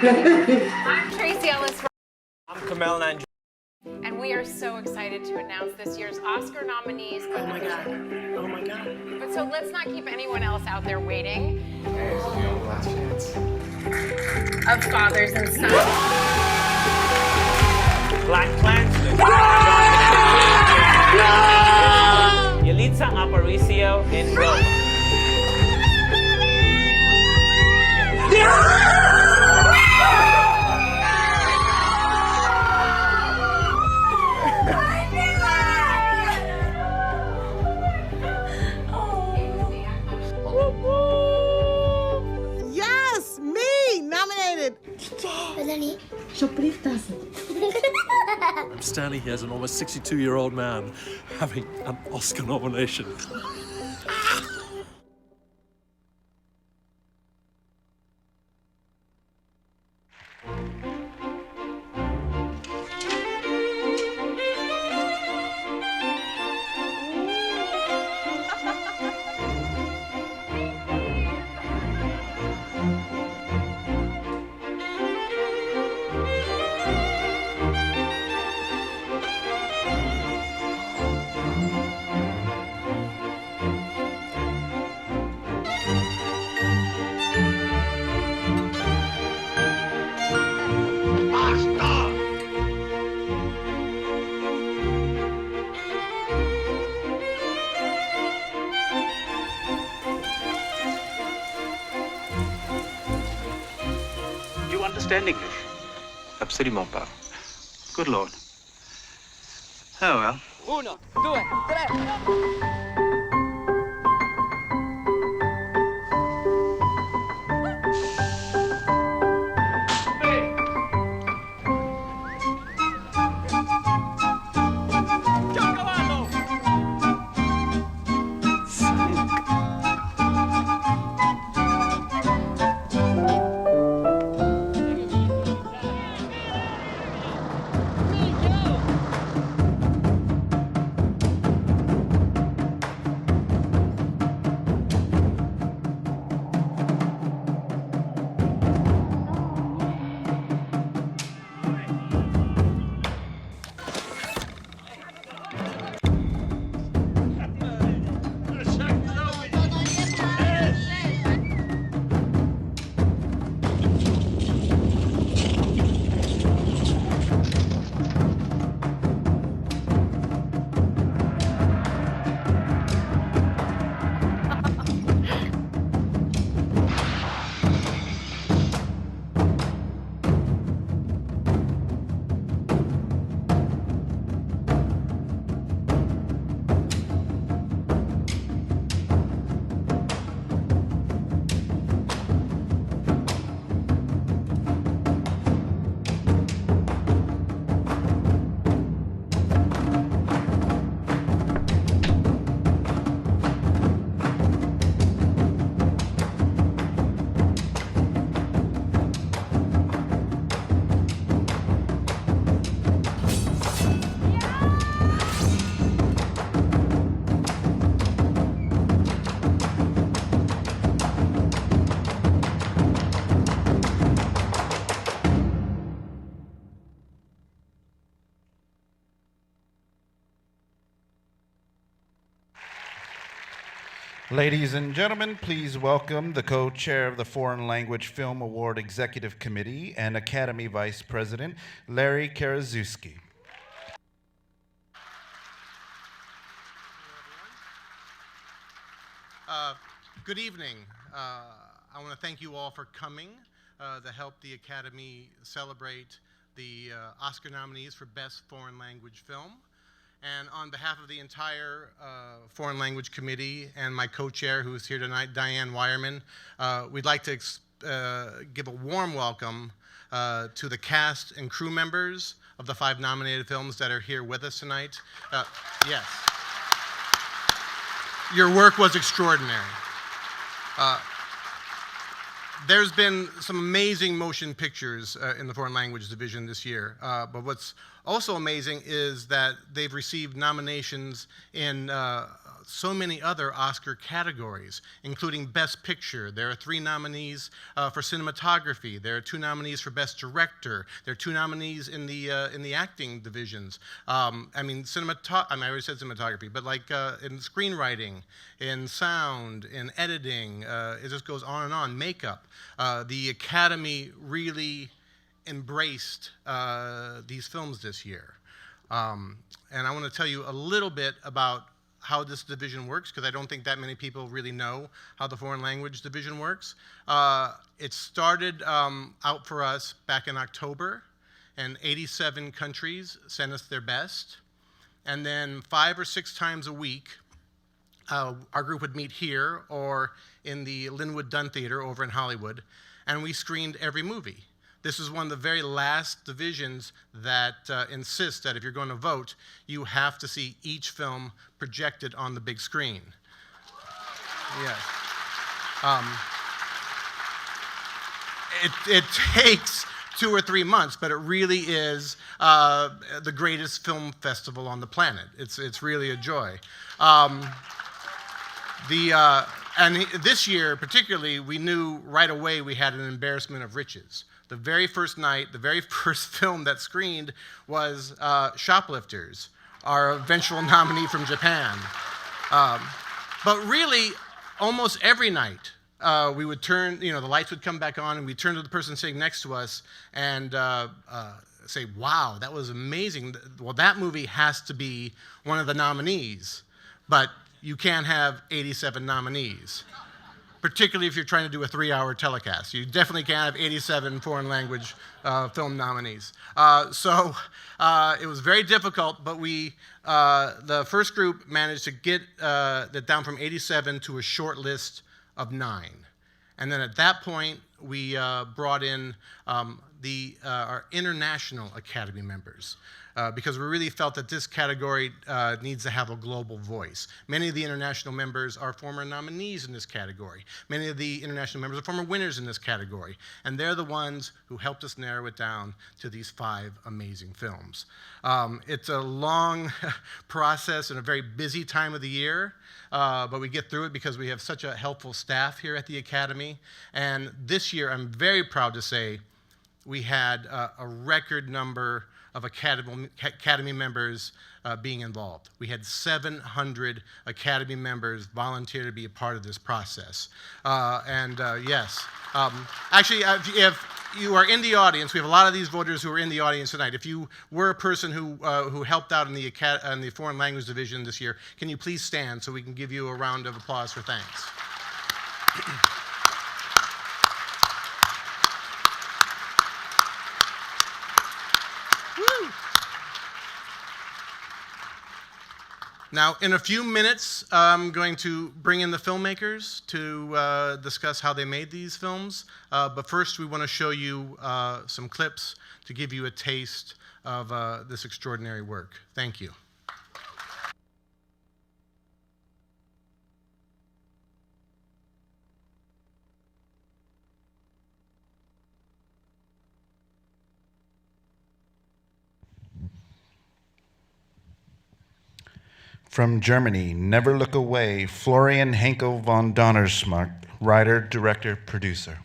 I'm Tracy Ellis. I'm Kamel Nanjiani. And we are so excited to announce this year's Oscar nominees. Oh my God. Oh my God. But so let's not keep anyone else out there waiting. Hey, it's the only last chance. Of fathers and sons. Black Klansman. Yalitza Aparicio in Roma. Yes, me, nominated. I'm standing here as an almost 62-year-old man having an Oscar nomination. You understand English? Absolument pas. Good Lord. Oh well. Uno, due, tre. Ladies and gentlemen, please welcome the co-chair of the Foreign Language Film Award Executive Committee and Academy Vice President, Larry Karaszewski. Good evening. I want to thank you all for coming to help the Academy celebrate the Oscar nominees for Best Foreign Language Film. And on behalf of the entire Foreign Language Committee and my co-chair who is here tonight, Diane Wireman, we'd like to give a warm welcome to the cast and crew members of the 5 nominated films that are here with us tonight. Yes. Your work was extraordinary. There's been some amazing motion pictures in the Foreign Language Division this year, but what's also amazing is that they've received nominations in so many other Oscar categories, including Best Picture. There are 3 nominees for cinematography. There are 2 nominees for Best Director. There are 2 nominees in the acting divisions. I already said cinematography, but like in screenwriting, in sound, in editing, it just goes on and on. Makeup. The Academy really embraced these films this year. And I want to tell you a little bit about how this division works, because I don't think that many people really know how the foreign language division works. It started out for us back in October, and 87 countries sent us their best. And then 5 or 6 times a week, our group would meet here or in the Linwood Dunn Theater over in Hollywood, and we screened every movie. This is one of the very last divisions that insists that if you're going to vote, you have to see each film projected on the big screen. Yes. It takes 2 or 3 months, but it really is the greatest film festival on the planet. It's really a joy. And this year, particularly, we knew right away we had an embarrassment of riches. The very first night, the very first film that screened was Shoplifters, our eventual nominee from Japan. But really, almost every night, we would turn, the lights would come back on, and we'd turn to the person sitting next to us and say, wow, that was amazing. Well, that movie has to be one of the nominees, but you can't have 87 nominees, particularly if you're trying to do a 3-hour telecast. You definitely can't have 87 foreign language film nominees. So it was very difficult, but the first group managed to get that down from 87 to a short list of 9. And then at that point, we brought in our international Academy members. Because we really felt that this category needs to have a global voice. Many of the international members are former nominees in this category. Many of the international members are former winners in this category. And they're the ones who helped us narrow it down to these 5 amazing films. It's a long process and a very busy time of the year, but we get through it because we have such a helpful staff here at the Academy. And this year, I'm very proud to say, we had a record number of Academy members being involved. We had 700 Academy members volunteer to be a part of this process. Yes. Actually, if you are in the audience, we have a lot of these voters who are in the audience tonight. If you were a person who helped out in the foreign language division this year, can you please stand so we can give you a round of applause for thanks? Now, in a few minutes, I'm going to bring in the filmmakers to discuss how they made these films. But first, we want to show you some clips to give you a taste of this extraordinary work. Thank you. From Germany, Never Look Away, Florian Henkel von Donnersmarck, writer, director, producer.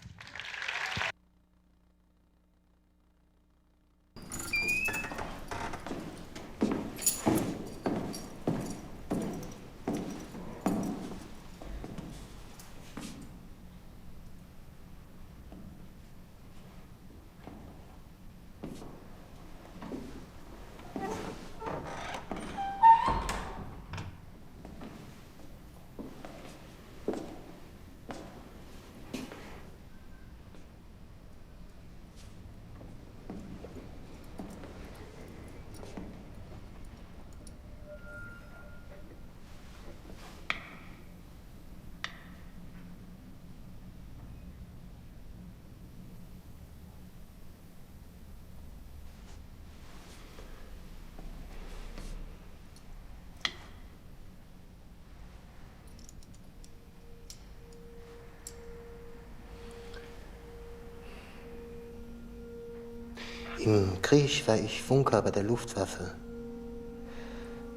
Im Krieg war ich Funker bei der Luftwaffe.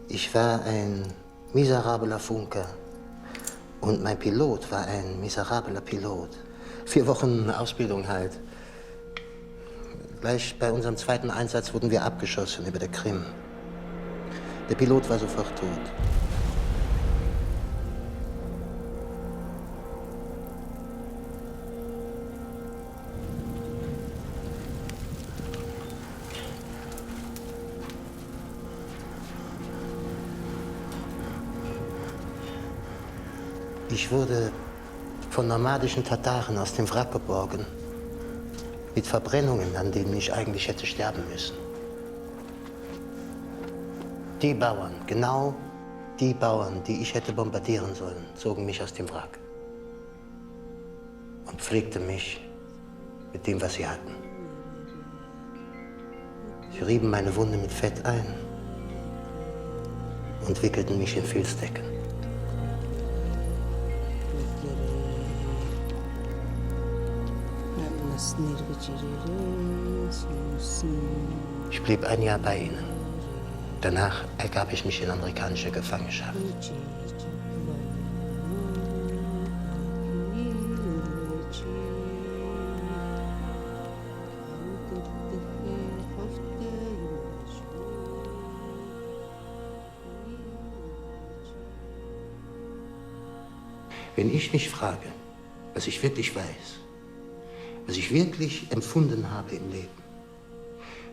Ich war ein miserabler Funker. Und mein Pilot war ein miserabler Pilot. 4 Wochen Ausbildung halt. Gleich bei unserem zweiten Einsatz wurden wir abgeschossen über der Krim. Der Pilot war sofort tot. Ich wurde von nomadischen Tataren aus dem Wrack geborgen. Mit Verbrennungen, an denen ich eigentlich hätte sterben müssen. Die Bauern, genau die Bauern, die ich hätte bombardieren sollen, zogen mich aus dem Wrack. Und pflegten mich mit dem, was sie hatten. Sie rieben meine Wunde mit Fett ein und wickelten mich in Filzdecken. Ich blieb ein Jahr bei ihnen. Danach ergab ich mich in amerikanische Gefangenschaft. Wenn ich mich frage, was ich wirklich weiß, was ich wirklich empfunden habe im Leben,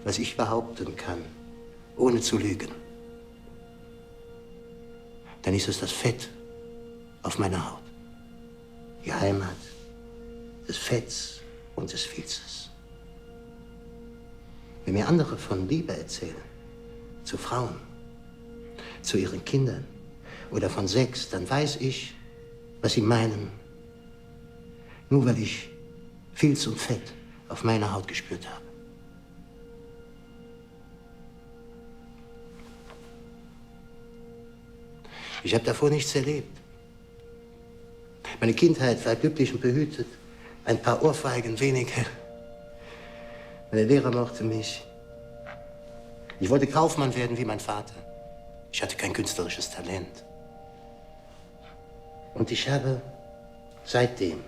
was ich behaupten kann, ohne zu lügen, dann ist es das Fett auf meiner Haut. Die Heimat des Fetts und des Filzes. Wenn mir andere von Liebe erzählen, zu Frauen, zu ihren Kindern oder von Sex, dann weiß ich, was sie meinen, nur weil ich Filz und Fett auf meiner Haut gespürt habe. Ich habe davor nichts erlebt. Meine Kindheit war glücklich und behütet. Ein paar Ohrfeigen weniger. Meine Lehrer mochten mich. Ich wollte Kaufmann werden wie mein Vater. Ich hatte kein künstlerisches Talent. Und ich habe seitdem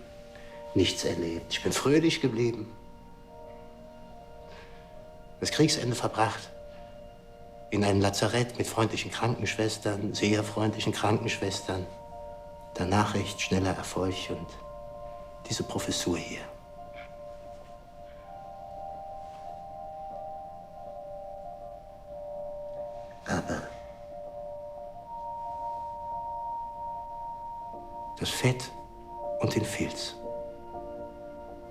nichts erlebt. Ich bin fröhlich geblieben. Das Kriegsende verbracht in einem Lazarett mit freundlichen Krankenschwestern, sehr freundlichen Krankenschwestern. Danach recht schneller Erfolg und diese Professur hier. Aber das Fett und den Filz,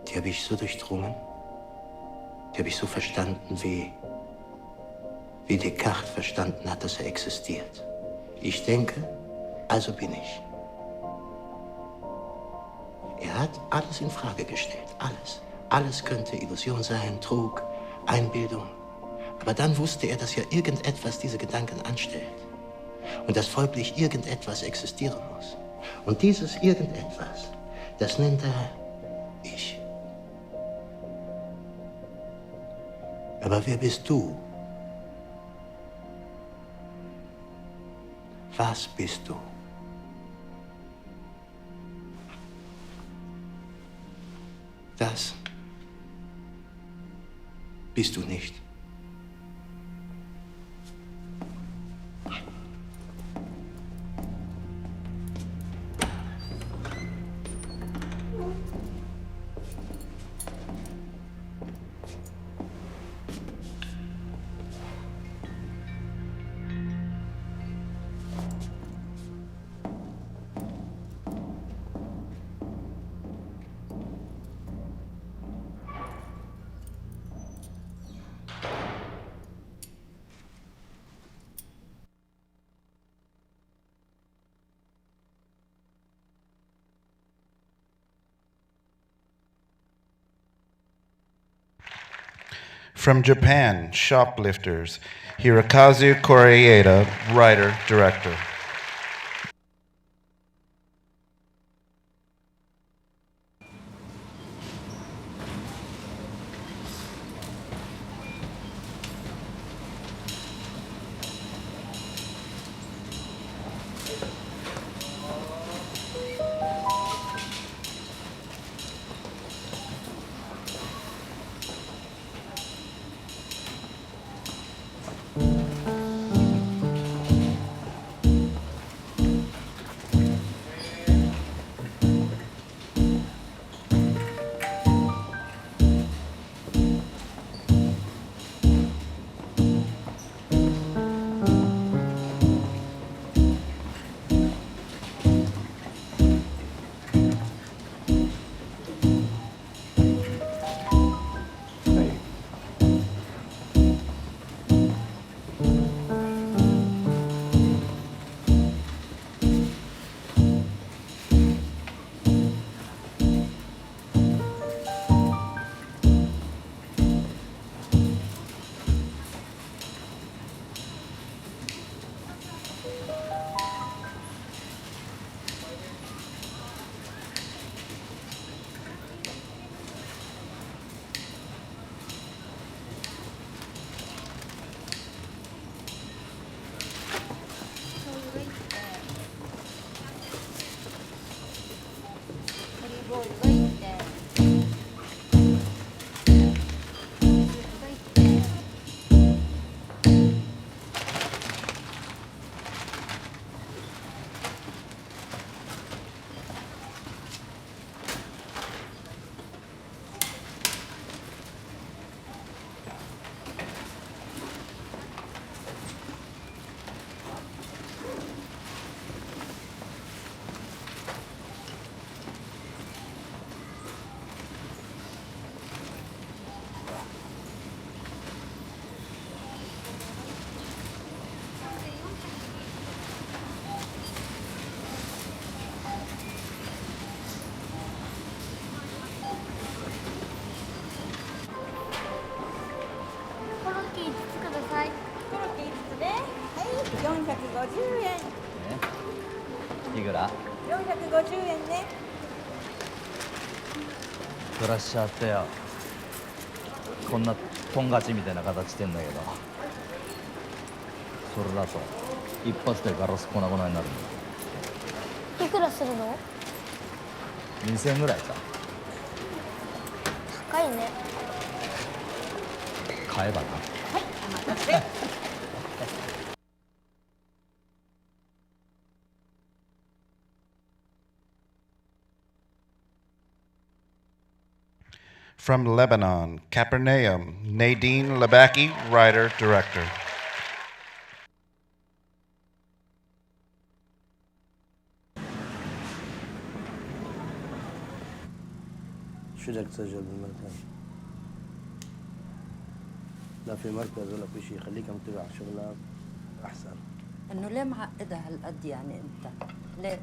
die habe ich so durchdrungen, die habe ich so verstanden, wie Descartes verstanden hat, dass er existiert. Ich denke, also bin ich. Er hat alles in Frage gestellt, alles. Alles könnte Illusion sein, Trug, Einbildung. Aber dann wusste er, dass ja irgendetwas diese Gedanken anstellt. Und dass folglich irgendetwas existieren muss. Und dieses Irgendetwas, das nennt er ich. Aber wer bist du? Was bist du? Das bist du nicht. From Japan, Shoplifters, Hirokazu Koreeda, writer, director. いくら？450円ね。ブラッシャーってよ、こんなトンガチみたいな形してんだけど、それだと一発でガラス粉々になるんだ。いくらするの2000円ぐらいさ。高いね。買えばな。はい、お待たせ。From Lebanon, Capernaum, Nadine Labaki, writer, director. شو بدك تسجل بالمركز؟ لا في مركز ولا في شيء، خليك متبع شغلك أحسن. إنه ليه معقدها هالقد يعني أنت؟ ليه؟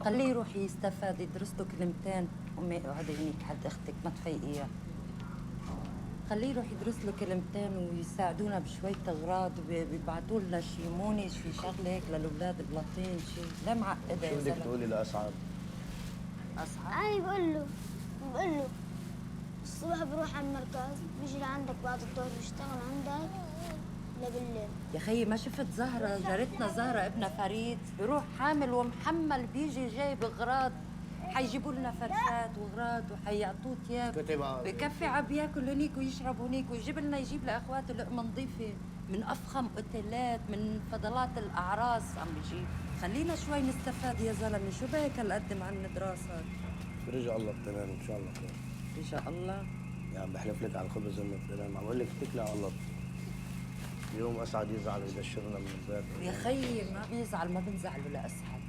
خليه يروح يستفاد، يدرس له كلمتين وما يقعد هنيك حد اختك ما تفيقيها. خليه يروح يدرس له كلمتين ويساعدونا بشوية اغراض وبيبعتوا لنا شي مونس في شغله هيك للاولاد بلاطين شي. ليه معقده يا شو بدك زلمه؟ تقولي لأسعد؟ أسعد؟ أنا بقول له الصبح بروح على المركز، بيجي لعندك بعد الظهر بيشتغل عندك لبالليل. يا خيي ما شفت زهرة جارتنا زهرة ابنها فريد بيروح حامل ومحمل بيجي جايب اغراض، حيجيبوا لنا فرشات واغراض وحيعطوه ثياب بكفي عم ياكل هنيك ويشرب هنيك ويجيب لنا يجيب لاخواته لقمه نظيفه من افخم اوتيلات من فضلات الاعراس عم بيجيب. خلينا شوي نستفاد يا زلمه، شو بك هالقد مع الدراسات؟ برجع الله بتنام إن شاء الله خير. إن شاء الله. يعني بحلف لك على الخبز إنك بتنام، عم بقول لك اتكلي على الله. اليوم أسعد يزعل ويدشرنا من البيت. يا خيي ما بيزعل، ما بنزعله لأسعد،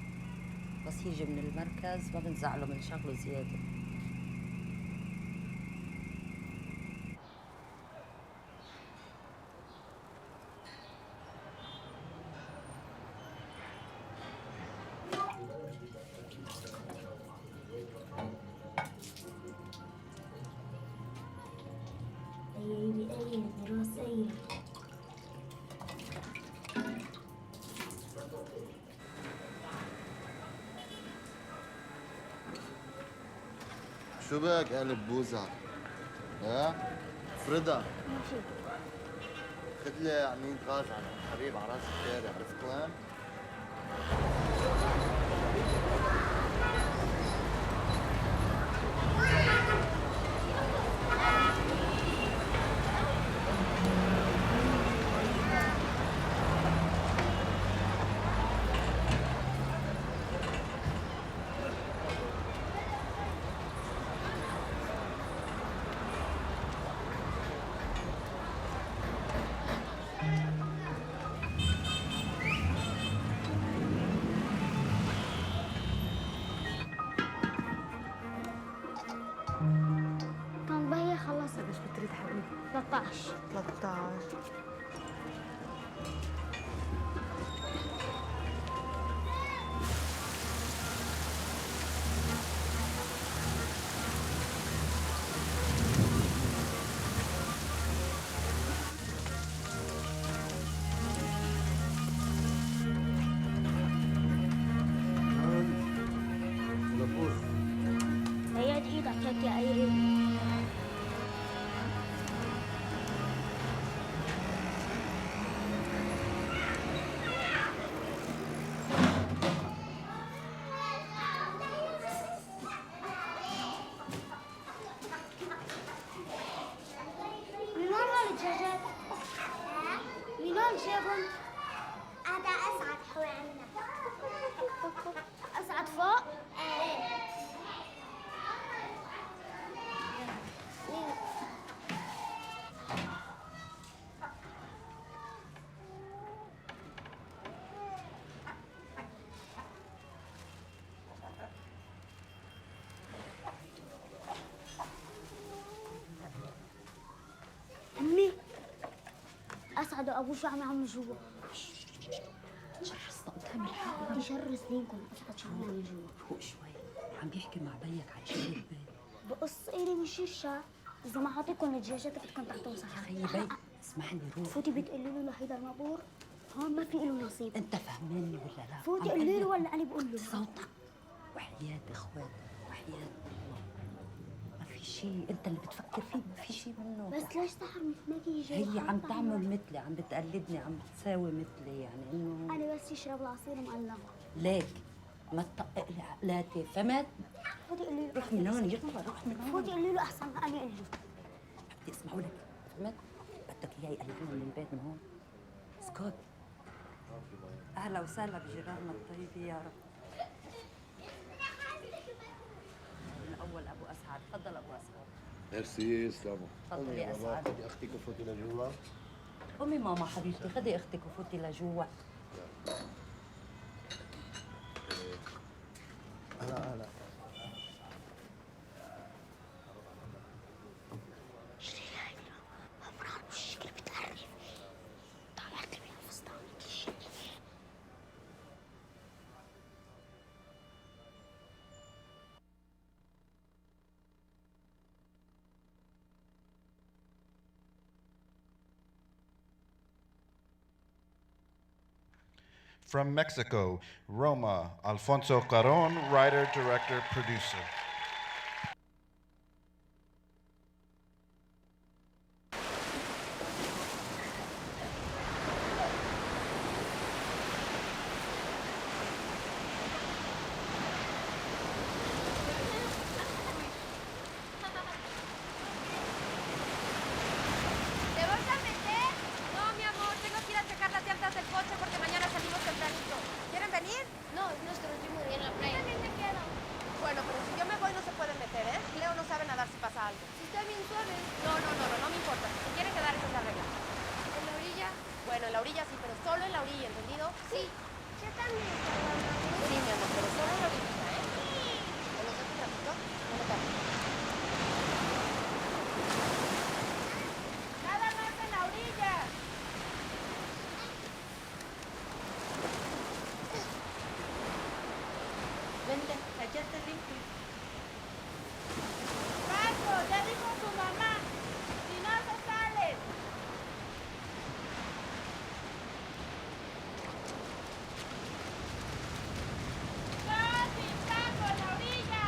بس يجي من المركز ما بنزعله من شغله زيادة. شو بك قلب بوزة؟ ها؟ فردا ماشي. خد لي عمين غاز على حبيب على راس الشارع، عرفت وين؟ كم بهي خلصت؟ قديش بتريد حبيبي؟ 13. هيا ايدك هيك يا ايرين. هذا ابوه شو عم يعمل جوا؟ تشرسنا قدام الحق. تشرس ليكم اسعد شو عم يعمل جوا؟ فوق شوي، عم بيحكي مع بيك عن شيء البيت. بقص إلي من شرشة، إذا ما أعطيكم الدجاجات بدكم تعطوه صح. يا خيي بي اسمعني روح. فوتي بتقولي له لهيدا المبور هون ما في له نصيب. انت فهماني ولا لا؟ فوتي قولي له ولا أنا بقول له؟ صوتك وحياة اخواتك وحياة الله ما في شيء، انت اللي بتفكر فيه ما في شيء منه. بس ليش سحر مثلك جاي؟ هي عم تعمل مثلي، عم بتقلدني، عم بتساوي مثلي، يعني انه أنا بس يشرب العصير معلق. ليك ما تطقق لي عقلاتي، فهمت؟ فوتي قولي له روح من هون، يلا روح من هون. فوتي قولي له أحسن ما أنا أقول له. بدي اسمعوا لك، فهمت؟ بدك اياه يقلعنا من البيت من هون. اسكت. اهلا وسهلا بجيراننا الطيبين يا رب. الاول ابو اسعد، تفضل ابو اسعد. ميرسي سلامة. تفضل يا اسعد. خدي اختك وفوتي لجوا. قومي ماما حبيبتي، خدي اختك وفوتي لجوا. هلا. From Mexico, Roma, Alfonso Caron, writer, director, producer. ¿Te vas a meter? No, mi amor, tengo que ir a checar las llantas del coche porque mañana salimos tempranito. ¿Quieren venir? No, nuestro último día en la playa. También me quiero. Bueno, pero si yo me voy no se pueden meter, ¿eh? Leo no sabe nadar si pasa algo. Si está bien suave. No me importa. Si se quieren quedar, esa es la regla. ¿En la orilla? Bueno, en la orilla sí, pero solo en la orilla, ¿entendido? Sí. Yo también. Sí, mi amor, pero solo en la orilla, ¿eh? ¿Te lo dejo un ratito? No me tardes. ¡Nada más en la orilla! Vente, allá está limpio. ¡Paco! ¡Ya dijo su mamá! ¡Si no se salen! ¡Casi! ¡Paco, en la orilla!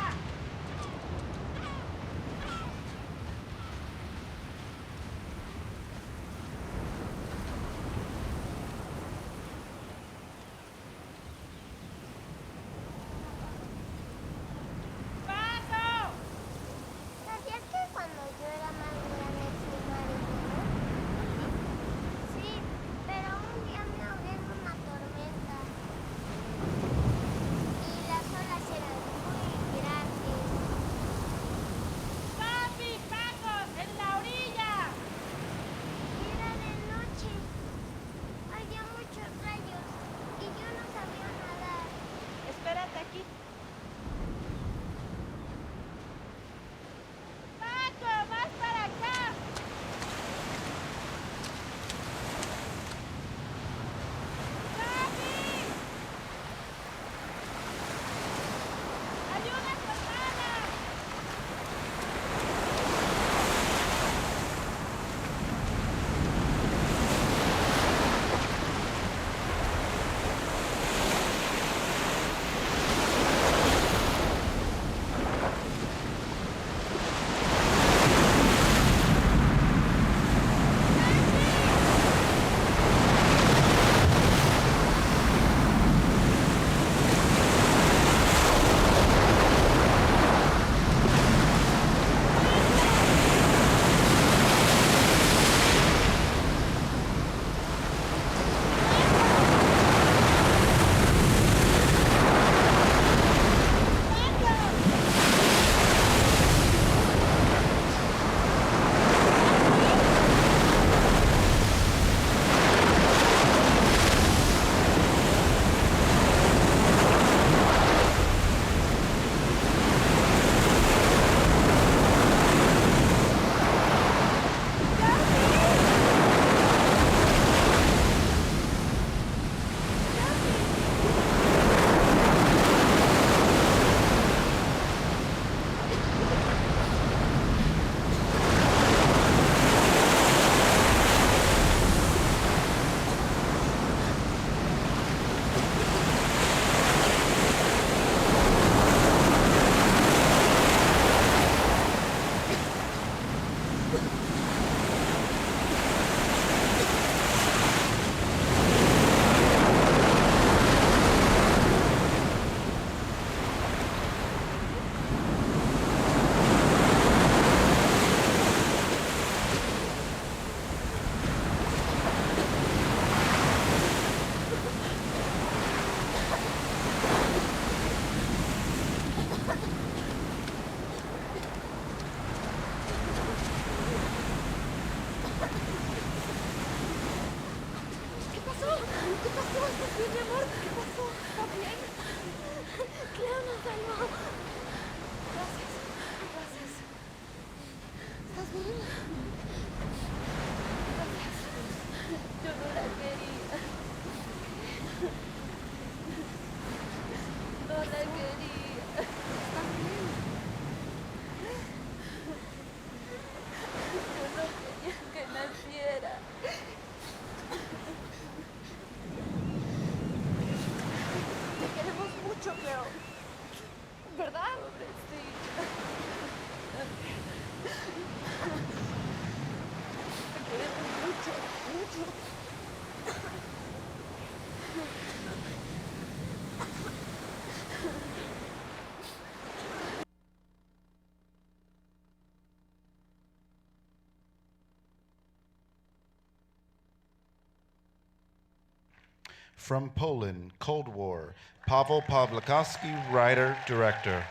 From Poland, Cold War, Paweł Pawlikowski, writer, director.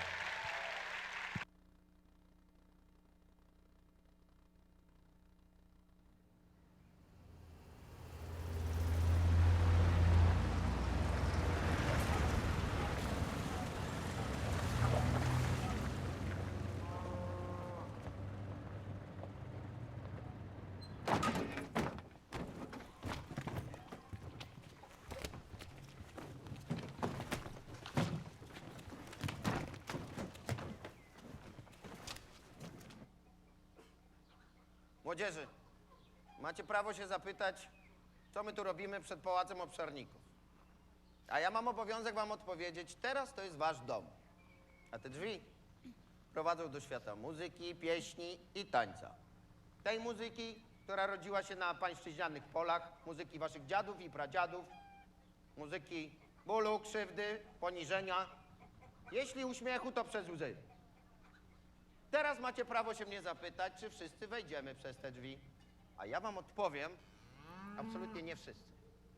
Młodzieży, macie prawo się zapytać, co my tu robimy przed Pałacem Obszarników. A ja mam obowiązek wam odpowiedzieć, teraz to jest wasz dom. A te drzwi prowadzą do świata muzyki, pieśni i tańca. Tej muzyki, która rodziła się na pańszczyźnianych polach, muzyki waszych dziadów i pradziadów, muzyki bólu, krzywdy, poniżenia. Jeśli uśmiechu, to przez łzy. Teraz macie prawo się mnie zapytać, czy wszyscy wejdziemy przez te drzwi. A ja wam odpowiem, absolutnie nie wszyscy.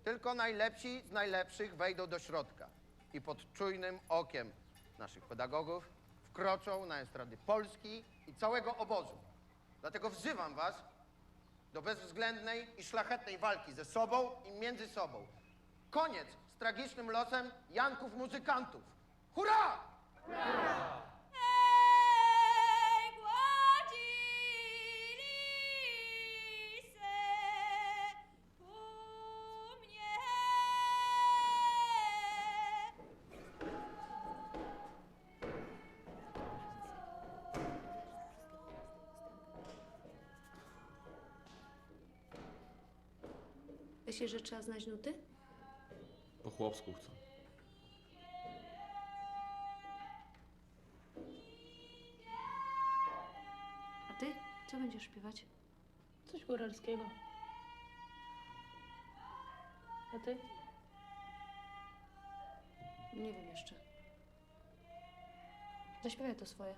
Tylko najlepsi z najlepszych wejdą do środka i pod czujnym okiem naszych pedagogów wkroczą na estrady Polski i całego obozu. Dlatego wzywam was do bezwzględnej i szlachetnej walki ze sobą i między sobą. Koniec z tragicznym losem Janków muzykantów. Hurra! Hurra! Myślisz, że trzeba znać nuty? Po chłopsku chcę. A ty? Co będziesz śpiewać? Coś góralskiego. A ty? Nie wiem jeszcze. Zaśpiewaj to swoje.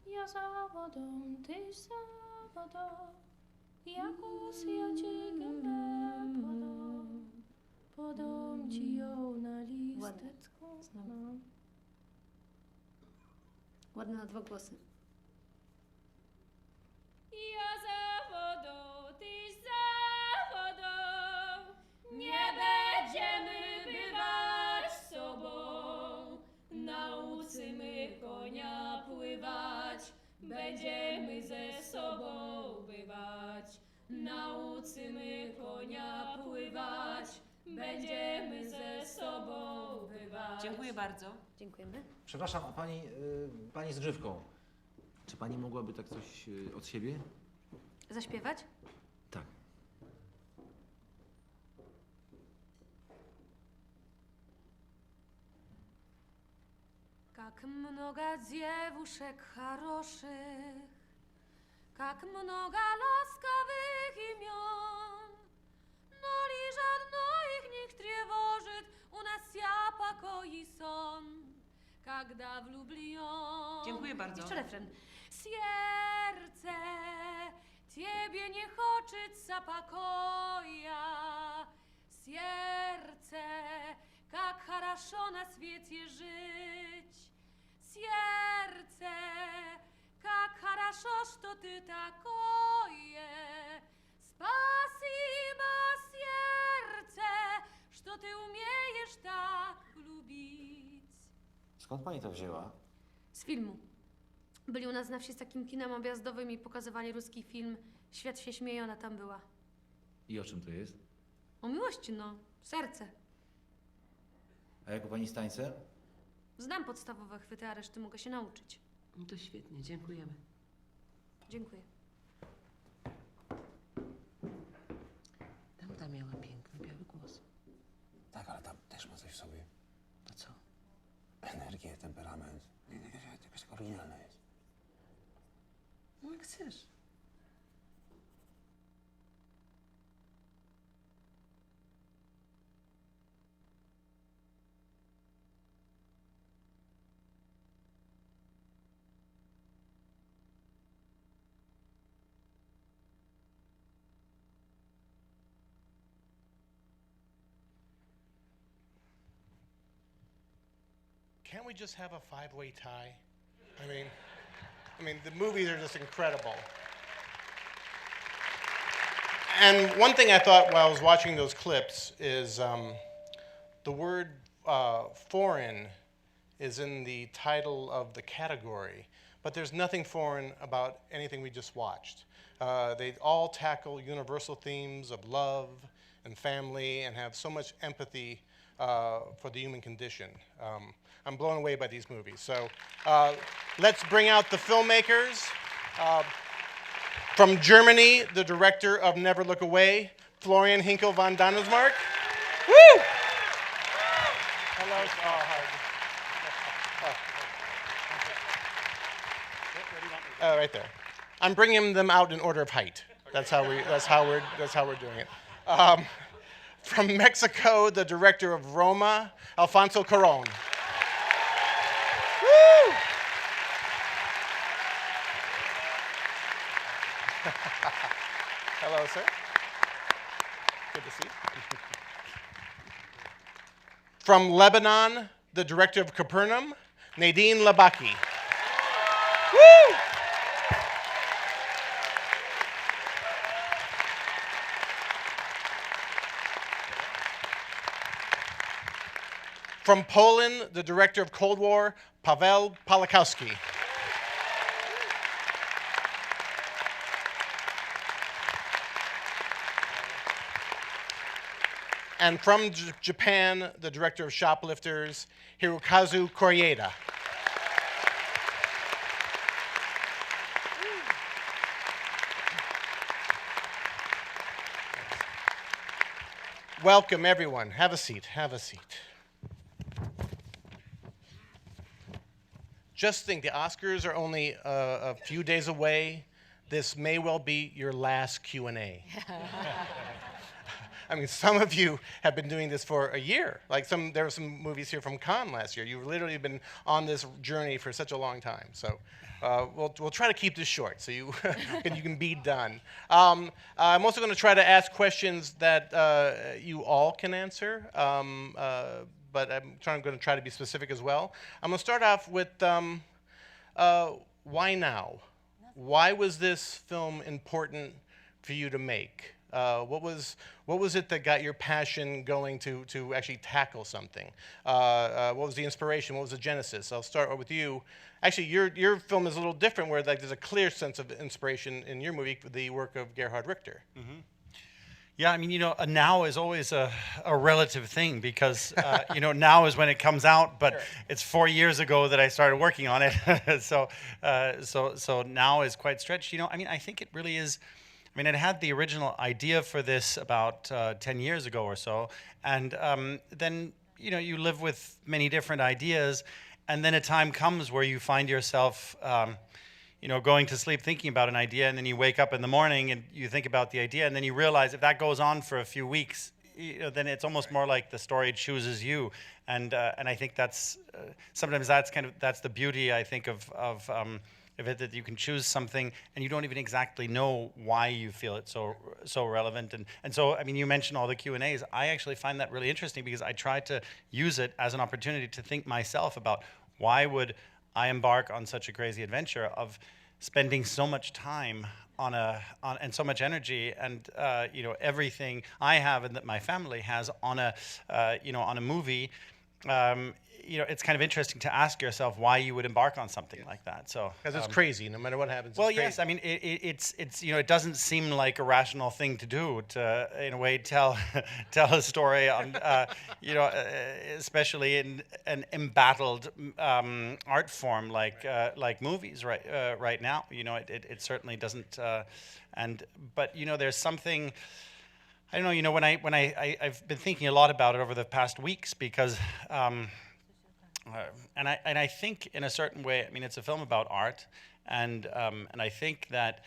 Ja za wodą, ty za wodą, jakus ja ci gębę podam ci ją na listeczku. No. Ładne na dwa głosy. Ja za wodą, ty za wodą, nie będziemy bywać sobą. Nauczymy konia pływać, będziemy ze sobą bywać. Nauczymy konia pływać, będziemy ze sobą bywać. Dziękuję bardzo. Dziękujemy. Przepraszam, a pani z grzywką. Czy pani mogłaby tak coś od siebie? Zaśpiewać? Tak. Как много девушек хороших, как много ласковых имен, но лишь одно их не тревожит, унося покой и сон, когда влюблен. Dziękuję bardzo. Jeszcze refren. Сердце тебе не хочется покоя, сердце, как хорошо на свете жить, сердце, как хорошо, что ты такое, спасибо, сердце, что ты умеешь так любить. Skąd pani to wzięła? Z filmu. Byli u nas na wsi z takim kinem objazdowym i pokazywali ruski film. Świat się śmieje, ona tam była. I o czym to jest? O miłości, no. Serce. A jak u pani z tańcem? Znam podstawowe chwyty, a reszty mogę się nauczyć. No to świetnie, dziękujemy. Dziękuję. Tamta miała piękny, biały głos. Tak, ale tam też ma coś w sobie. this? Can't we just have a five-way tie? I mean, the movies are just incredible. And one thing I thought while I was watching those clips is the word foreign is in the title of the category, but there's nothing foreign about anything we just watched. They all tackle universal themes of love and family and have so much empathy for the human condition. I'm blown away by these movies. So let's bring out the filmmakers. From Germany, the director of Never Look Away, Florian Hinkel von Donnersmarck. Woo! Hello. Oh, hi. Right there. I'm bringing them out in order of height. That's how we're doing it. From Mexico, the director of Roma, Alfonso Cuarón. Woo! Hello, sir. Good to see you. From Lebanon, the director of Capernaum, Nadine Labaki. Woo! From Poland, the director of Cold War, Paweł Pawlikowski. And from Japan, the director of Shoplifters, Hirokazu Koreeda. Welcome, everyone. Have a seat. Have a seat. Just think, the Oscars are only a few days away. This may well be your last Q&A. I mean, some of you have been doing this for a year. Like there were some movies here from Cannes last year. You've literally been on this journey for such a long time. So we'll try to keep this short so you can be done. I'm also going to try to ask questions that you all can answer, but I'm going to try to be specific as well. I'm going to start off with why now? Why was this film important for you to make? What was it that got your passion going to actually tackle something? What was the inspiration? What was the genesis? I'll start with you. Actually, your film is a little different, where there's a clear sense of inspiration in your movie, the work of Gerhard Richter. Mm-hmm. Yeah, I mean, now is always a relative thing because, now is when it comes out, but sure. It's 4 years ago that I started working on it. so now is quite stretched. I think it really is. I mean, I had the original idea for this about 10 years ago or so, and then, you live with many different ideas, and then a time comes where you find yourself, going to sleep thinking about an idea, and then you wake up in the morning and you think about the idea, and then you realize if that goes on for a few weeks, then it's almost more like the story chooses you, and I think that's sometimes that's the beauty, I think, of it, that you can choose something and you don't even exactly know why you feel it so relevant. And so, I mean, you mentioned all the Q&As. I actually find that really interesting because I try to use it as an opportunity to think myself about why would I embark on such a crazy adventure of spending so much time and so much energy and everything I have and that my family has on a movie. It's kind of interesting to ask yourself why you would embark on something like that. So because it's crazy, no matter what happens. Well, it's crazy. Yes, I mean it's it doesn't seem like a rational thing to do to, in a way, tell a story on especially in an embattled art form like movies right now. It certainly doesn't. But there's something. I don't know. When I've been thinking a lot about it over the past weeks because. And I think in a certain way, I mean, it's a film about art, And I think that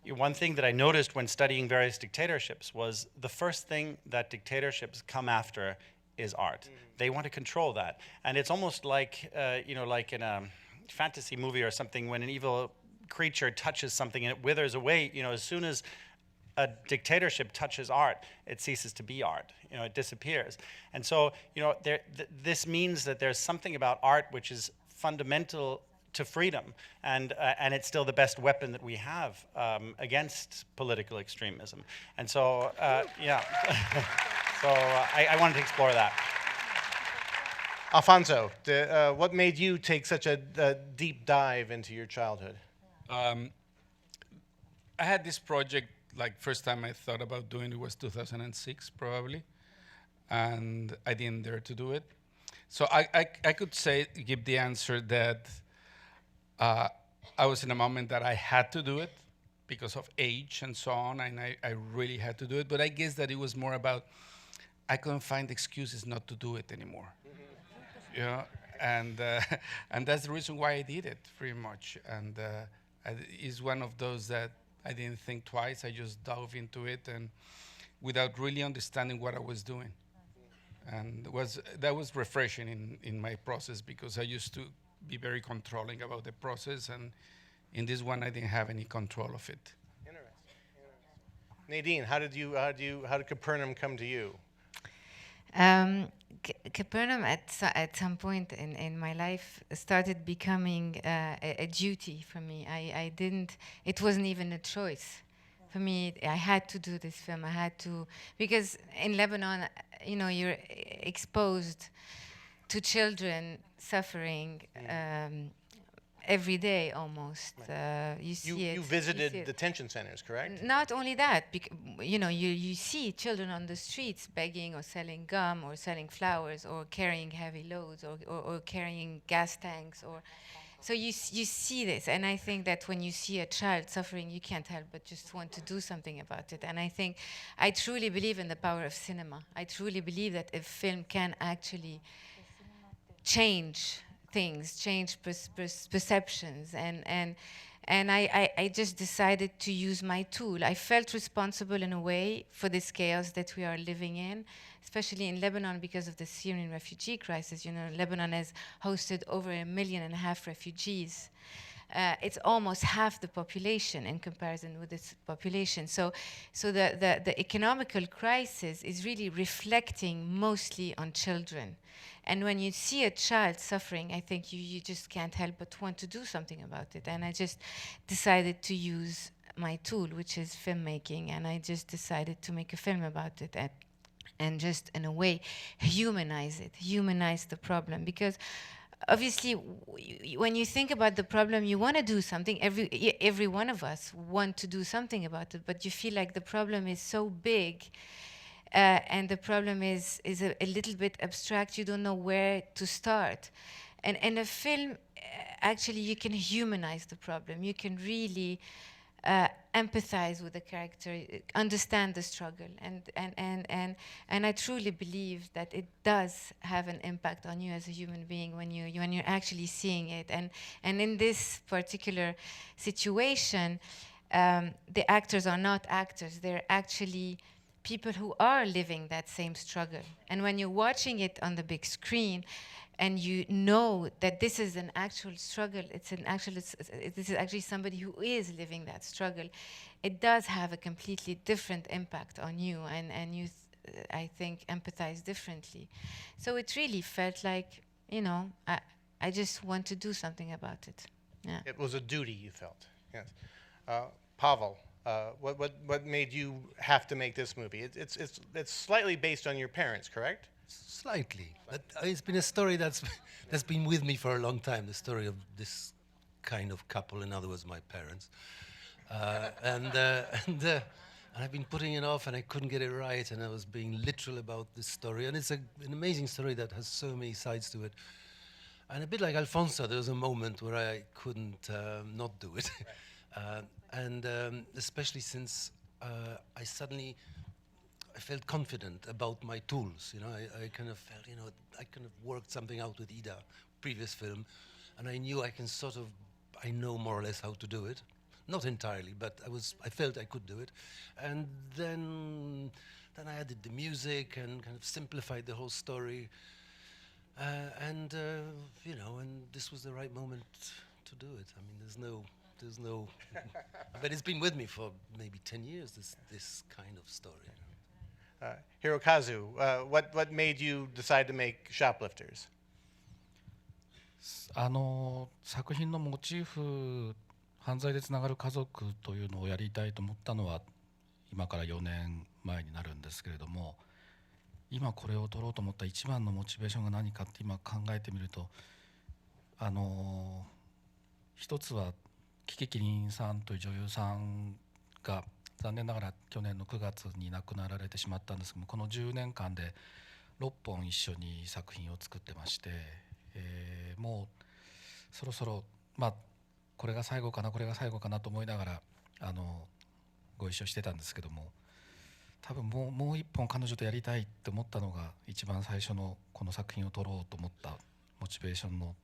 one thing that I noticed when studying various dictatorships was the first thing that dictatorships come after is art. They want to control that. And it's almost like, like in a fantasy movie or something, when an evil creature touches something and it withers away, as soon as a dictatorship touches art, it ceases to be art. It disappears. And so, this means that there's something about art which is fundamental to freedom, and it's still the best weapon that we have against political extremism. And so, yeah. So I wanted to explore that. Alfonso, what made you take such a deep dive into your childhood? I had this project, like first time I thought about doing it was 2006 probably, and I didn't dare to do it. So I could give the answer that I was in a moment that I had to do it because of age and so on, and I really had to do it. But I guess that it was more about I couldn't find excuses not to do it anymore. And that's the reason why I did it, pretty much. And it's one of those that I didn't think twice. I just dove into it, and without really understanding what I was doing. And that was refreshing in my process, because I used to be very controlling about the process, and in this one I didn't have any control of it. Interesting. Nadine, how did Capernaum come to you? Capernaum at some point in my life started becoming a duty for me. It wasn't even a choice. For me, I had to do this film. I had to, because in Lebanon, you're exposed to children suffering every day almost. You visited detention centers, correct? Not only that, you see children on the streets begging or selling gum or selling flowers or carrying heavy loads or carrying gas tanks so you see this, and I think that when you see a child suffering, you can't help but just want to do something about it. And I truly believe in the power of cinema. I truly believe that a film can actually change things, change perceptions, and I just decided to use my tool. I felt responsible in a way for this chaos that we are living in, especially in Lebanon because of the Syrian refugee crisis. Lebanon has hosted over 1.5 million refugees. It's almost half the population in comparison with its population. So the economical crisis is really reflecting mostly on children. And when you see a child suffering, I think you just can't help but want to do something about it. And I just decided to use my tool, which is filmmaking, and I just decided to make a film about it and just, in a way, humanize the problem. Because obviously, when you think about the problem, you want to do something. Every one of us want to do something about it, but you feel like the problem is so big, and the problem is a little bit abstract. You don't know where to start. And in a film, actually, you can humanize the problem. You can really empathize with the character, understand the struggle, and I truly believe that it does have an impact on you as a human being when you're actually seeing it. And in this particular situation, the actors are not actors; they're actually people who are living that same struggle. And when you're watching it on the big screen, and you know that this is an actual struggle, this is actually somebody who is living that struggle, it does have a completely different impact on you, and you, I think, empathize differently. So it really felt like, I just want to do something about it. Yeah. It was a duty you felt, yes. Pavel, what made you have to make this movie? It's slightly based on your parents, correct? Slightly, but it's been a story that's been with me for a long time. The story of this kind of couple, in other words, my parents, and I've been putting it off, and I couldn't get it right, and I was being literal about this story, and it's an amazing story that has so many sides to it. And a bit like Alfonso, there was a moment where I couldn't not do it, and especially since I felt confident about my tools. I kind of felt, I kind of worked something out with Ida, previous film, and I knew I I know more or less how to do it. Not entirely, but I felt I could do it. And then I added the music and kind of simplified the whole story. And this was the right moment to do it. I mean, there's no, but it's been with me for maybe 10 years, this kind of story. Hirokazu, what made you decide to make Shoplifters? 作品のモチーフ、犯罪でつながる家族というのをやりたいと思ったのは今から4年前になるんですけれども、今これを撮ろうと思った一番のモチベーションが何かって今考えてみると、一つはキキキリンさんという女優さんが残念ながら去年の9月に亡くなられてしまったんですけども、この10年間で6本一緒に作品を作ってまして、もうそろそろこれが最後かなと思いながらご一緒してたんですけども、多分もう一本彼女とやりたいって思ったのが一番最初のこの作品を撮ろうと思ったモチベーションの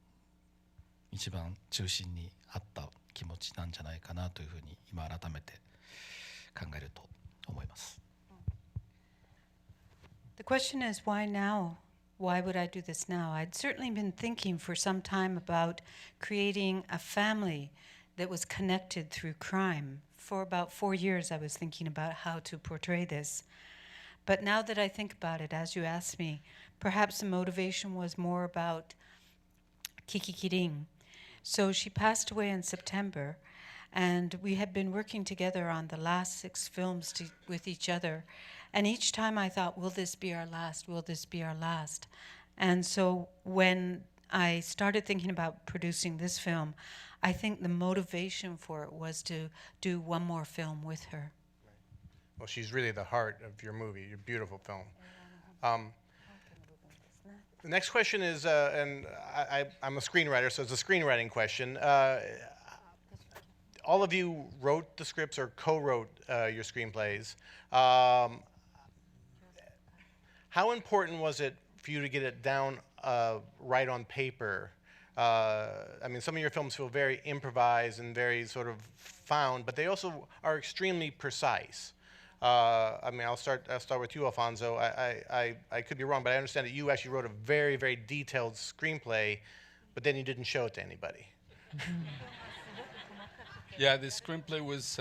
一番中心にあった気持ちなんじゃないかなというふうに今改めて考えると思います。The question is, why now? Why would I do this now? I'd certainly been thinking for some time about creating a family that was connected through crime. For about 4 years, I was thinking about how to portray this. But now that I think about it, as you asked me, perhaps the motivation was more about Kiki Kirin. So she passed away in September, and we had been working together on the last 6 films with each other. And each time I thought, will this be our last? Will this be our last? And so when I started thinking about producing this film, I think the motivation for it was to do one more film with her. Well, she's really the heart of your movie, your beautiful film. The next question is, and I'm a screenwriter, so it's a screenwriting question. All of you wrote the scripts or co-wrote your screenplays. How important was it for you to get it down right on paper? I mean, some of your films feel very improvised and very sort of found, but they also are extremely precise. I mean, I'll start with you, Alfonso. I could be wrong, but I understand that you actually wrote a very, very detailed screenplay, but then you didn't show it to anybody. Yeah, the screenplay was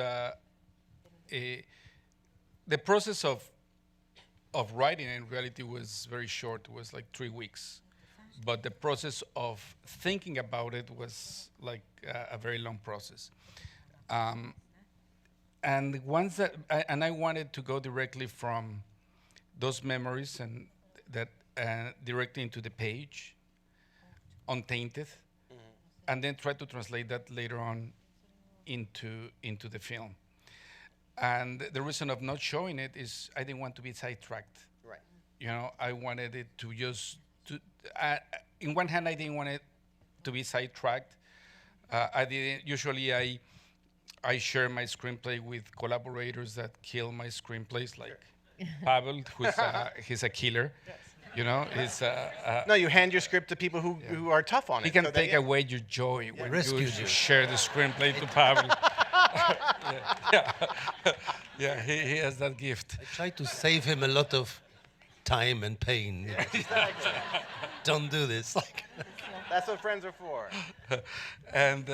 the process of writing in reality was very short. It was like 3 weeks. But the process of thinking about it was like a very long process. And once that, I wanted to go directly from those memories and that directly into the page, untainted, and then try to translate that later on into the film. And the reason of not showing it is I didn't want to be sidetracked. Right. You know, I wanted it to just, in one hand, I didn't want it to be sidetracked. Usually I share my screenplay with collaborators that kill my screenplays, like Pavel, he's a killer. Yes. You know, he's no, you hand your script to people who are tough on it. He can take away your joy when you share the screenplay to Pavel. Yeah, he has that gift. I try to save him a lot of time and pain. You know. Exactly. Don't do this. That's what friends are for. And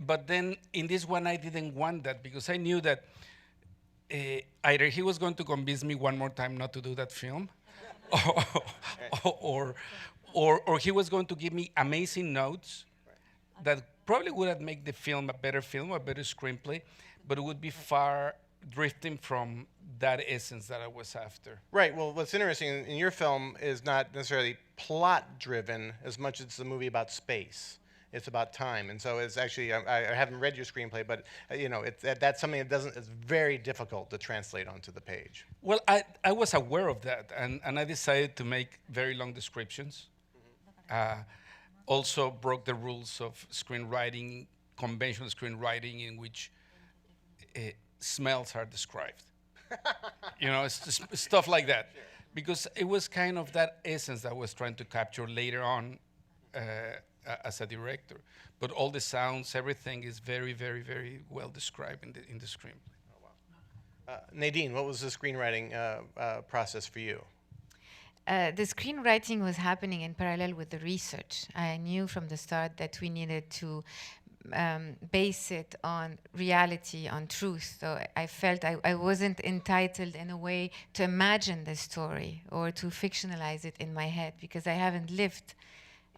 but then in this one, I didn't want that because I knew that either he was going to convince me one more time not to do that film, or he was going to give me amazing notes that probably would have made the film, a better screenplay, but it would be far drifting from that essence that I was after. Right. Well, what's interesting in your film is not necessarily plot-driven as much as it's a movie about space. It's about time, and so it's actually I haven't read your screenplay, but you know that's something that it's very difficult to translate onto the page. Well, I was aware of that, and I decided to make very long descriptions. Also broke the rules of screenwriting, conventional screenwriting, in which smells are described. You know, it's stuff like that, because it was kind of that essence that I was trying to capture later on. as a director. But all the sounds, everything is very, very, very well described in the screenplay. Nadine, what was the screenwriting process for you? The screenwriting was happening in parallel with the research. I knew from the start that we needed to base it on reality, on truth. So I felt I wasn't entitled in a way to imagine the story or to fictionalize it in my head, because I haven't lived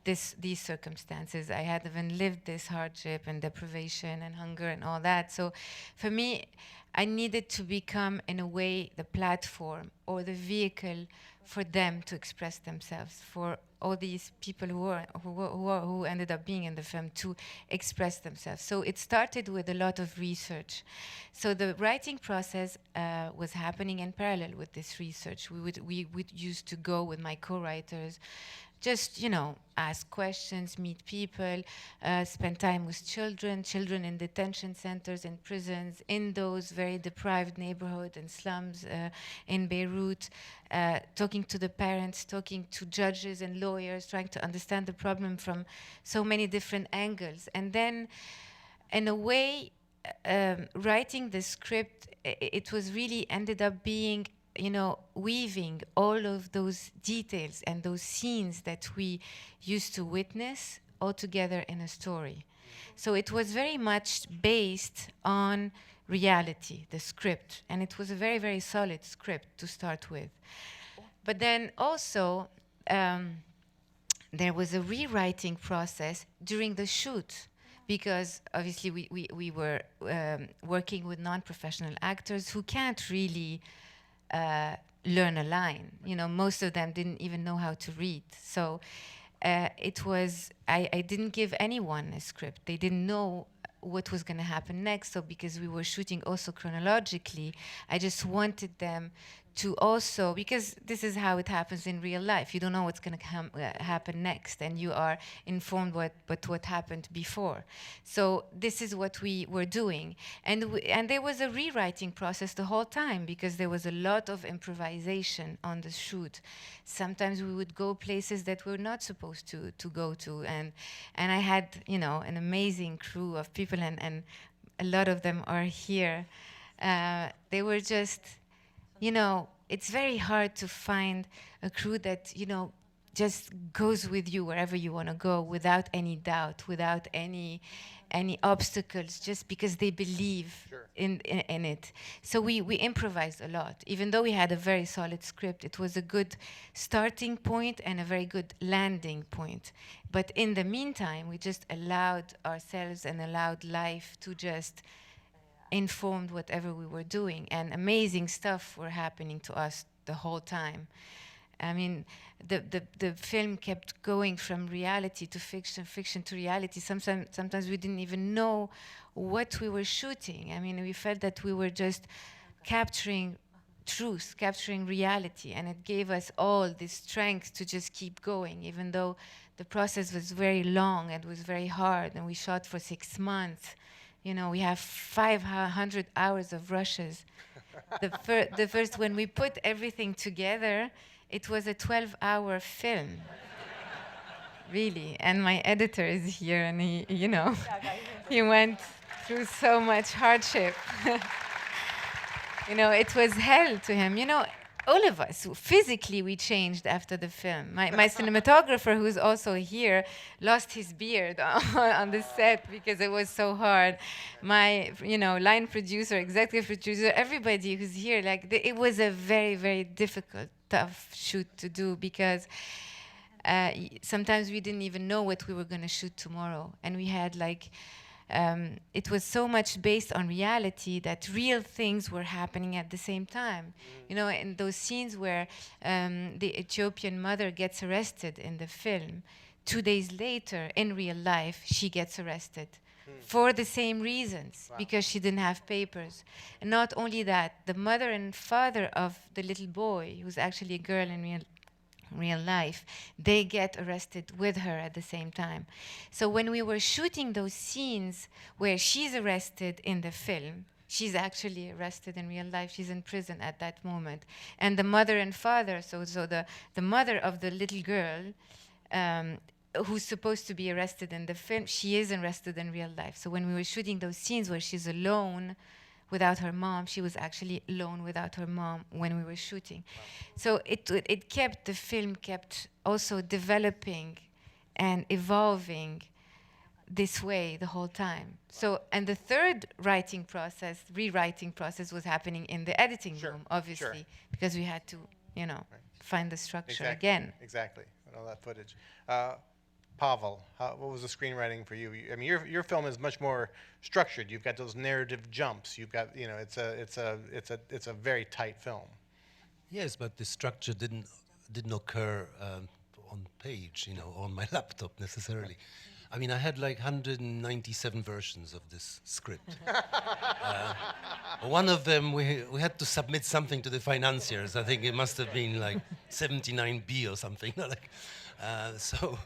these circumstances. I haven't lived this hardship and deprivation and hunger and all that. So for me, I needed to become, in a way, the platform or the vehicle for them to express themselves, for all these people who ended up being in the film to express themselves. So it started with a lot of research. So the writing process was happening in parallel with this research. We would used to go with my co-writers, just, you know, ask questions, meet people, spend time with children in detention centers, in prisons, in those very deprived neighborhoods and slums in Beirut, talking to the parents, talking to judges and lawyers, trying to understand the problem from so many different angles. And then, in a way, writing the script, it was really ended up being, you know, weaving all of those details and those scenes that we used to witness all together in a story. So it was very much based on reality, the script, and it was a very, very solid script to start with. But then also, there was a rewriting process during the shoot, because obviously we were working with non-professional actors who can't really learn a line. You know, most of them didn't even know how to read. So it was, I didn't give anyone a script. They didn't know what was going to happen next. So because we were shooting also chronologically, I just wanted them to also, because this is how it happens in real life. You don't know what's going to happen next, and you are informed what happened before. So this is what we were doing. And there was a rewriting process the whole time, because there was a lot of improvisation on the shoot. Sometimes we would go places that we're not supposed to go to. And I had, you know, an amazing crew of people, and a lot of them are here. They were just, you know, it's very hard to find a crew that, you know, just goes with you wherever you want to go without any doubt, without any obstacles, just because they believe in it. So we improvised a lot. Even though we had a very solid script, it was a good starting point and a very good landing point. But in the meantime, we just allowed ourselves and allowed life to just informed whatever we were doing, and amazing stuff were happening to us the whole time. I mean, the film kept going from reality to fiction, fiction to reality. Sometimes we didn't even know what we were shooting. I mean, we felt that we were just capturing truth, capturing reality, and it gave us all this strength to just keep going, even though the process was very long and was very hard, and we shot for 6 months. You know, we have 500 hours of rushes. The first, when we put everything together, it was a 12-hour film, really. And my editor is here, and he, you know, he went through so much hardship. You know, it was hell to him. You know, all of us, physically, we changed after the film. My cinematographer, who's also here, lost his beard on the set because it was so hard. My, you know, line producer, executive producer, everybody who's here, like, it was a very, very difficult, tough shoot to do, because sometimes we didn't even know what we were going to shoot tomorrow. And we had, like, it was so much based on reality that real things were happening at the same time. You know, in those scenes where the Ethiopian mother gets arrested in the film, 2 days later, in real life, she gets arrested for the same reasons, because she didn't have papers. And not only that, the mother and father of the little boy, who's actually a girl in real life, they get arrested with her at the same time. So when we were shooting those scenes where she's arrested in the film, she's actually arrested in real life. She's in prison at that moment. And the mother and father, so the mother of the little girl, who's supposed to be arrested in the film, she is arrested in real life. So when we were shooting those scenes where she's alone without her mom, she was actually alone without her mom when we were shooting. So the film kept also developing and evolving this way the whole time. So, and the third rewriting process was happening in the editing room, obviously, because we had to, find the structure again. Exactly, and all that footage. Pavel, what was the screenwriting for you? I mean, your film is much more structured. You've got those narrative jumps. You've got, it's a very tight film. Yes, but the structure didn't occur on page, on my laptop necessarily. I mean, I had like 197 versions of this script. One of them, we had to submit something to the financiers. I think it must have been like 79B or something. So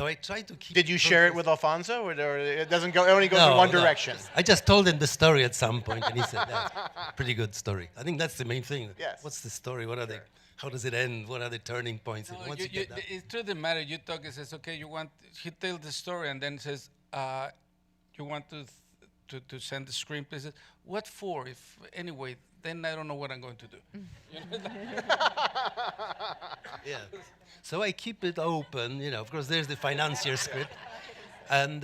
I tried to keep. Did you share it with Alfonso, or it doesn't go? It only goes in one direction. I just told him the story at some point, and he said, "That's a pretty good story." I think that's the main thing. Yes. What's the story? What are they? How does it end? What are the turning points? It's true the matter. You talk. It says, "Okay, he tells the story," and then says, "You want to send the screenplay." He says, "What for? If anyway, then I don't know what I'm going to do." Yeah. So I keep it open, Of course, there's the financier script, and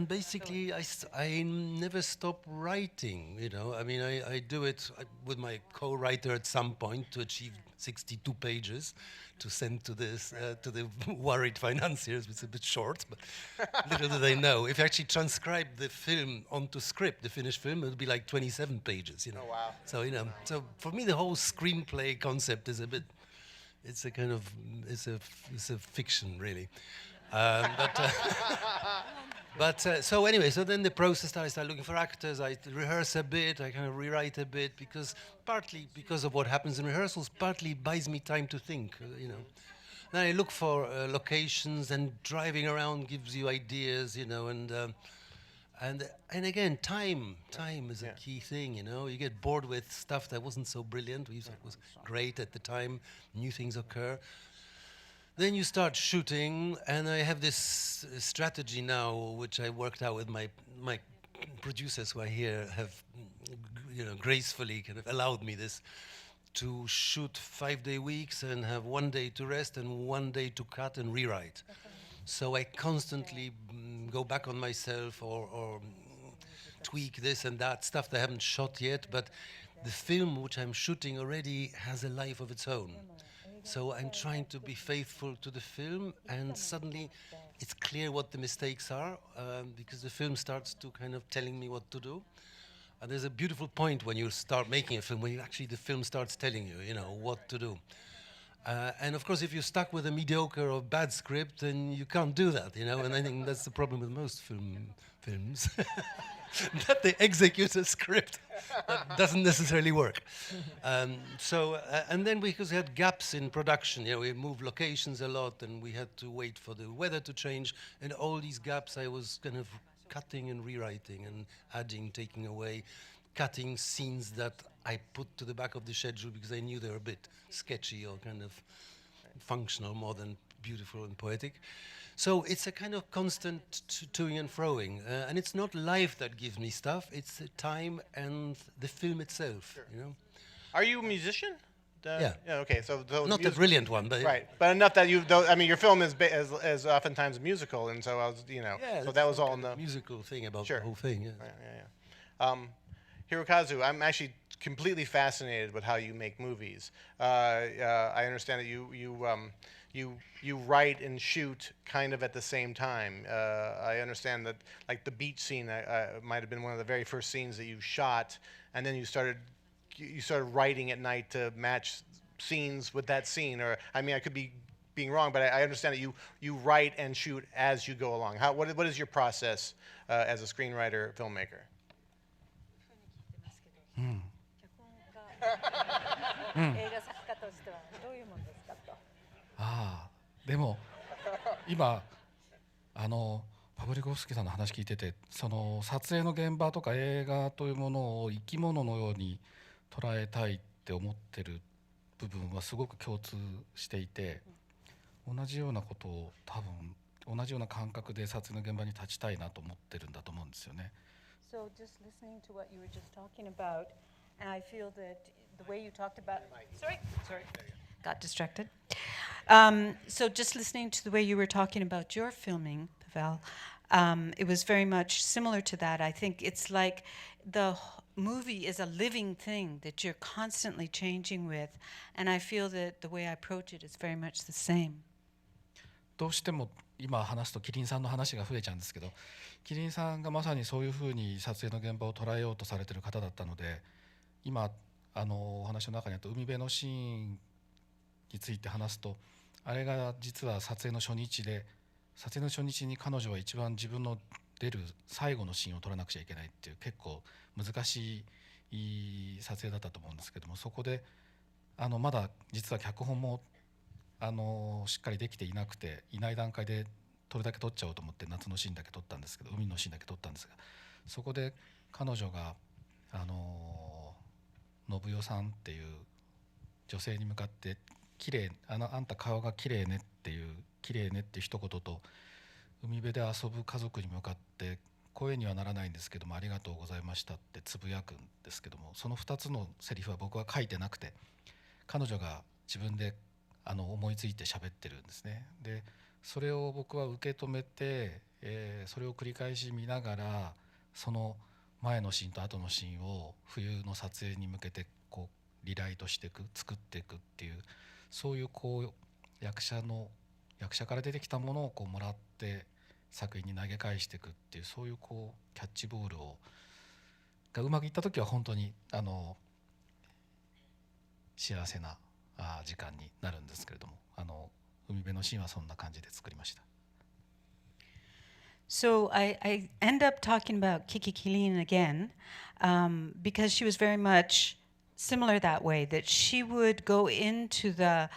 basically I never stop writing, I mean, I do it with my co-writer at some point to achieve 62 pages to send to the worried financiers, which is a bit short, but little do they know. If you actually transcribe the film onto script, the finished film, it would be like 27 pages, Oh, wow. So, so for me, the whole screenplay concept is a bit. It's a kind of it's a fiction really, so anyway, so then the process started. I start looking for actors. I rehearse a bit. I kind of rewrite a bit partly because of what happens in rehearsals. Partly buys me time to think. Then I look for locations, and driving around gives you ideas. And again, time is a key thing, You get bored with stuff that wasn't so brilliant. We thought it was great at the time. New things occur. Then you start shooting, and I have this strategy now, which I worked out with my producers, who I hear have, gracefully kind of allowed me this, to shoot 5-day weeks and have 1 day to rest and 1 day to cut and rewrite. So I constantly go back on myself or tweak this and that, stuff that I haven't shot yet, but the film which I'm shooting already has a life of its own. So I'm trying to be faithful to the film, and suddenly it's clear what the mistakes are, because the film starts to kind of telling me what to do. And there's a beautiful point when you start making a film, when the film starts telling you, what to do. And of course, if you're stuck with a mediocre or bad script, then you can't do that, And I think that's the problem with most films, that they execute a script that doesn't necessarily work. And then because we had gaps in production, we moved locations a lot, and we had to wait for the weather to change, and all these gaps I was kind of cutting and rewriting and adding, taking away, cutting scenes that I put to the back of the schedule because I knew they were a bit sketchy or kind of functional more than beautiful and poetic. So it's a kind of constant toing and froing. And it's not life that gives me stuff, it's the time and the film itself, Are you a musician? Yeah. Okay, so not a brilliant one, but right, but enough that your film is oftentimes musical, and so I was, so that was all in the musical thing about the whole thing. Yeah. Yeah. Hirokazu, I'm actually completely fascinated with how you make movies. I understand that you write and shoot kind of at the same time. I understand that, like, the beach scene might have been one of the very first scenes that you shot, and then you started writing at night to match scenes with that scene. Or, I mean, I could be being wrong, but I understand that you write and shoot as you go along. What is your process as a screenwriter, filmmaker? でも今パブリコフスキーさんの話聞いてて、その撮影の現場とか映画というものを生き物のように捉えたいって思ってる部分はすごく共通していて、同じようなことを多分同じような感覚で撮影の現場に立ちたいなと思ってるんだと思うんですよね。So just listening to what you were just talking about, and I feel that the way you talked about, sorry, got distracted. So just listening to the way you were talking about your filming, Pavel, it was very much similar to that. I think it's like the movie is a living thing that you're constantly changing with, and I feel that the way I approach it is very much the same. どうしても今話すとキリンさんの話が増えちゃうんですけど、キリンさんがまさにそういうふうに撮影の現場を捉えようとされている方だったので、今お話の中にあった海辺のシーンについて話すと、あれが実は撮影の初日で、撮影の初日に彼女は一番自分の出る最後のシーンを撮らなくちゃいけないっていう結構難しい撮影だったと思うんですけども、そこでまだ実は脚本もしっかりできていなくて、いない段階で撮るだけ撮っちゃおうと思って夏のシーンだけ撮ったんですけど、海のシーンだけ撮ったんですが、そこで彼女が信代さんっていう女性に向かって綺麗あんた顔が綺麗ねっていう綺麗ねっていう一言と、海辺で遊ぶ家族に向かって声にはならないんですけども、ありがとうございましたってつぶやくんですけども、その2つのセリフは僕は書いてなくて、彼女が自分で思いついて喋ってるんですね。でそれを僕は受け止めて、それを繰り返し見ながら、その前のシーンと後のシーンを冬の撮影に向けてこうリライトしていく、作っていくっていう、そういうこう役者から出てきたものをこうもらって作品に投げ返していくっていう、そういうこうキャッチボールがうまくいった時は本当に幸せな時間になるんですけれども、海辺のシーンはそんな感じで作りました。So I end up talking about Kiki Kilin again because she was very much similar that way, that she would go into the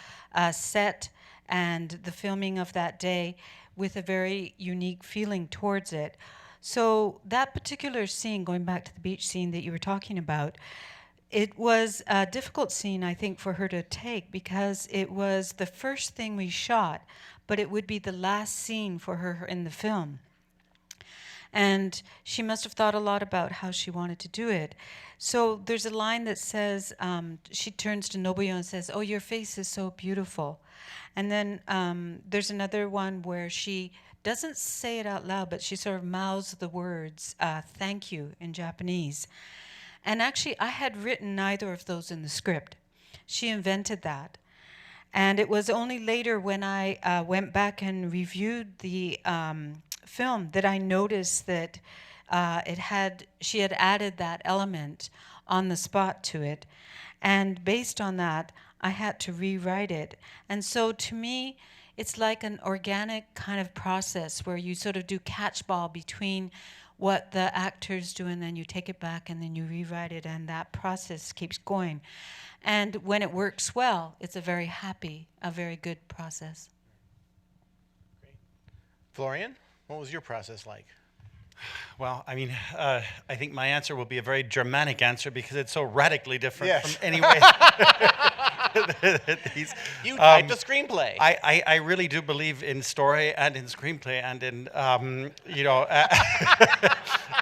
set and the filming of that day with a very unique feeling towards it. So that particular scene, going back to the beach scene that you were talking about, it was a difficult scene, I think, for her to take because it was the first thing we shot, but it would be the last scene for her in the film. And she must have thought a lot about how she wanted to do it. So there's a line that says, she turns to Nobuyo and says, "Oh, your face is so beautiful." And then there's another one where she doesn't say it out loud, but she sort of mouths the words, "thank you," in Japanese. And actually, I had written neither of those in the script. She invented that. And it was only later when I went back and reviewed the film that I noticed that she had added that element on the spot to it. And based on that, I had to rewrite it. And so to me, it's like an organic kind of process where you sort of do catchball between what the actors do, and then you take it back and then you rewrite it, and that process keeps going. And when it works well, it's a very good process. Great. Florian, what was your process like? Well, I mean, I think my answer will be a very Germanic answer because it's so radically different from any way. You typed a screenplay. I really do believe in story and in screenplay and in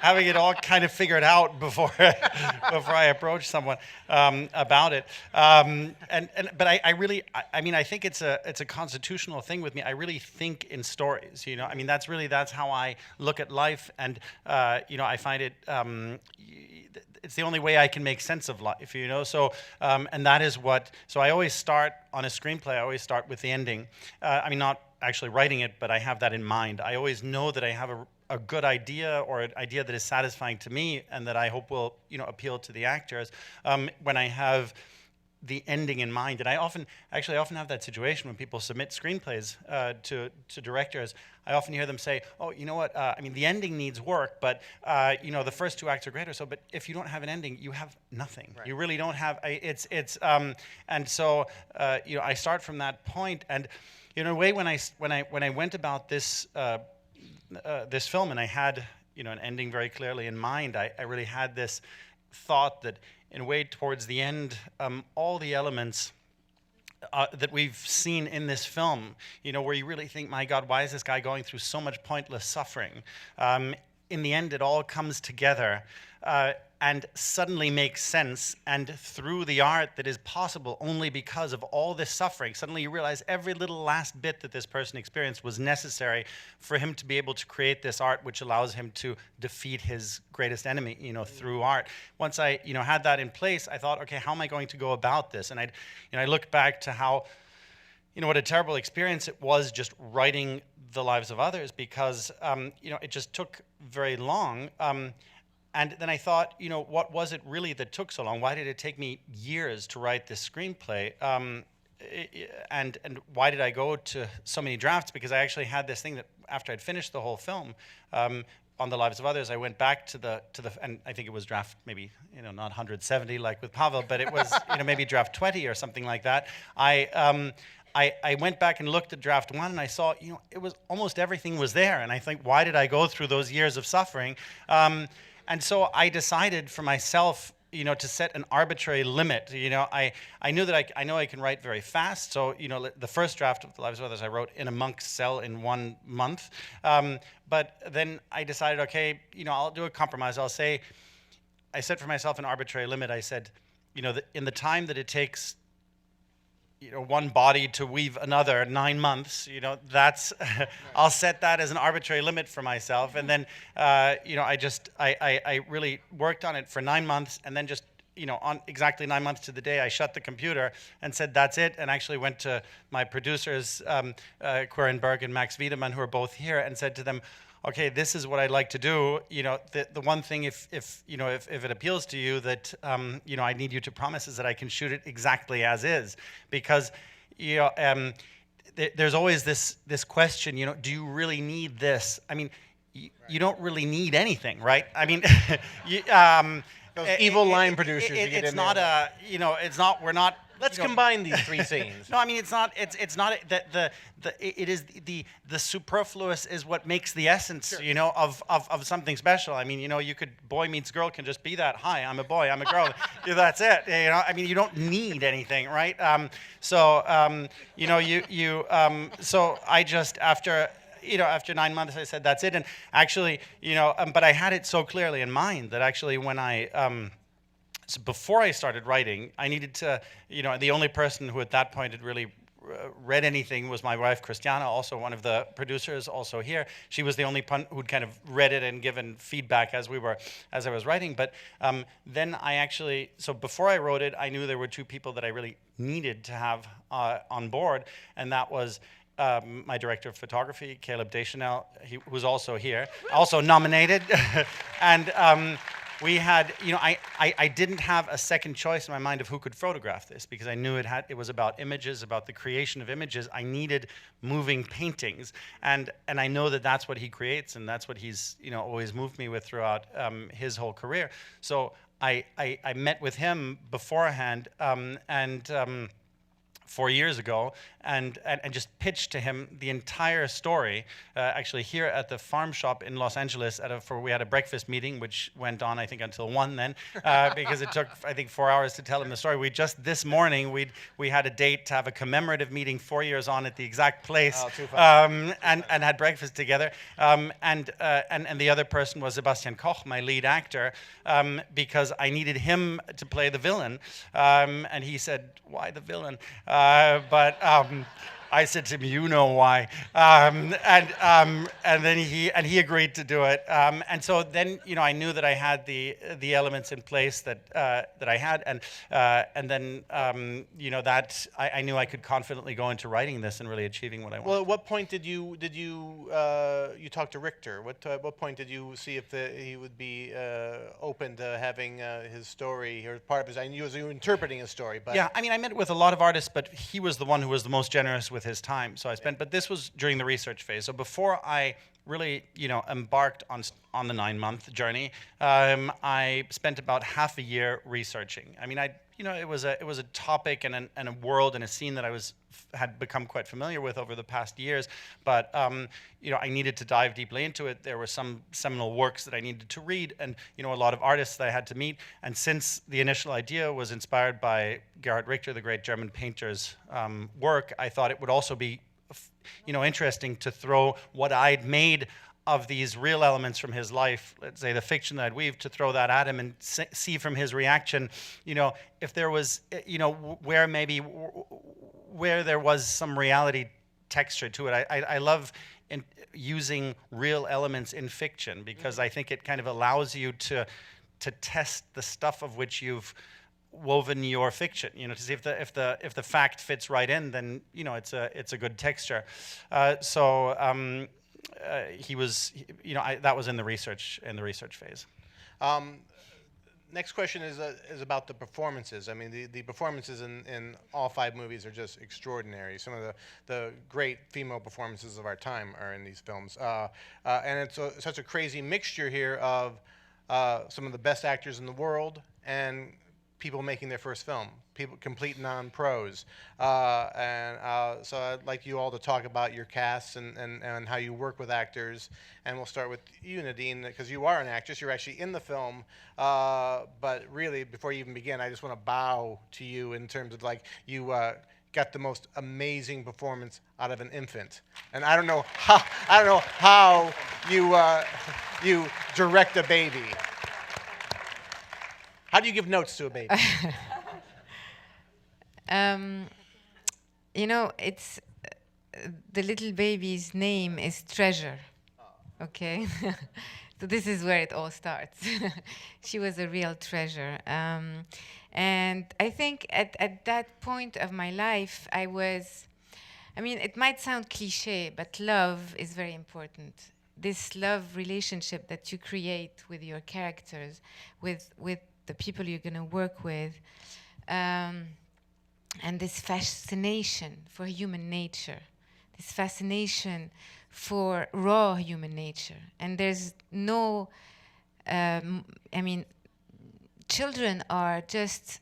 having it all kind of figured out before I approach someone about it. But I think it's a constitutional thing with me. I really think in stories. I mean that's how I look at life, and I find it. It's the only way I can make sense of life, So, and that is what. So I always start on a screenplay. I always start with the ending. I mean, not actually writing it, but I have that in mind. I always know that I have a good idea or an idea that is satisfying to me, and that I hope will, appeal to the actors. When I have the ending in mind, and I often have that situation when people submit screenplays to directors. I often hear them say, "Oh, you know what? I mean, the ending needs work, but the first two acts are great or so. But if you don't have an ending, you have nothing. Right. You really don't have. And so I start from that point. And in a way, when I went about this this film, and I had an ending very clearly in mind, I really had this thought that in a way towards the end, all the elements that we've seen in this film, where you really think, my God, why is this guy going through so much pointless suffering? In the end, it all comes together and suddenly makes sense. And through the art that is possible only because of all this suffering, suddenly you realize every little last bit that this person experienced was necessary for him to be able to create this art, which allows him to defeat his greatest enemy, through art. Once I, had that in place, I thought, okay, how am I going to go about this? And I looked back to how, what a terrible experience it was just writing the lives of others, because, it just took very long. And then I thought, what was it really that took so long? Why did it take me years to write this screenplay? And why did I go to so many drafts? Because I actually had this thing that after I'd finished the whole film, on the lives of others, I went back to the and I think it was draft maybe, not 170 like with Pavel, but it was, maybe draft 20 or something like that. I went back and looked at draft 1, and I saw, it was almost everything was there. And I think, why did I go through those years of suffering? And so I decided for myself, to set an arbitrary limit. I knew that I know I can write very fast. So, the first draft of The Lives of Others I wrote in a monk's cell in 1 month. But then I decided, okay, I'll do a compromise. I set for myself an arbitrary limit. I said, in the time that it takes one body to weave another 9 months, that's, I'll set that as an arbitrary limit for myself. And then, I really worked on it for 9 months, and then just, on exactly 9 months to the day, I shut the computer and said, that's it. And actually went to my producers, Quirin Berg and Max Wiedemann, who are both here, and said to them, okay, this is what I'd like to do. The one thing, if it appeals to you, that I need you to promise is that I can shoot it exactly as is, because there's always this question. Do you really need this? I mean, you don't really need anything, right? I mean, those evil line producers. It's not a. It's not. We're not. Let's combine these three scenes. No, I mean, it's not. It's not it is the superfluous is what makes the essence, sure, of something special. I mean, you could, boy meets girl can just be that. Hi, I'm a boy. I'm a girl. That's it. I mean, you don't need anything, right? So I just after 9 months, I said that's it. And actually, but I had it so clearly in mind that actually when so before I started writing, I needed to, the only person who at that point had really read anything was my wife, Christiana, also one of the producers, also here. She was the only one who'd kind of read it and given feedback as I was writing. But then I actually, so before I wrote it, I knew there were two people that I really needed to have on board, and that was my director of photography, Caleb Deschanel, he was also here, also nominated, and we had, I didn't have a second choice in my mind of who could photograph this, because I knew it was about images, about the creation of images. I needed moving paintings, and I know that that's what he creates, and that's what he's always moved me with throughout his whole career. So I met with him beforehand, 4 years ago, and just pitched to him the entire story, actually here at the farm shop in Los Angeles. We had a breakfast meeting, which went on, I think, until 1 then, because it took, I think, 4 hours to tell him the story. This morning, we had a date to have a commemorative meeting 4 years on at the exact place, and had breakfast together. And the other person was Sebastian Koch, my lead actor, because I needed him to play the villain. And he said, why the villain? But I said to him, you know why, and then he agreed to do it, and so then I knew that I had the elements in place that I had, and then that I knew I could confidently go into writing this and really achieving what I wanted. Well, at what point did you talk to Richter? What point did you see if he would be open to having his story or part of his? I knew you were interpreting his story, but yeah, I mean, I met with a lot of artists, but he was the one who was the most generous with his time. So I spent, but this was during the research phase. So before I really, embarked on the 9-month journey, I spent about half a year researching. I mean, you know, it was a topic and a world and a scene that I had become quite familiar with over the past years. But you know, I needed to dive deeply into it. There were some seminal works that I needed to read, and you know, a lot of artists that I had to meet. And since the initial idea was inspired by Gerhard Richter, the great German painter's work, I thought it would also be, you know, interesting to throw what I'd made of these real elements from his life, let's say the fiction that I'd weaved, to throw that at him and see from his reaction, you know, if there was, you know, where there was some reality texture to it. I love using real elements in fiction because I think it kind of allows you to test the stuff of which you've woven your fiction, you know, to see if the fact fits right in, then you know it's a good texture. He was, you know, that was in the research phase. Next question is about the performances. I mean, the performances in all 5 movies are just extraordinary. Some of the great female performances of our time are in these films. And it's such a crazy mixture here of some of the best actors in the world and people making their first film, people complete non-pros. So I'd like you all to talk about your casts and how you work with actors. And we'll start with you, Nadine, because you are an actress. You're actually in the film. But really, before you even begin, I just want to bow to you in terms of, like, you got the most amazing performance out of an infant. And I don't know how you direct a baby. How do you give notes to a baby? You know, it's the little baby's name is Treasure. Okay, so this is where it all starts. She was a real treasure, and I think at that point of my life, I mean, it might sound cliche, but love is very important. This love relationship that you create with your characters, with the people you're going to work with, and this fascination for human nature, this fascination for raw human nature. And there's no, I mean, children are just,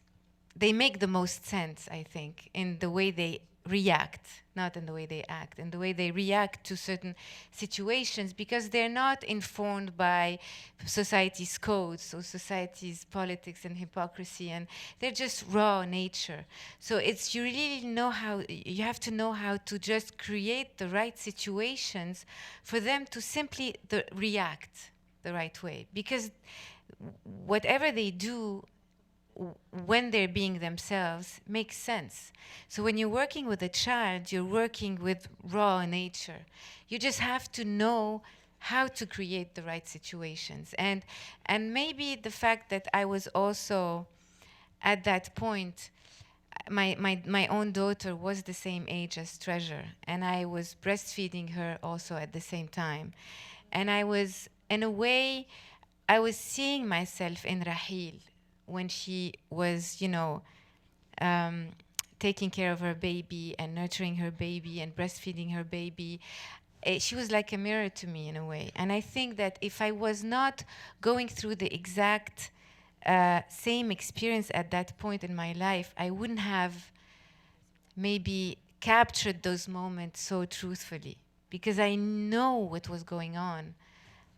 they make the most sense, I think, in the way they react, not in the way they act, in the way they react to certain situations, because they're not informed by society's codes or society's politics and hypocrisy, and they're just raw nature. So it's, you really know how, you have to know how to just create the right situations for them to simply react the right way, because whatever they do when they're being themselves makes sense. So when you're working with a child, you're working with raw nature. You just have to know how to create the right situations. And maybe the fact that I was also at that point, my own daughter was the same age as Treasure, and I was breastfeeding her also at the same time. And I was, in a way, I was seeing myself in Rahil, when she was, you know, taking care of her baby and nurturing her baby and breastfeeding her baby. She was like a mirror to me in a way. And I think that if I was not going through the exact same experience at that point in my life, I wouldn't have maybe captured those moments so truthfully, because I know what was going on.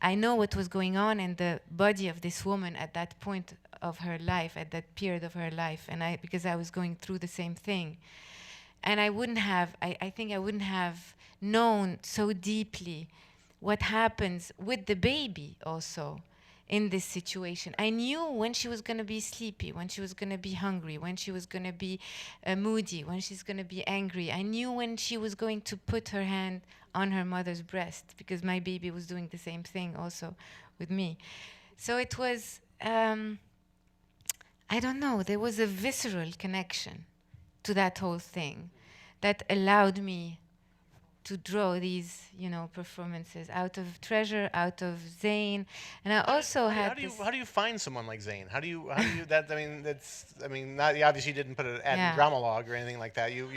I know what was going on in the body of this woman at that point of her life, at that period of her life, and because I was going through the same thing. And I wouldn't have, I think I wouldn't have known so deeply what happens with the baby also in this situation. I knew when she was going to be sleepy, when she was going to be hungry, when she was going to be moody, when she's going to be angry. I knew when she was going to put her hand on her mother's breast, because my baby was doing the same thing also with me. So it was, I don't know, there was a visceral connection to that whole thing that allowed me to draw these, you know, performances out of Treasure, out of Zayn, and I also had. How do you find someone like Zayn? How do you that? I mean, not, you obviously didn't put it at drama log or anything like that. You.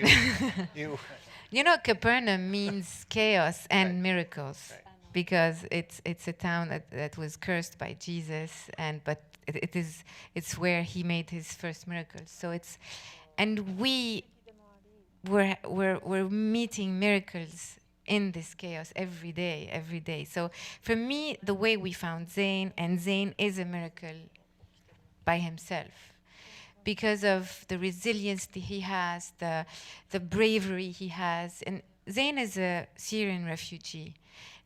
You know, Capernaum means chaos and miracles, because it's a town that was cursed by Jesus, but it's where he made his first miracles. So it's, and we're meeting miracles in this chaos every day. So for me, the way we found Zayn, and Zayn is a miracle by himself, because of the resilience that he has, the bravery he has. And Zayn is a Syrian refugee,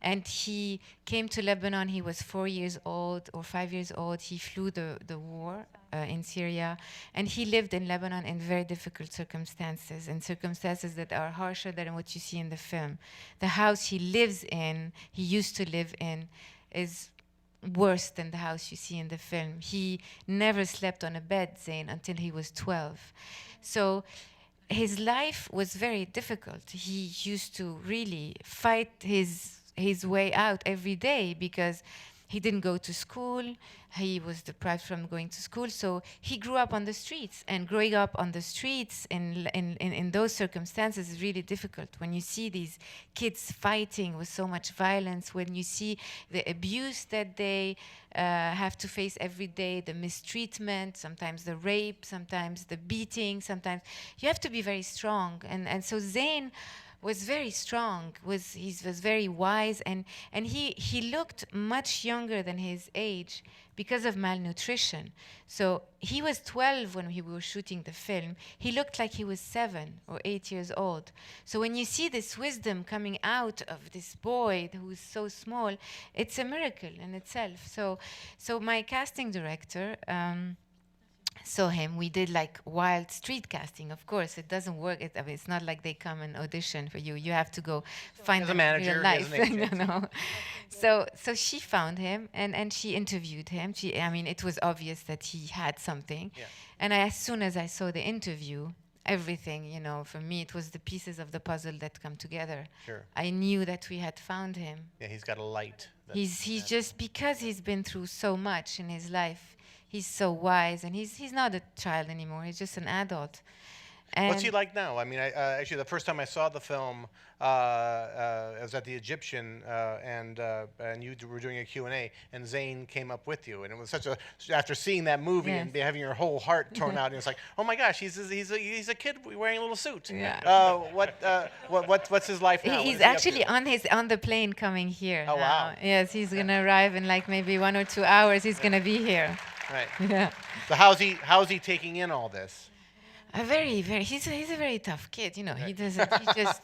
and he came to Lebanon. He was 4 years old or 5 years old. He flew the war in Syria, and he lived in Lebanon in very difficult circumstances, and circumstances that are harsher than what you see in the film. The house he used to live in, is worse than the house you see in the film. He never slept on a bed, Zayn, until he was 12. So his life was very difficult. He used to really fight his way out every day, because he didn't go to school. He was deprived from going to school. So he grew up on the streets, and growing up on the streets in those circumstances is really difficult. When you see these kids fighting with so much violence, when you see the abuse that they have to face every day, the mistreatment, sometimes the rape, sometimes the beating, sometimes you have to be very strong. And so Zayn was very strong, he was very wise, and he looked much younger than his age because of malnutrition. So he was 12 when we were shooting the film. He looked like he was 7 or 8 years old. So when you see this wisdom coming out of this boy who's so small, it's a miracle in itself. So my casting director saw him. We did like wild street casting. Of course, it doesn't work. I mean, it's not like they come and audition for you. You have to go find As a them manager, in real life. as an agent. No. So she found him, and she interviewed him. I mean, it was obvious that he had something. Yeah. And as soon as I saw the interview, everything, for me, it was the pieces of the puzzle that come together. Sure. I knew that we had found him. Yeah, he's got a light. He's just, because he's been through so much in his life, he's so wise, and he's not a child anymore. He's just an adult. And what's he like now? I mean, actually, the first time I saw the film, I was at the Egyptian, and you were doing a Q&A, and Zayn came up with you, and it was such a, after seeing that movie Yes. and having your whole heart torn out, and it's like, oh my gosh, he's a kid wearing a little suit. Yeah. What's his life now? What he's is he up actually to? on the plane coming here. Oh, now. wow. Yes, he's gonna arrive in like maybe 1 or 2 hours. He's gonna be here. Right. Yeah. So how's he taking in all this? He's a very tough kid, He doesn't.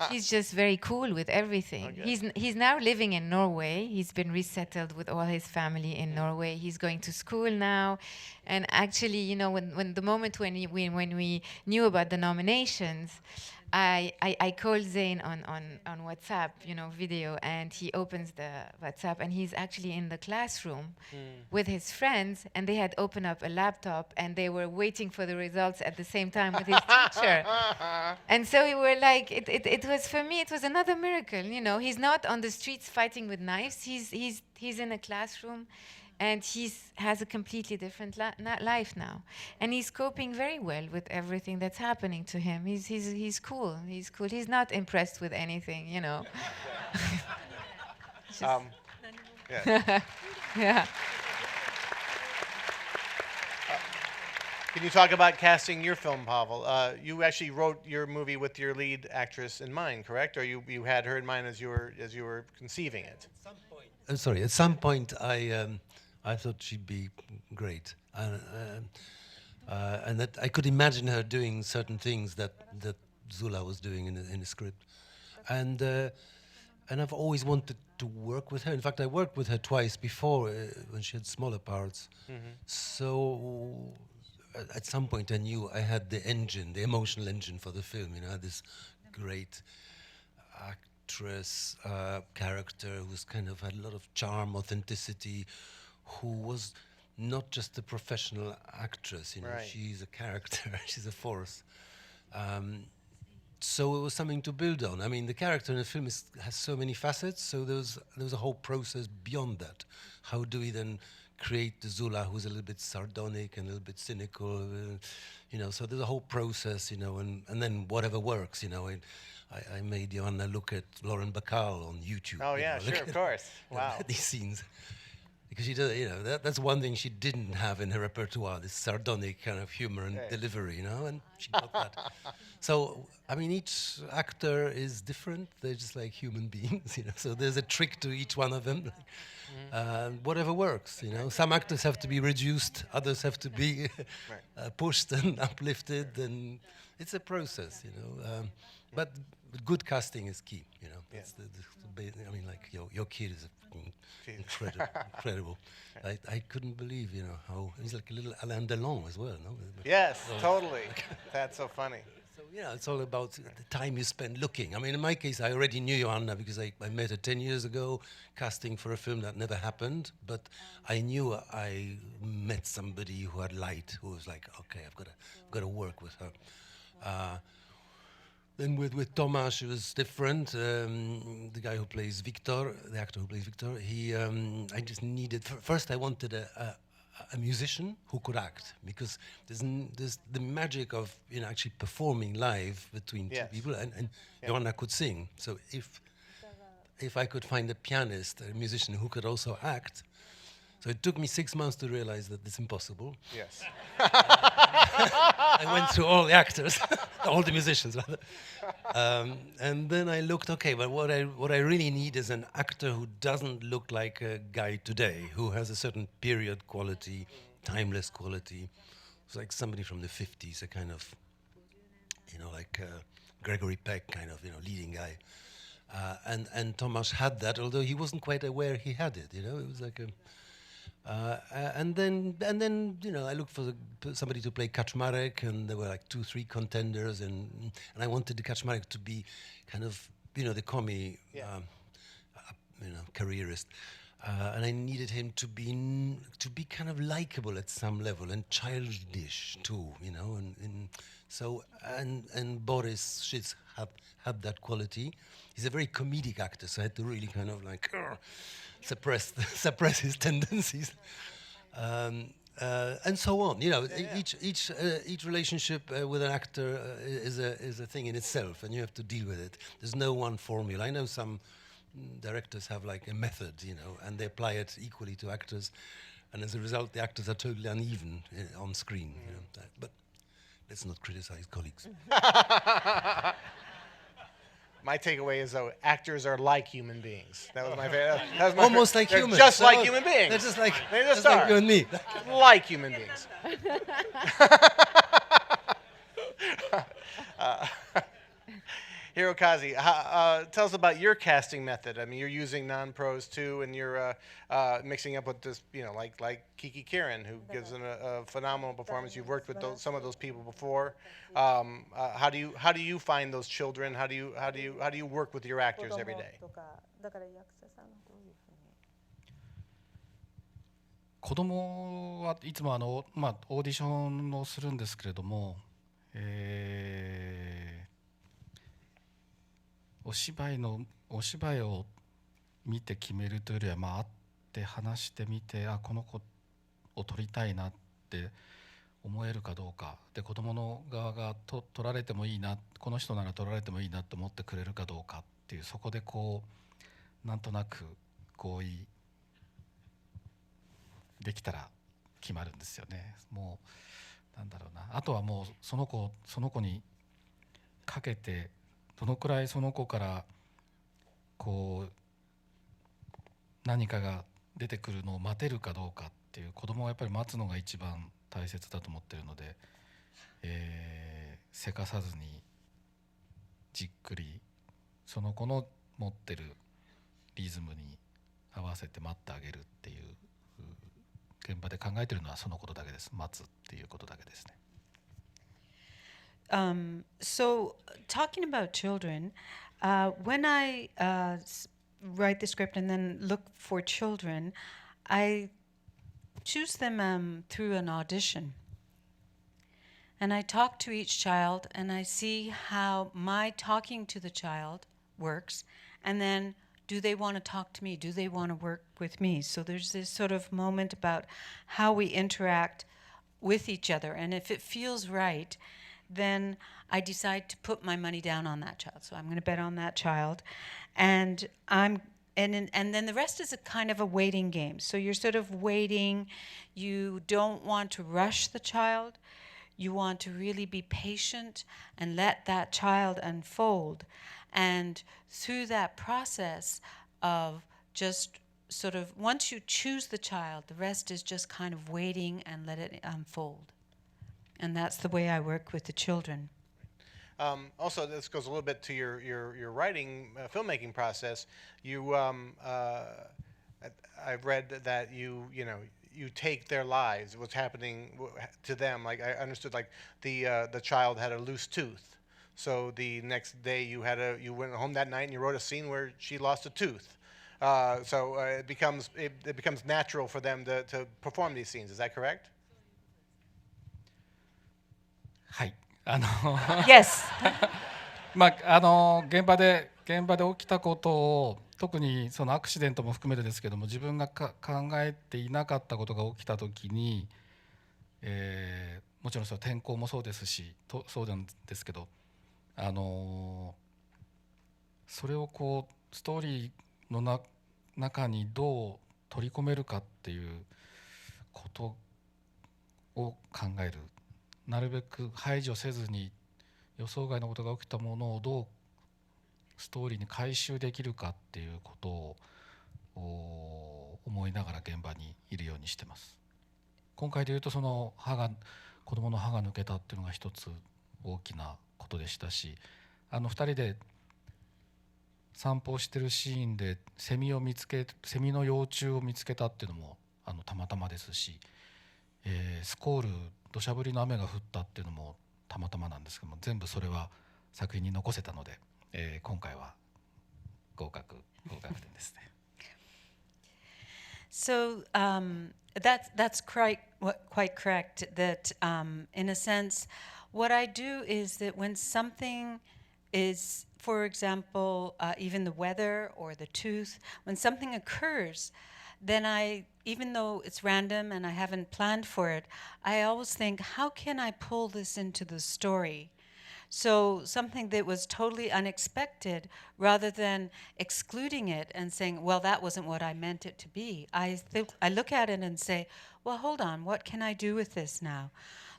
He's just very cool with everything. Okay. He's now living in Norway. He's been resettled with all his family in Norway. He's going to school now, and actually, when the moment when we knew about the nominations, I called Zayn on WhatsApp, video, and he opens the WhatsApp, and he's actually in the classroom with his friends, and they had opened up a laptop, and they were waiting for the results at the same time with his teacher. And so we were like, it was, for me, it was another miracle, He's not on the streets fighting with knives. He's in a classroom, and he has a completely different life now, and he's coping very well with everything that's happening to him. He's cool. He's cool. He's not impressed with anything, Yeah. Yeah. Can you talk about casting your film, Pavel? You actually wrote your movie with your lead actress in mind, correct? Or you had her in mind as you were conceiving it? I'm sorry. At some point, I thought she'd be great, and that I could imagine her doing certain things that Zula was doing in the script, and I've always wanted to work with her. In fact, I worked with her twice before when she had smaller parts. So at some point, I knew I had the emotional engine for the film. I had this great actress character who's kind of had a lot of charm, authenticity, who was not just a professional actress, Right. She's a character, she's a force. So it was something to build on. I mean, the character in the film has so many facets, so there was a whole process beyond that. How do we then create the Zula who's a little bit sardonic and a little bit cynical, so there's a whole process, and then whatever works, I made Joanna look at Lauren Bacall on YouTube. Oh yeah, sure, of course. Wow. These scenes. because she does, that's one thing she didn't have in her repertoire, this sardonic kind of humor and delivery, and she got that. So, I mean, each actor is different. They're just like human beings, So there's a trick to each one of them. Whatever works, Some actors have to be reduced, others have to be pushed and uplifted, and it's a process, but good casting is key, That's the I mean, like your kid is incredible. I couldn't believe, how he's like a little Alain Delon as well, no? Yes, totally. That's so funny. So it's all about the time you spend looking. I mean, in my case, I already knew Joanna because I met her 10 years ago, casting for a film that never happened. But I knew I met somebody who had light, who was like, okay, I've got to work with her. Then with Tomasz, it was different. The guy who plays Victor, the actor who plays Victor, I just needed. First, I wanted a musician who could act, because there's the magic of actually performing live between two people, and Joanna could sing. So if I could find a pianist, a musician who could also act. So it took me 6 months to realize that it's impossible. Yes. I went through all the actors, all the musicians, rather. And then I looked, okay, but what I really need is an actor who doesn't look like a guy today, who has a certain period quality, timeless quality. It's like somebody from the 50s, a kind of, like Gregory Peck kind of, leading guy. And Tomasz had that, although he wasn't quite aware he had it, It was like a... and then I looked for somebody to play Kaczmarek, and there were like 2-3 contenders, and I wanted the Kaczmarek to be kind of the commie careerist, and I needed him to be kind of likable at some level and childish too, and Boris Schitz had that quality. He's a very comedic actor, so I had to really kind of like suppress his tendencies, and so on. Each relationship with an actor is a thing in itself, and you have to deal with it. There's no one formula. I know some directors have like a method, and they apply it equally to actors, and as a result, the actors are totally uneven on screen. But let's not criticize colleagues. My takeaway is, though, actors are like human beings. That was my favorite. Almost like they're humans. just like human beings. They're just like, they just like you and me. Like human beings. Hirokazu, tell us about your casting method. I mean, you're using non-pros too, and you're mixing up with this, like Kiki Kieran, who gives a phenomenal performance. You've worked with some of those people before. How do you find those children? How do you work with your actors every day? 子供はいつもオーディションをするんですけれども、お芝居を見て決めるというよりは、会って話してみて、この子を撮りたいなって思えるかどうかで、子供の側が撮られてもいいな、この人なら撮られてもいいなと思ってくれるかどうかっていう、そこでなんとなく合意できたら決まるんですよね。もうなんだろうな、あとはもうその子にかけて、どのくらいその子から何かが出てくるのを待てるかどうかっていう、子供はやっぱり待つのが一番大切だと思ってるので、せかさずにじっくりその子の持ってるリズムに合わせて待ってあげるっていう現場で考えてるのはそのことだけです。待つっていうことだけですね。So, talking about children, when I write the script and then look for children, I choose them through an audition. And I talk to each child, and I see how my talking to the child works, and then do they want to talk to me? Do they want to work with me? So there's this sort of moment about how we interact with each other, and if it feels right, then I decide to put my money down on that child. So I'm going to bet on that child, and I'm and then the rest is a kind of a waiting game. So you're sort of waiting. You don't want to rush the child. You want to really be patient and let that child unfold. And through that process of just sort of, once you choose the child, the rest is just kind of waiting and let it unfold. And that's the way I work with the children. Also, this goes a little bit to your writing, filmmaking process. I've read that you take their lives, what's happening to them. Like I understood, like the child had a loose tooth, so the next day you went home that night and you wrote a scene where she lost a tooth. So it becomes natural for them to perform these scenes. Is that correct? はい。Yes. 現場で起きたことを、特にそのアクシデントも含めてですけども、自分が考えていなかったことが起きたときに、もちろんその天候もそうですし、そうなんですけど、それをこうストーリーの中にどう取り込めるかっていうことを考える。なるべく排除せずに予想外のことが起きたものをどうストーリーに回収できるかっていうことを思いながら現場にいるようにしてます。今回でいうとその子供の歯が抜けたっていうのが一つ大きなことでしたし、2人で散歩をしてるシーンでセミの幼虫を見つけたっていうのもたまたまですし、スコール土砂降りの雨が降ったっていうのもたまたまなんですけども、全部それは作品に残せたので、今回は合格点ですね。So that's quite correct. That in a sense, what I do is that when something is, for example, even the weather or the tooth, when something occurs, then even though it's random and I haven't planned for it, I always think, how can I pull this into the story? So something that was totally unexpected, rather than excluding it and saying, well, that wasn't what I meant it to be, I look at it and say, well, hold on, what can I do with this now?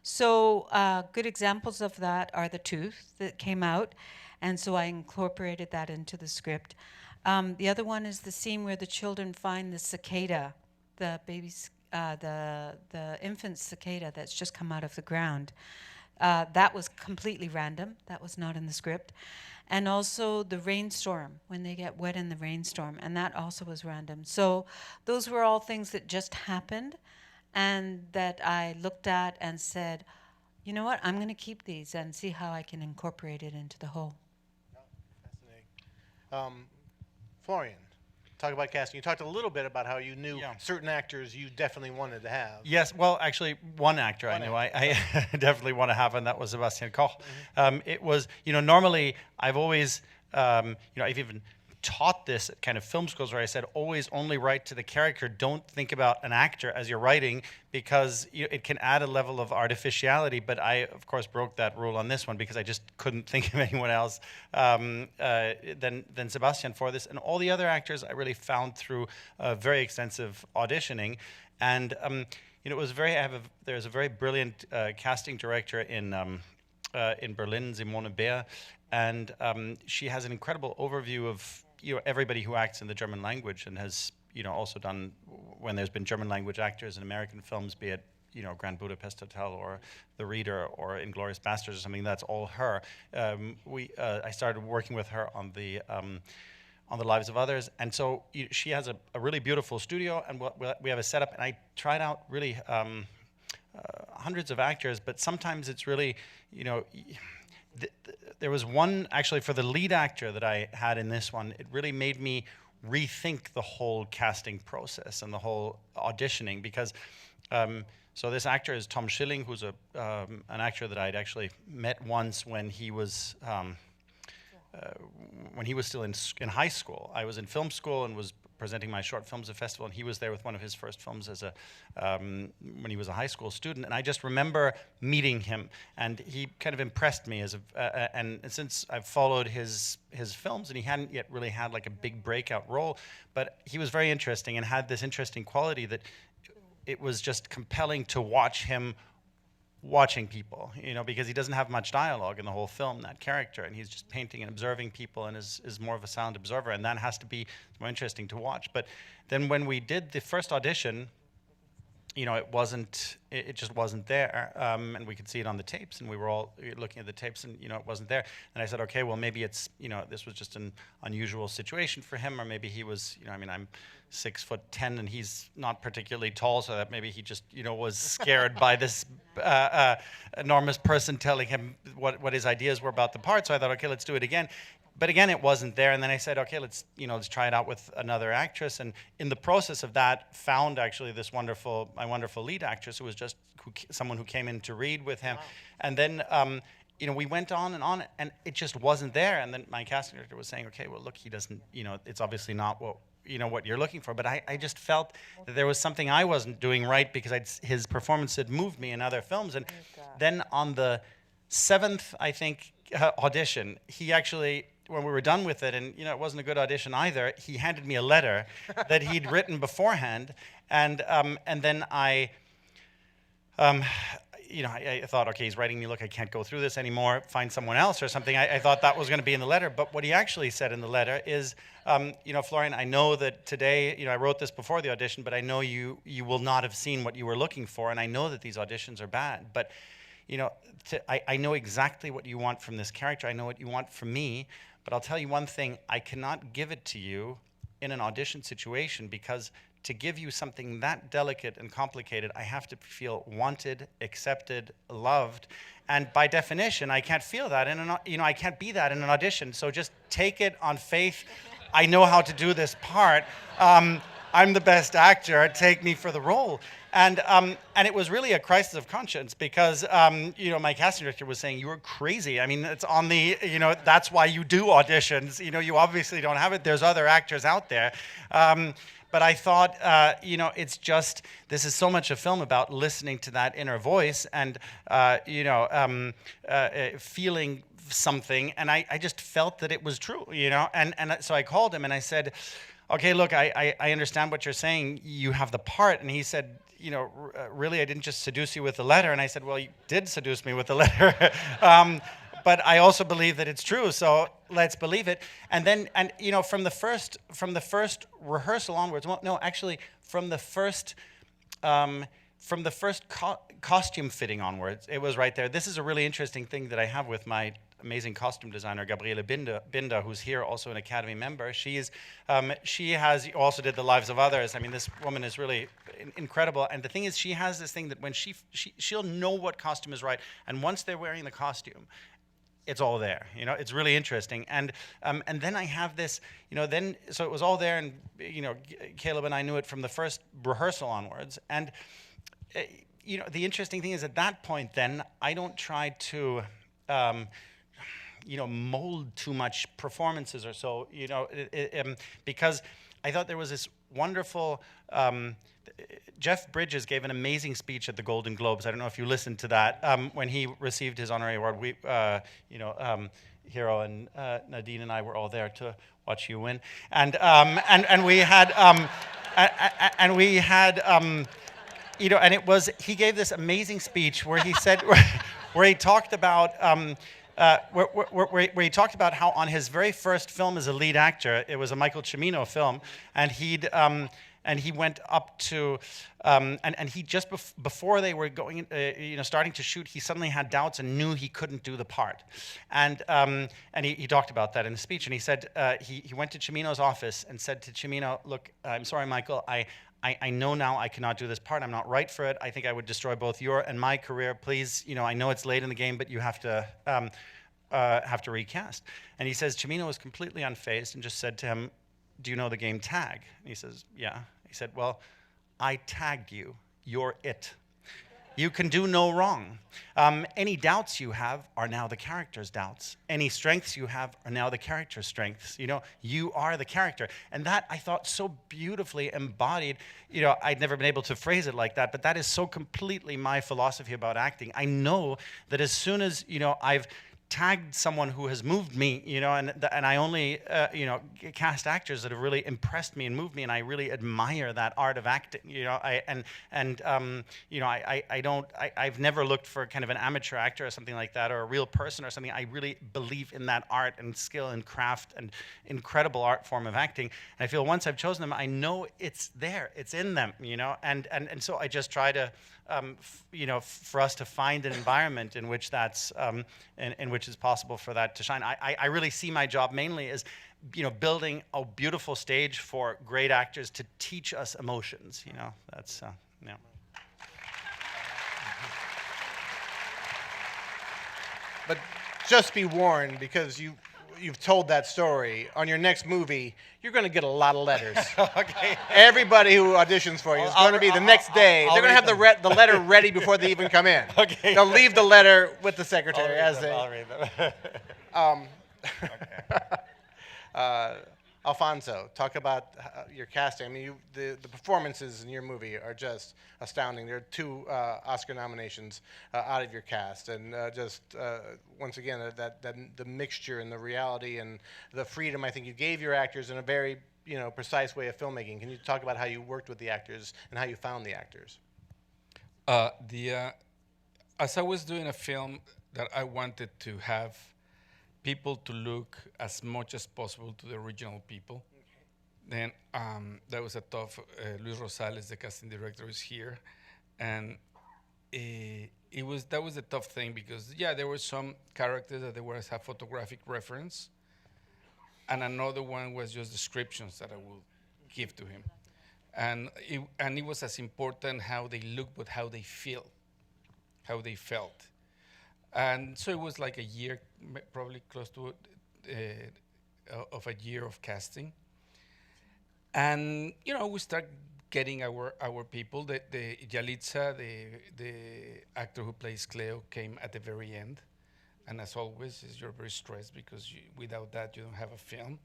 So good examples of that are the tooth that came out, and so I incorporated that into the script. The other one is the scene where the children find the cicada, the baby's, the infant cicada that's just come out of the ground. That was completely random. That was not in the script. And also the rainstorm, when they get wet in the rainstorm, and that also was random. So those were all things that just happened and that I looked at and said, you know what, I'm going to keep these and see how I can incorporate it into the whole. Fascinating. Florian, talk about casting. You talked a little bit about how you knew certain actors you definitely wanted to have. Yes, well, actually, one actor I knew I definitely want to have, and that was Sebastian Koch. It was, normally I've always, I've even taught this at kind of film schools where I said, always only write to the character. Don't think about an actor as you're writing, because it can add a level of artificiality. But I, of course, broke that rule on this one because I just couldn't think of anyone else than Sebastian for this. And all the other actors I really found through very extensive auditioning. And it was there's a very brilliant casting director in Berlin, Simone Beer, and she has an incredible overview of everybody who acts in the German language, and has also done, when there's been German language actors in American films, be it Grand Budapest Hotel or The Reader or Inglourious Basterds or something, that's all her. I started working with her on the Lives of Others, and so she has a really beautiful studio, and we have a setup, and I tried out really hundreds of actors, but sometimes it's really, there was one, actually, for the lead actor that I had in this one, it really made me rethink the whole casting process and the whole auditioning, because so this actor is Tom Schilling, who's an actor that I'd actually met once when he was still in high school. I was in film school and was presenting my short films at festival, and he was there with one of his first films as when he was a high school student. And I just remember meeting him, and he kind of impressed me and since I've followed his films, and he hadn't yet really had like a big breakout role, but he was very interesting and had this interesting quality that it was just compelling to watch him watching people, because he doesn't have much dialogue in the whole film, that character, and he's just painting and observing people and is more of a sound observer, and that has to be more interesting to watch. But then when we did the first audition, it just wasn't there, and we could see it on the tapes, and we were all looking at the tapes, and it wasn't there. And I said, okay, well, maybe it's this was just an unusual situation for him, or maybe he was I'm 6'10" and he's not particularly tall, so that maybe he just was scared by this enormous person telling him what his ideas were about the part. So I thought, okay, let's do it again. But again, it wasn't there, and then I said, okay, let's try it out with another actress. And in the process of that, found actually my wonderful lead actress, who was just someone who came in to read with him. Wow. And then we went on, and it just wasn't there. And then my casting director was saying, okay, well, look, he doesn't, it's obviously not what you're looking for. But I just felt that there was something I wasn't doing right, because his performance had moved me in other films. And then on the 7th, I think, audition, he actually, when we were done with it, and it wasn't a good audition either, he handed me a letter that he'd written beforehand, and then I thought, okay, he's writing me, look, I can't go through this anymore, find someone else or something. I thought that was going to be in the letter, but what he actually said in the letter is, Florian, I know that today, I wrote this before the audition, but I know you will not have seen what you were looking for, and I know that these auditions are bad, but I know exactly what you want from this character. I know what you want from me, but I'll tell you one thing, I cannot give it to you in an audition situation, because to give you something that delicate and complicated, I have to feel wanted, accepted, loved, and by definition, I can't feel that I can't be that in an audition. So just take it on faith. I know how to do this part. I'm the best actor. Take me for the role. And it was really a crisis of conscience, because my casting director was saying, you were crazy. I mean, it's on the, that's why you do auditions. You obviously don't have it. There's other actors out there. But I thought, it's just, this is so much a film about listening to that inner voice and, feeling something. And I just felt that it was true, And so I called him and I said, okay, look, I understand what you're saying. You have the part. And he said, really, I didn't just seduce you with the letter. And I said, well, you did seduce me with the letter. But I also believe that it's true, so let's believe it. And then, from the first rehearsal onwards, well, no, actually, from the first costume fitting onwards, it was right there. This is a really interesting thing that I have with my amazing costume designer, Gabriele Binda, who's here, also an Academy member. She has also did The Lives of Others. I mean, this woman is really incredible. And the thing is, she has this thing that when she'll know what costume is right, and once they're wearing the costume, it's all there, it's really interesting. And then I have this, so it was all there, and, Caleb and I knew it from the first rehearsal onwards. And, the interesting thing is, at that point then, I don't try to, mold too much performances or so, because I thought there was this wonderful, Jeff Bridges gave an amazing speech at the Golden Globes. I don't know if you listened to that, when he received his honorary award. We, Hero and Nadine and I were all there to watch you win, and we had, and it was, he gave this amazing speech where he said, where he talked about, where he talked about how on his very first film as a lead actor, it was a Michael Cimino film, and he went up to, and he just before they were going, starting to shoot, he suddenly had doubts and knew he couldn't do the part, and he talked about that in the speech, and he said he went to Cimino's office and said to Cimino, look, I'm sorry, Michael, I know now I cannot do this part. I'm not right for it. I think I would destroy both your and my career. Please, I know it's late in the game, but you have to recast. And he says Cimino was completely unfazed and just said to him, do you know the game tag? And he says, yeah. He said, well, I tagged you. You're it. You can do no wrong. Any doubts you have are now the character's doubts. Any strengths you have are now the character's strengths. You know, you are the character. And that, I thought, so beautifully embodied. You know, I'd never been able to phrase it like that, but that is so completely my philosophy about acting. I know that as soon as, you know, I've tagged someone who has moved me, you know, and I only, you know, cast actors that have really impressed me and moved me, and I really admire that art of acting, you know. You know, I've never looked for kind of an amateur actor or something like that, or a real person or something. I really believe in that art and skill and craft and incredible art form of acting. And I feel once I've chosen them, I know it's there, it's in them, you know. And so I just try to, you know, for us to find an environment in which that's, in which it's possible for that to shine. I really see my job mainly as, you know, building a beautiful stage for great actors to teach us emotions. You know, that's yeah. But just be warned, because you've told that story. On your next movie, you're going to get a lot of letters. Okay. Everybody who auditions for you is going to be the next day. They're going to have the letter ready before they even come in. Okay. They'll leave the letter with the secretary I'll read them. Alfonso, talk about your casting. I mean, the performances in your movie are just astounding. There are 2 Oscar nominations out of your cast, and once again, the mixture and the reality and the freedom I think you gave your actors in a very, you know, precise way of filmmaking. Can you talk about how you worked with the actors and how you found the actors? As I was doing a film that I wanted to have people to look as much as possible to the original people. Okay. Then that was a tough. Luis Rosales, the casting director, is here, and that was a tough thing because there were some characters that there was a photographic reference, and another one was just descriptions that I will give to him, and it was as important how they look, but how they feel, how they felt. And so it was like a year, probably close to of a year of casting. And you know, we start getting our people. The Yalitza, the actor who plays Cleo, came at the very end. And as always, you're very stressed because without that you don't have a film.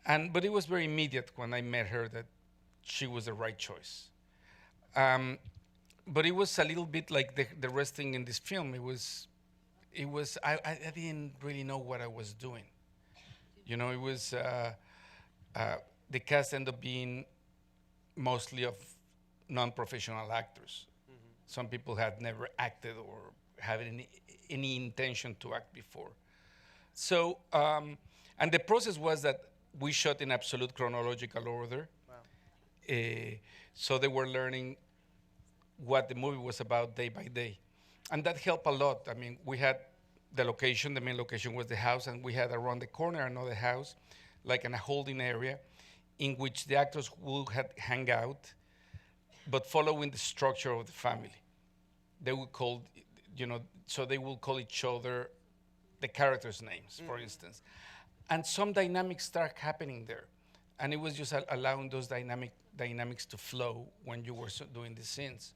But it was very immediate when I met her that she was the right choice. But it was a little bit like the resting in this film. I didn't really know what I was doing. You know, it was, the cast ended up being mostly of non-professional actors. Mm-hmm. Some people had never acted or had any intention to act before. So, and the process was that we shot in absolute chronological order. Wow. So they were learning what the movie was about day by day. And that helped a lot. I mean, we had the location, the main location was the house, and we had around the corner another house, like in a holding area, in which the actors would hang out, but following the structure of the family. They would call, you know, so they will call each other the characters' names, for instance. And some dynamics start happening there. And it was just allowing those dynamics to flow when you were doing the scenes.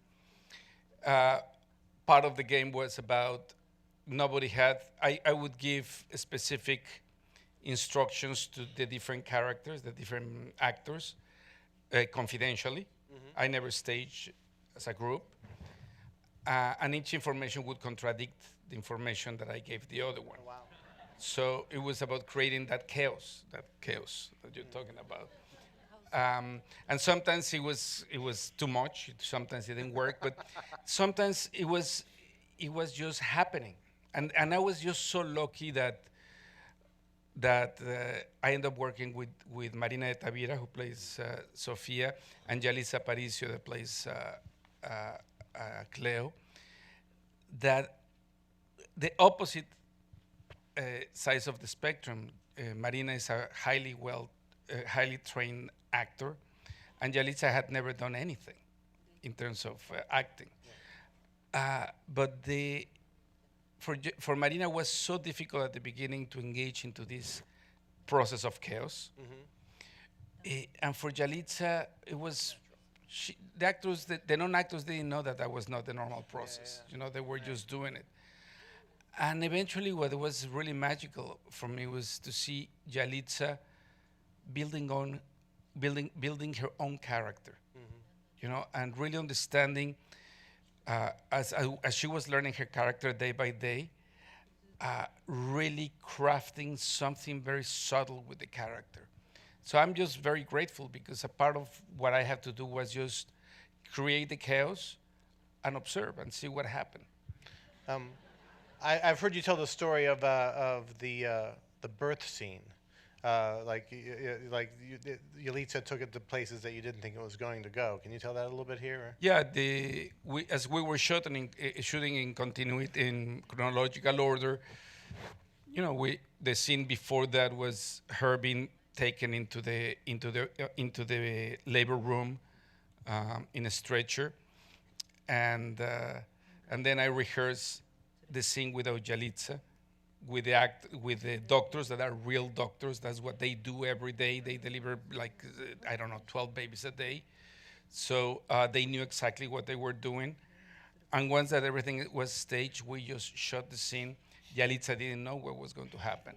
Part of the game was about I would give specific instructions to the different characters, the different actors, confidentially. Mm-hmm. I never staged as a group. And each information would contradict the information that I gave the other one. Oh, wow. So it was about creating that chaos that you're talking about. And sometimes it was too much. Sometimes it didn't work, but sometimes it was just happening. And I was just so lucky that I ended up working with Marina de Tavira, who plays Sofia, and Yalitza Aparicio, that plays Cleo. That the opposite sides of the spectrum. Marina is a highly trained actor, and Yalitza had never done anything in terms of acting. But for Marina, it was so difficult at the beginning to engage into this process of chaos. Mm-hmm. And for Yalitza, the actors, the non-actors didn't know that was not the normal process. You know, they were just doing it. And eventually, what was really magical for me was to see Yalitza building her own character, you know, and really understanding as she was learning her character day by day, really crafting something very subtle with the character. So I'm just very grateful because a part of what I have to do was just create the chaos and observe and see what happened. I've heard you tell the story of the birth scene. Yalitza took it to places that you didn't think it was going to go. Can you tell that a little bit here? Or? Yeah, as we were shooting in continuity in chronological order, you know, the scene before that was her being taken into the labor room in a stretcher, and then I rehearsed the scene without Yalitza, with the doctors that are real doctors. That's what they do every day. They deliver 12 babies a day. So they knew exactly what they were doing. And once that everything was staged, we just shot the scene. Yalitza didn't know what was going to happen.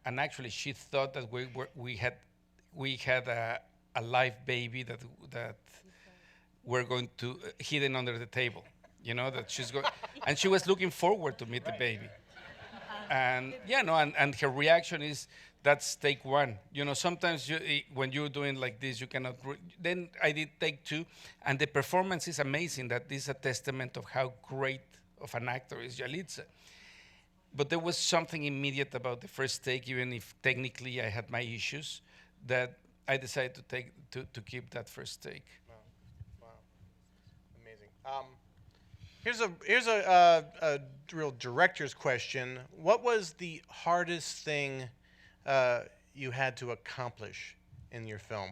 And actually, she thought that we had a live baby that we're going to hidden under the table. You know, that she's going, and she was looking forward to meet the baby. And and her reaction is, that's take one. You know, sometimes when you're doing like this, you cannot. Then I did take two, and the performance is amazing. That is a testament of how great of an actor is Yalitza. But there was something immediate about the first take, even if technically I had my issues, that I decided to keep that first take. Wow. Amazing. Here's a real director's question. What was the hardest thing you had to accomplish in your film?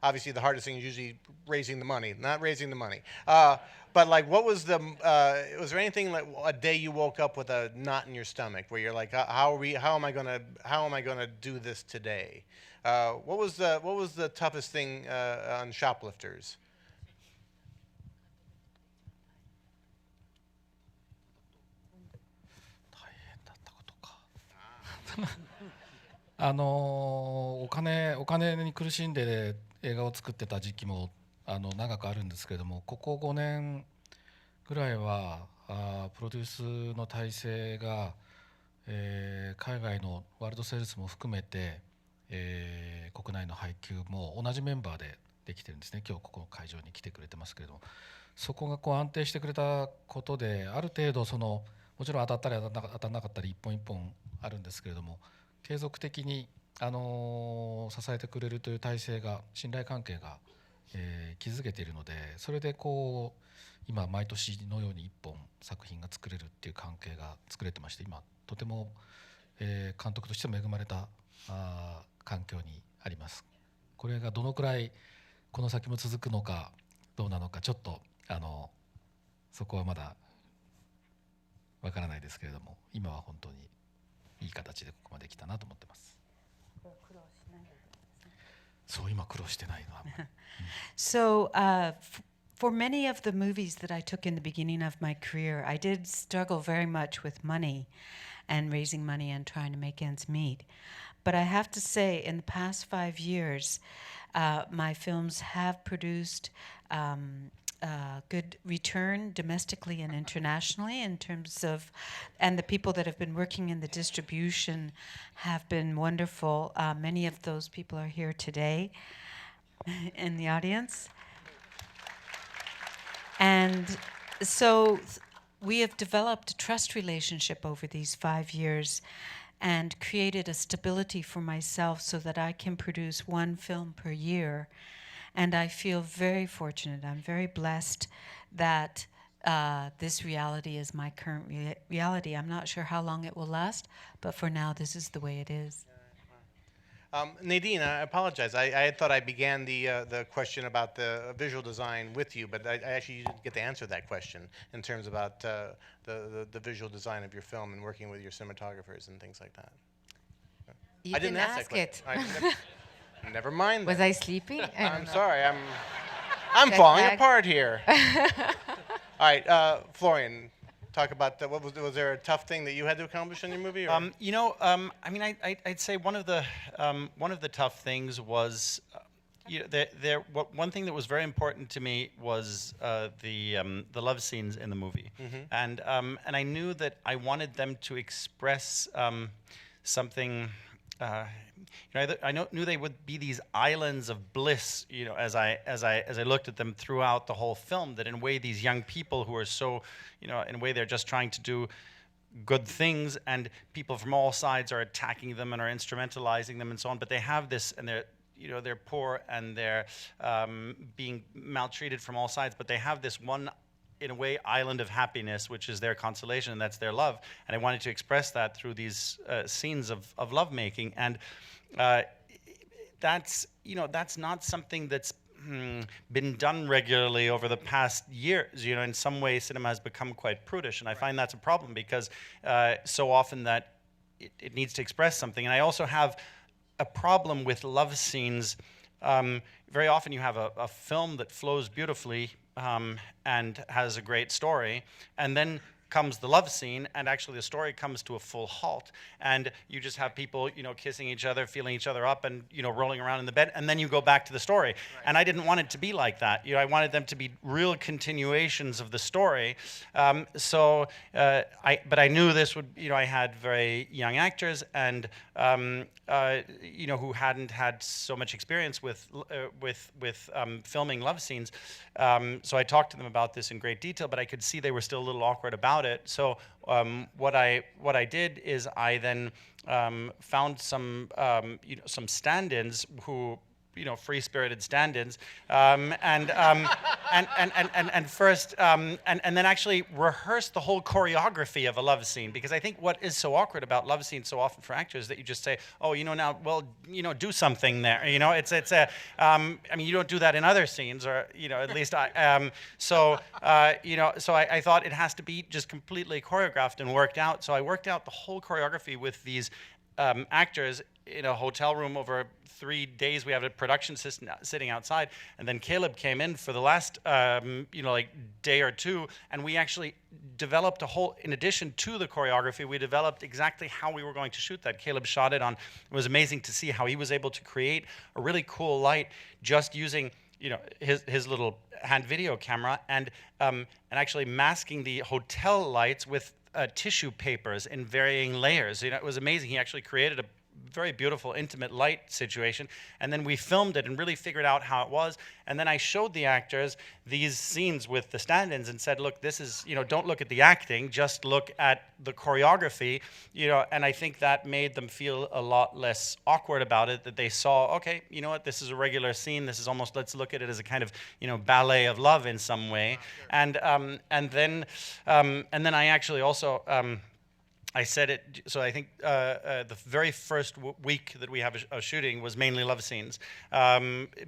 Obviously, the hardest thing is usually raising the money, not raising the money. But what was was there anything like a day you woke up with a knot in your stomach where you're like, how am I gonna do this today? What was the toughest thing on Shoplifters?お金に苦しんで映画を作ってた時期も長くあるんですけれども、ここ5年ぐらいはプロデュースの体制が、海外のワールドセールスも含めて、国内の配給も同じメンバーでできてるんですね。今日ここの会場に来てくれてますけれども、そこが安定してくれたことで、ある程度もちろん当たったり当たらなかったり一本一本あるんですけれども、継続的に支えてくれるという体制が、信頼関係が、築けているので、それで今毎年のように1本作品が作れるっていう関係が作れてまして、今とても、監督として恵まれた環境にあります。これがどのくらいこの先も続くのかどうなのか、ちょっとそこはまだわからないですけれども、今は本当にいい形でここまで来たなと思ってます。そう今苦労してないのは。So, for many of the movies that I took in the beginning of my career, I did struggle very much with money and raising money and trying to make ends meet. But I have to say, in the past 5 years, my films have produced good return domestically and internationally in terms of, and the people that have been working in the distribution have been wonderful. Many of those people are here today in the audience. And so we have developed a trust relationship over these 5 years and created a stability for myself so that I can produce one film per year. And I feel very fortunate. I'm very blessed that this reality is my current reality. I'm not sure how long it will last, but for now, this is the way it is. Nadine, I apologize. I thought I began the question about the visual design with you, but I actually didn't get to answer that question in terms about the visual design of your film and working with your cinematographers and things like that. You didn't ask it. Never mind. Was that. I sleeping? I'm sorry. I'm Jet falling lag. apart here. All right, Florian, talk about that. Was there a tough thing that you had to accomplish in your movie? Or? I mean, I'd say one of the tough things was, one thing that was very important to me was the love scenes in the movie, and I knew that I wanted them to express something. I knew they would be these islands of bliss, as I looked at them throughout the whole film. That in a way, these young people who are so, in a way, they're just trying to do good things, and people from all sides are attacking them and are instrumentalizing them and so on. But they have this, and they're poor and they're being maltreated from all sides. But they have this one, in a way, island of happiness, which is their consolation, and that's their love. And I wanted to express that through these scenes of lovemaking. And that's not something that's been done regularly over the past years. In some ways, cinema has become quite prudish, and I find that's a problem because so often that it needs to express something. And I also have a problem with love scenes. Very often you have a film that flows beautifully and has a great story, and then comes the love scene, and actually the story comes to a full halt, and you just have people, kissing each other, feeling each other up, and rolling around in the bed, and then you go back to the story. Right. And I didn't want it to be like that. I wanted them to be real continuations of the story. But I knew this would, I had very young actors, and who hadn't had so much experience with filming love scenes. So I talked to them about this in great detail, but I could see they were still a little awkward about it. So what I did is I then found some stand-ins who, free-spirited stand-ins, and then actually rehearse the whole choreography of a love scene, because I think what is so awkward about love scenes so often for actors that you just say, oh, now, well, do something there. I mean, you don't do that in other scenes, or at least I. So I thought it has to be just completely choreographed and worked out. So I worked out the whole choreography with these actors in a hotel room over 3 days. We have a production assistant sitting outside, and then Caleb came in for the last day or two, and we actually developed a whole, in addition to the choreography, we developed exactly how we were going to shoot that. Caleb shot it on, it was amazing to see how he was able to create a really cool light just using his little hand video camera, and actually masking the hotel lights with tissue papers in varying layers. It was amazing. He actually created a very beautiful, intimate light situation, and then we filmed it and really figured out how it was. And then I showed the actors these scenes with the stand-ins and said, look, this is, don't look at the acting, just look at the choreography, and I think that made them feel a lot less awkward about it, that they saw, okay, you know what, this is a regular scene, this is almost, let's look at it as a kind of, ballet of love in some way. And then I actually also, I said it, so I think the very first week that we have a shooting was mainly love scenes,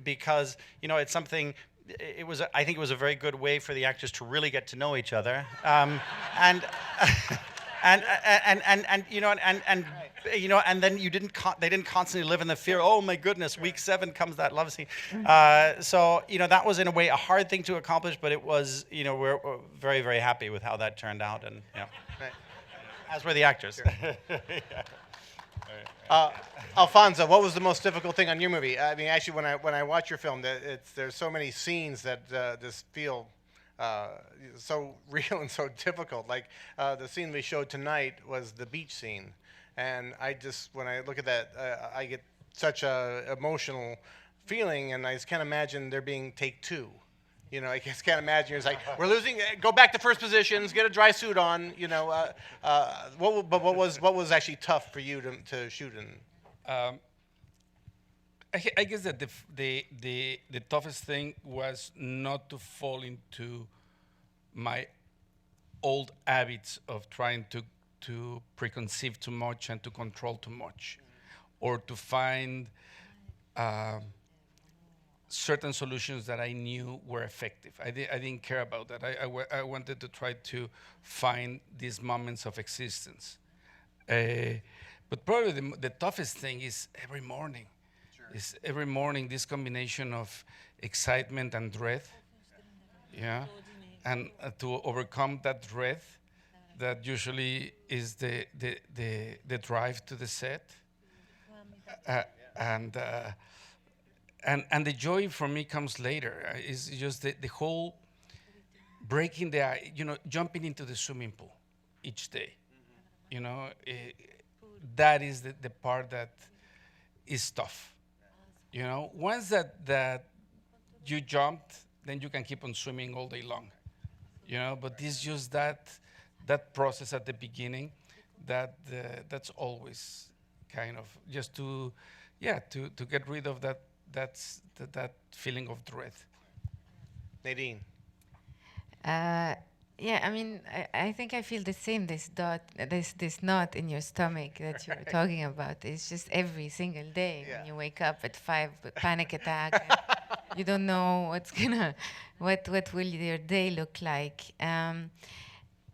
because, it's something, I think it was a very good way for the actors to really get to know each other, and then they didn't constantly live in the fear, oh my goodness, week 7 comes that love scene. So that was in a way a hard thing to accomplish, but it was, we're very, very happy with how that turned out, and yeah. Right. As were the actors. Alfonso, what was the most difficult thing on your movie? I mean, actually, when I watch your film, there's so many scenes that just feel so real and so difficult. Like the scene we showed tonight was the beach scene, and when I look at that, I get such a emotional feeling, and I just can't imagine there being take 2. I just can't imagine. It's like, we're losing, go back to first positions, get a dry suit on, what was actually tough for you to shoot in? I guess that the toughest thing was not to fall into my old habits of trying to preconceive too much and to control too much, or to find certain solutions that I knew were effective. I didn't care about that. I wanted to try to find these moments of existence. But probably the toughest thing is every morning. Sure. is every morning this combination of excitement and dread, yeah, and to overcome that dread, that usually is the drive to the set, and the joy for me comes later. Is just the whole breaking the jumping into the swimming pool each day, that is the part that is tough. Once that you jumped, then you can keep on swimming all day long. But it's just that process at the beginning that's always kind of just to get rid of that feeling of dread. Nadine. Yeah, I mean, I think I feel the same. This knot in your stomach that you were talking about. It's just every single day when you wake up at 5, panic attack. You don't know what will your day look like.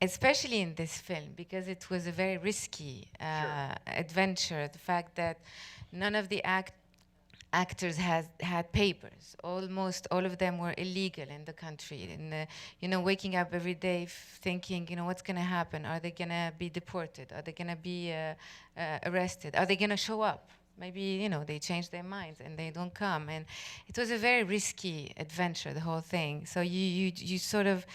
Especially in this film, because it was a very risky adventure. The fact that none of the actors had papers. Almost all of them were illegal in the country. And waking up every day thinking, what's going to happen? Are they going to be deported? Are they going to be arrested? Are they going to show up? Maybe they change their minds and they don't come. And it was a very risky adventure, the whole thing. So you sort of,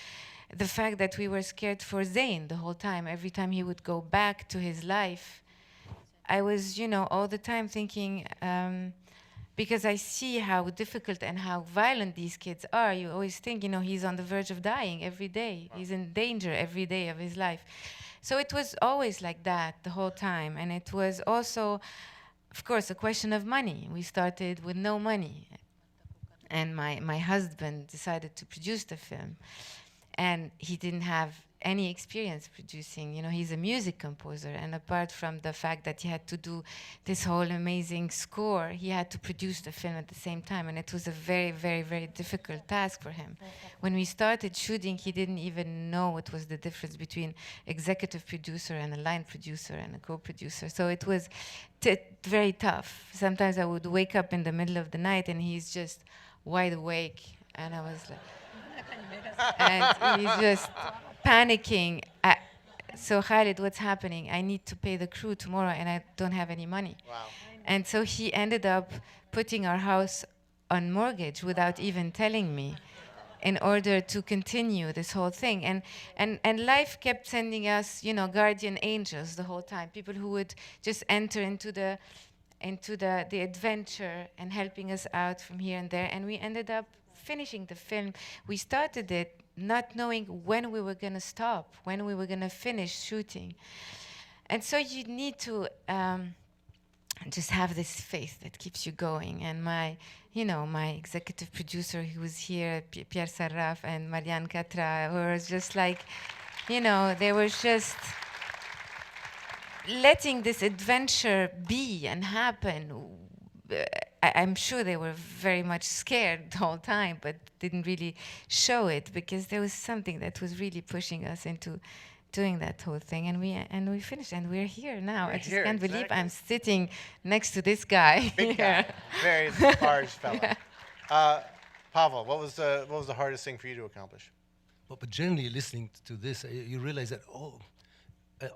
the fact that we were scared for Zayn the whole time. Every time he would go back to his life, I was all the time thinking. Because I see how difficult and how violent these kids are. You always think, he's on the verge of dying every day. He's in danger every day of his life. So it was always like that the whole time. And it was also, of course, a question of money. We started with no money. And my husband decided to produce the film. And he didn't have any experience producing. He's a music composer, and apart from the fact that he had to do this whole amazing score, he had to produce the film at the same time, and it was a very, very, very difficult task for him. When we started shooting, he didn't even know what was the difference between executive producer and a line producer and a co-producer. So it was very tough. Sometimes I would wake up in the middle of the night, and he's just wide awake, and I was like, and he's just panicking. So Khalid, what's happening? I need to pay the crew tomorrow and I don't have any money. Wow. And so he ended up putting our house on mortgage without even telling me in order to continue this whole thing. And life kept sending us, guardian angels the whole time, people who would just enter into the adventure and helping us out from here and there. And we ended up finishing the film. We started it not knowing when we were going to stop, when we were going to finish shooting. And so you need to just have this faith that keeps you going. And my executive producer who was here, Pierre Sarraf and Marianne Catra, who was just like, they were just letting this adventure be and happen. I'm sure they were very much scared the whole time, but didn't really show it because there was something that was really pushing us into doing that whole thing. And we finished, and we're here now. I just can't believe I'm sitting next to this guy. Big guy, very large fella. Yeah. Pavel, what was the hardest thing for you to accomplish? Well, but generally listening to this, you realize that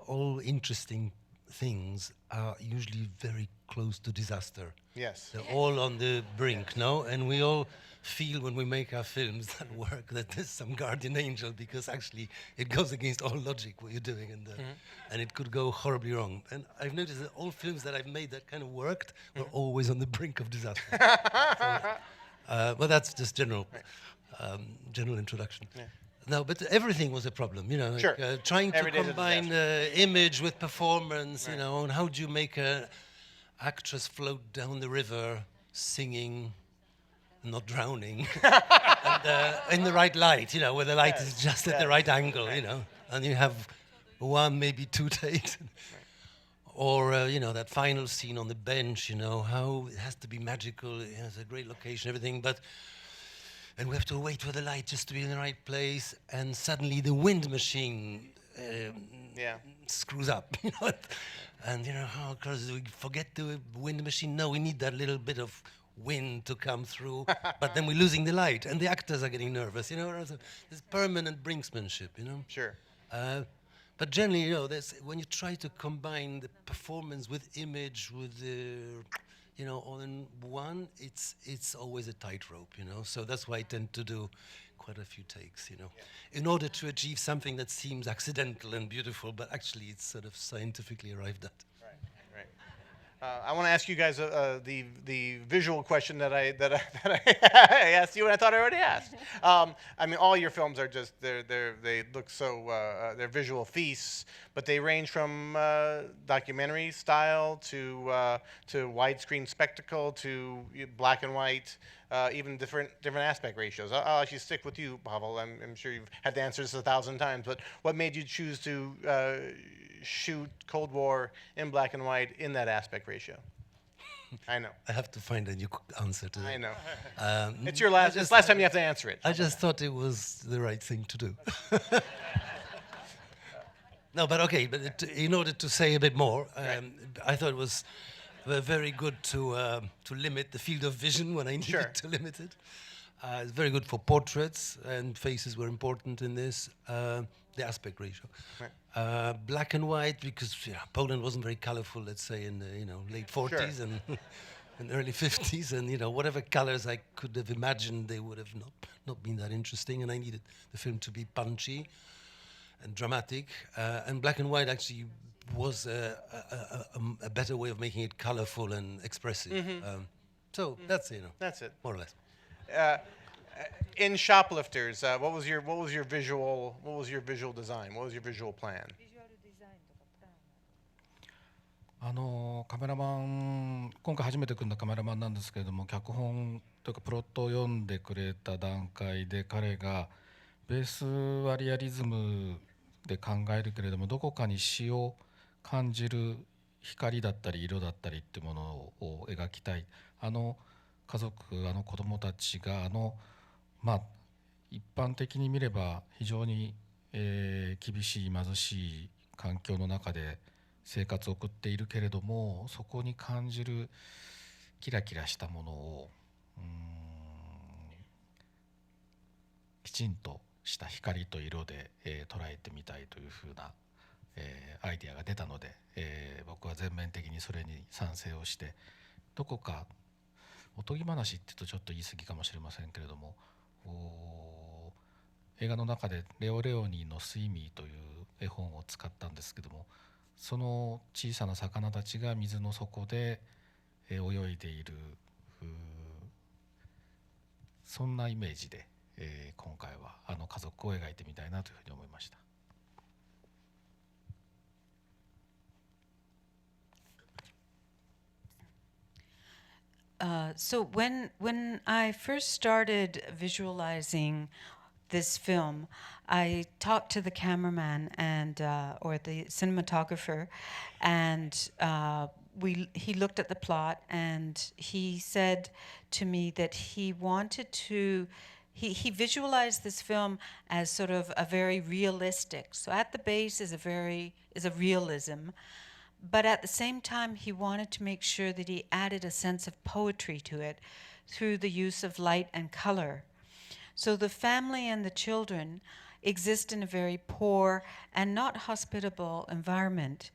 all interesting things are usually very close to disaster. Yes. They're all on the brink, no? And we all feel when we make our films that work that there's some guardian angel, because actually it goes against all logic what you're doing, and it could go horribly wrong. And I've noticed that all films that I've made that kind of worked were always on the brink of disaster. Well, that's just general introduction. Yeah. No, but everything was a problem, like, sure. Trying to combine image with performance, right. And how do you make an actress float down the river singing, not drowning, and in the right light, where the light is just at the right angle, and you have one, maybe 2 takes. Or, that final scene on the bench, how it has to be magical, it has a great location, everything, and we have to wait for the light just to be in the right place, and suddenly the wind machine screws up, you know. And you know, oh, because we forget the wind machine. No, we need that little bit of wind to come through, but then we're losing the light, and the actors are getting nervous, you know. There's permanent brinksmanship, you know. Sure. But generally, you know, when you try to combine the performance with image, with you know, all in one, it's always a tightrope, you know. So that's why I tend to do quite a few takes, you know, in order to achieve something that seems accidental and beautiful, but actually it's sort of scientifically arrived at. I want to ask you guys the visual question that I asked you, and I thought I already asked. I mean, all your films are just they look so they're visual feasts, but they range from documentary style to widescreen spectacle to black and white, even different aspect ratios. I'll actually stick with you, Pavel. I'm sure you've had to answer this 1,000 times, but what made you choose to shoot Cold War in black and white in that aspect ratio? I know. I have to find a new answer to that. I know. It's your last time you have to answer it. I just thought it was the right thing to do. No, but okay. But in order to say a bit more, I thought it was very good to limit the field of vision when I needed to limit it. It's very good for portraits, and faces were important in this. The aspect ratio. Right. Black and white, because Poland wasn't very colorful, let's say, in the late 40s and early 50s, and whatever colors I could have imagined, they would have not been that interesting, and I needed the film to be punchy and dramatic, and black and white actually was a better way of making it colorful and expressive. Mm-hmm. So that's that's it, more or less. In Shoplifters, what was your visual design? What was your visual plan? カメラマン、今回初めて組んだカメラマンなんですけれども、脚本というかプロットを読んでくれた段階で彼がベースはリアリズムで考えるけれども、どこかに詩を感じる光だったり色だったりっていうものを描きたい。家族、子供たちが一般的に見れば非常に、厳しい貧しい環境の中で生活を送っているけれども、そこに感じるキラキラしたものをきちんとした光と色で、捉えてみたいというふうな、アイデアが出たので、僕は全面的にそれに賛成をして、どこかおとぎ話って言うとちょっと言い過ぎかもしれませんけれども、映画の中でレオ・レオニーの「スイミー」という絵本を使ったんですけども、その小さな魚たちが水の底で泳いでいる、そんなイメージで、今回は家族を描いてみたいなというふうに思いました。So when I first started visualizing this film, I talked to the cameraman and or the cinematographer, and he looked at the plot, and he said to me that he wanted to. He visualized this film as sort of a very realistic. So at the base is a realism. But at the same time, he wanted to make sure that he added a sense of poetry to it through the use of light and color. So the family and the children exist in a very poor and not hospitable environment.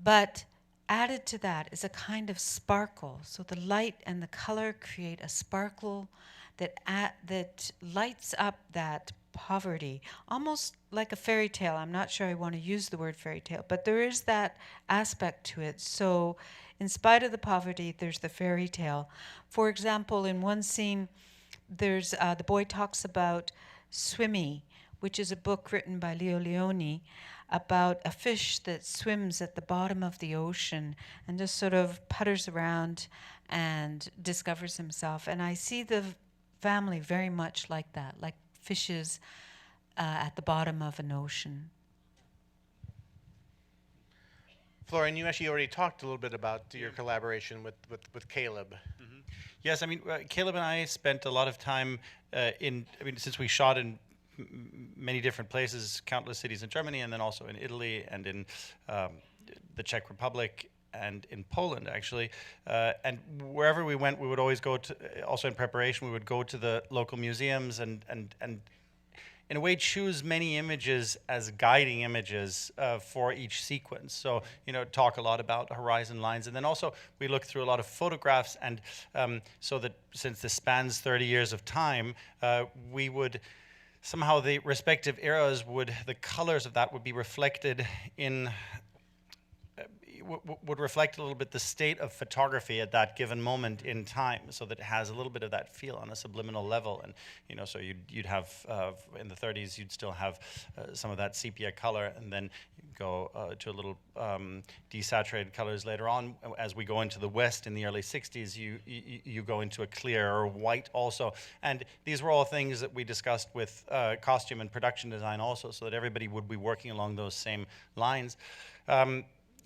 But added to that is a kind of sparkle. So the light and the color create a sparkle that lights up that poverty, almost like a fairy tale. I'm not sure I want to use the word fairy tale, but there is that aspect to it. So in spite of the poverty, there's the fairy tale. For example, in one scene, there's the boy talks about Swimmy, which is a book written by Leo Leone about a fish that swims at the bottom of the ocean and just sort of putters around and discovers himself. And I see the family very much like that, like fishes at the bottom of an ocean. Florian, you actually already talked a little bit about your collaboration with Caleb. Mm-hmm. Yes, I mean, Caleb and I spent a lot of time since we shot in many different places, countless cities in Germany, and then also in Italy and in the Czech Republic and in Poland, actually. And wherever we went, we would always go to, also in preparation, we would go to the local museums and in a way choose many images as guiding images for each sequence. So, talk a lot about horizon lines. And then also we look through a lot of photographs, and so that since this spans 30 years of time, we would somehow, the respective eras the colors of that would be reflected in would reflect a little bit the state of photography at that given moment in time, so that it has a little bit of that feel on a subliminal level. And so you'd have in the 30s, you'd still have some of that sepia color, and then you go to a little desaturated colors later on. As we go into the West in the early 60s, you go into a clearer white also. And these were all things that we discussed with costume and production design also, so that everybody would be working along those same lines.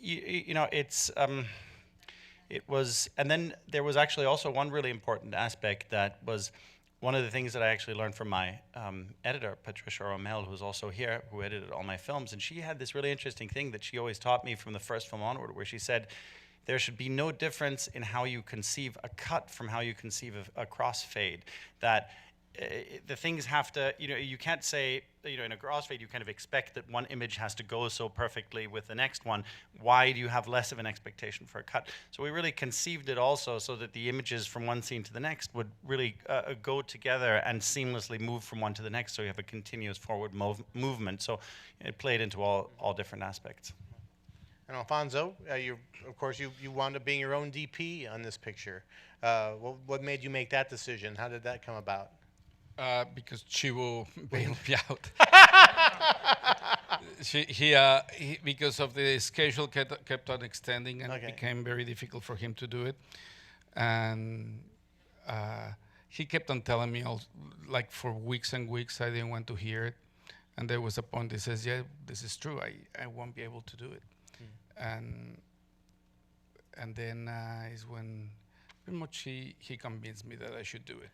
It was, and then there was actually also one really important aspect that was one of the things that I actually learned from my editor, Patricia Rommel, who's also here, who edited all my films. And she had this really interesting thing that she always taught me from the first film onward, where she said, there should be no difference in how you conceive a cut from how you conceive a crossfade. That the things have to, you can't say, in a crossfade, you kind of expect that one image has to go so perfectly with the next one. Why do you have less of an expectation for a cut? So we really conceived it also so that the images from one scene to the next would really go together and seamlessly move from one to the next, so you have a continuous forward movement. So it played into all different aspects. And Alfonso, of course, you wound up being your own DP on this picture. What made you make that decision? How did that come about? Because Chivo bailed me out. Because of the schedule kept on extending, and it became very difficult for him to do it. And he kept on telling me, like for weeks and weeks, I didn't want to hear it. And there was a point he says, yeah, this is true, I won't be able to do it. And then is when pretty much he convinced me that I should do it.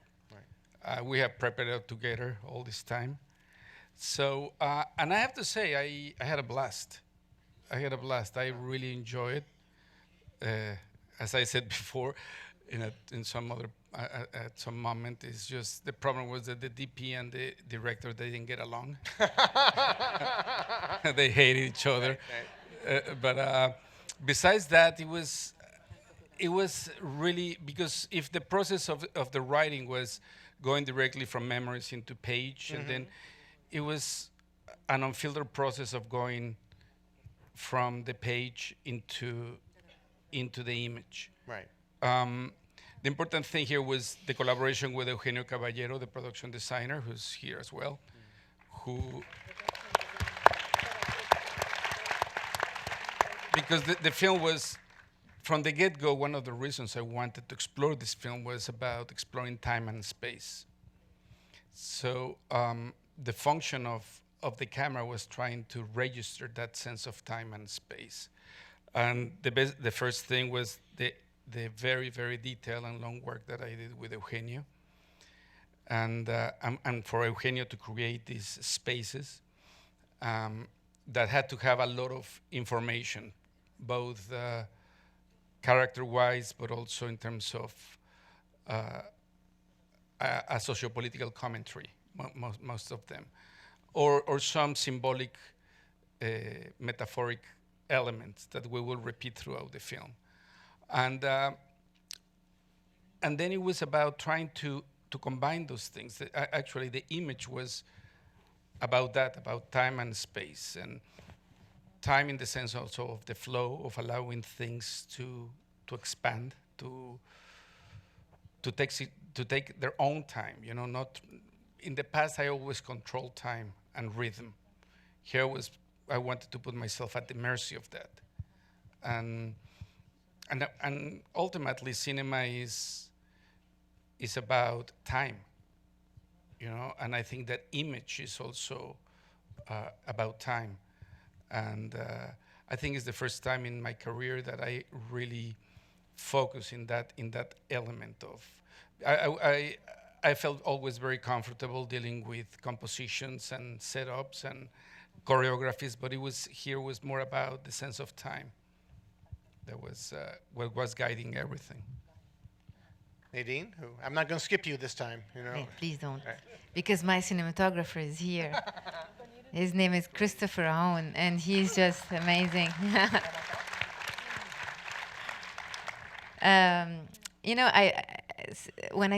We have prepared it together all this time. So, and I have to say, I had a blast. I really enjoyed it. As I said before, in some other, at some moment, it's just, the problem was that the DP and the director, they didn't get along. They hated each other. But besides that, it was really, because if the process of the writing was going directly from memories into page, and then it was an unfiltered process of going from the page into the image. Right. The important thing here was the collaboration with Eugenio Caballero, the production designer, who's here as well, because the film was, from the get-go, one of the reasons I wanted to explore this film was about exploring time and space. So the function of the camera was trying to register that sense of time and space. And the first thing was the very, very detailed and long work that I did with Eugenio. And for Eugenio to create these spaces that had to have a lot of information, both character-wise, but also in terms of a socio-political commentary, most of them, or some symbolic, metaphoric elements that we will repeat throughout the film. And then it was about trying to combine those things. Actually, the image was about that, about time and space, and time in the sense also of the flow, of allowing things to expand, to take their own time. Not in the past. I always controlled time and rhythm. Here I wanted to put myself at the mercy of that, and ultimately, cinema is about time. And I think that image is also about time. And I think it's the first time in my career that I really focus in that element of. I I felt always very comfortable dealing with compositions and setups and choreographies, but here was more about the sense of time. That was what was guiding everything. Nadine, who I'm not going to skip you this time. You know. Hey, please don't, Right. because my cinematographer is here. His name is Christopher Owen, and he's just amazing. You know, when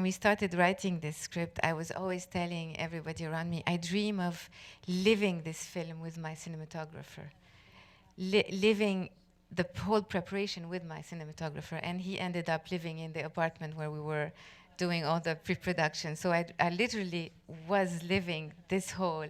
we started writing this script, I was always telling everybody around me, I dream of living this film with my cinematographer, living the whole preparation with my cinematographer, and he ended up living in the apartment where we were doing all the pre-production. So I literally was living this whole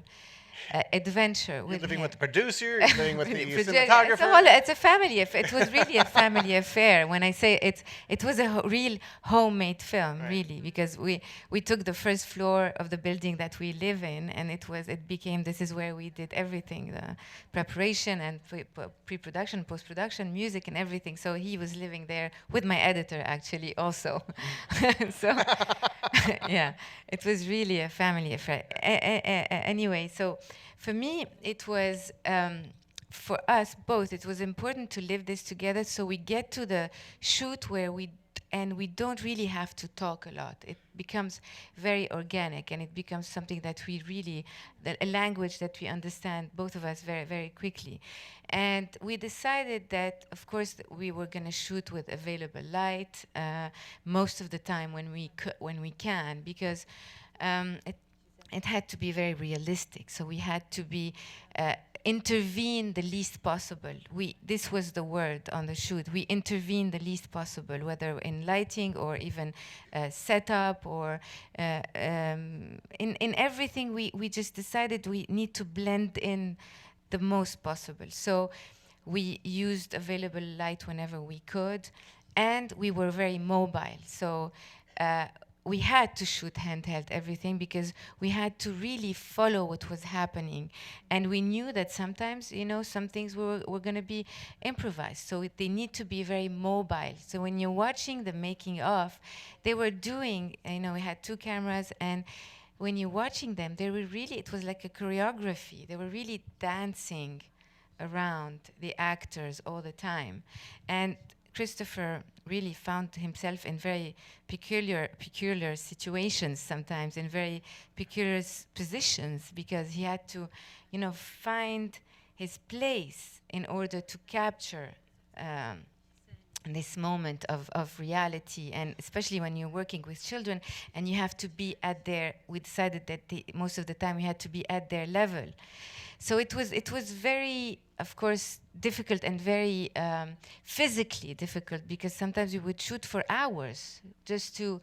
adventure You're with living him. with the producer, you're living with the Producer, cinematographer. it's a family. It was really a family affair. When I say it was a real homemade film, really, because we took the first floor of the building that we live in, and it became this is where we did everything, the preparation and pre-production, post-production, music, and everything. So he was living there with my editor, actually, also. So yeah, it was really a family affair. Anyway, so for me, it was, for us both, it was important to live this together so we get to the shoot where we don't really have to talk a lot. It becomes very organic, and it becomes something that we really, a language that we understand, both of us, very, very quickly. And we decided that, of course, we were going to shoot with available light most of the time when we can, because it had to be very realistic. So we had to be intervene the least possible. This was the word on the shoot. We intervene the least possible, whether in lighting or even setup or in everything. We just decided we need to blend in the most possible. So we used available light whenever we could, and we were very mobile. So we had to shoot handheld everything because we had to really follow what was happening. And we knew that sometimes, some things were going to be improvised. So they need to be very mobile. So when you're watching the making of, they were doing, we had 2 cameras, and when you're watching them, it was like a choreography. They were really dancing around the actors all the time. And Christopher really found himself in very peculiar situations sometimes, in very peculiar positions, because he had to, find his place in order to capture this moment of reality, and especially when you're working with children and you have to be we decided that most of the time we had to be at their level. So it was very, of course, difficult and very physically difficult, because sometimes we would shoot for hours just to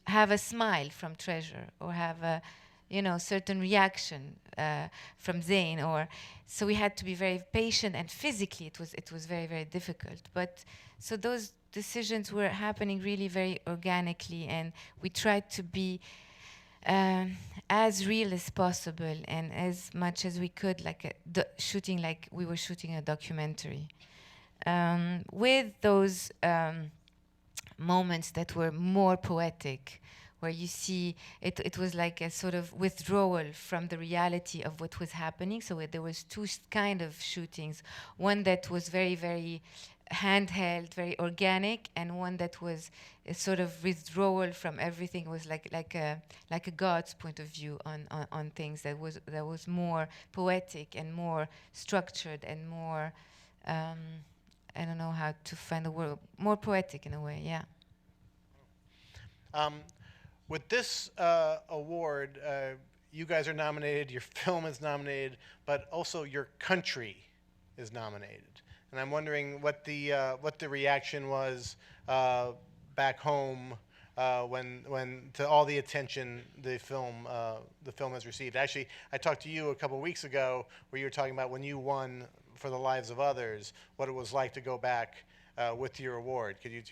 have a smile from Treasure or have a certain reaction from Zane, so we had to be very patient, and physically it was very, very difficult. But so those decisions were happening really very organically, and we tried to be as real as possible and as much as we could, shooting like we were shooting a documentary, with those moments that were more poetic, where you see it was like a sort of withdrawal from the reality of what was happening. So there was 2 kind of shootings, one that was very, very handheld, very organic, and one that was a sort of withdrawal from everything. It was like a God's point of view on things that was more poetic and more structured and more I don't know how to find the word, more poetic in a way, yeah. With this award, you guys are nominated, your film is nominated, but also your country is nominated. And I'm wondering what the reaction was back home when to all the attention the film has received. Actually, I talked to you a couple weeks ago where you were talking about when you won for The Lives of Others, what it was like to go back with your award. Could you?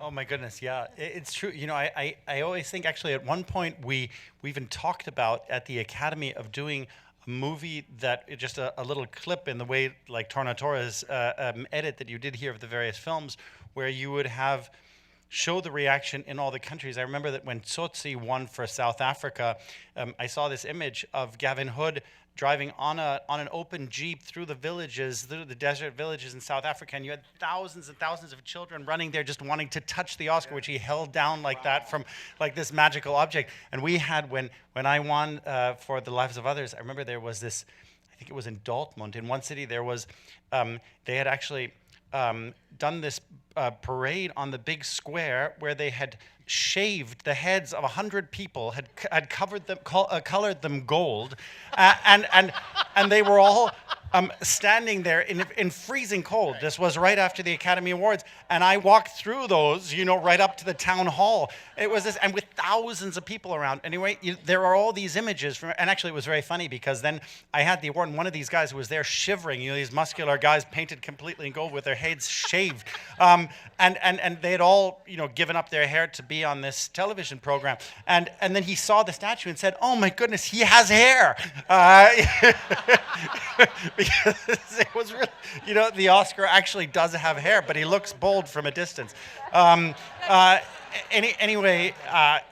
Oh my goodness, yeah, it's true. I always think, actually, at one point we even talked about at the Academy of doing a movie that just a little clip in the way like Tornatore's edit that you did here of the various films, where you would have show the reaction in all the countries. I remember that when Tsotsi won for South Africa, I saw this image of Gavin Hood driving on an open Jeep through the villages, through the desert villages in South Africa, and you had thousands and thousands of children running there just wanting to touch the Oscar, which he held down like that from like this magical object. And we had, when I won for The Lives of Others, I remember there was this, I think it was in Dortmund, in one city, there was, they had actually done this parade on the big square where they had shaved the heads of 100 people, had covered them, colored them gold, and they were all standing there in freezing cold. This was right after the Academy Awards, and I walked through those, you know, right up to the town hall. It was this, and with thousands of people around. Anyway, there are all these images from, and actually it was very funny because then I had the award, and one of these guys who was there shivering, you know, these muscular guys painted completely in gold with their heads shaved, and they had all, you know, given up their hair to be on this television program, and then he saw the statue and said, "Oh my goodness, he has hair." Because it was really, you know, the Oscar actually does have hair, but he looks bald from a distance. Anyway,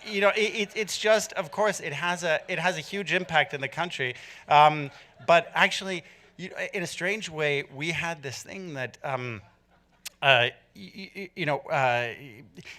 you know, it's just, of course, it has a huge impact in the country. But actually, in a strange way, we had this thing that.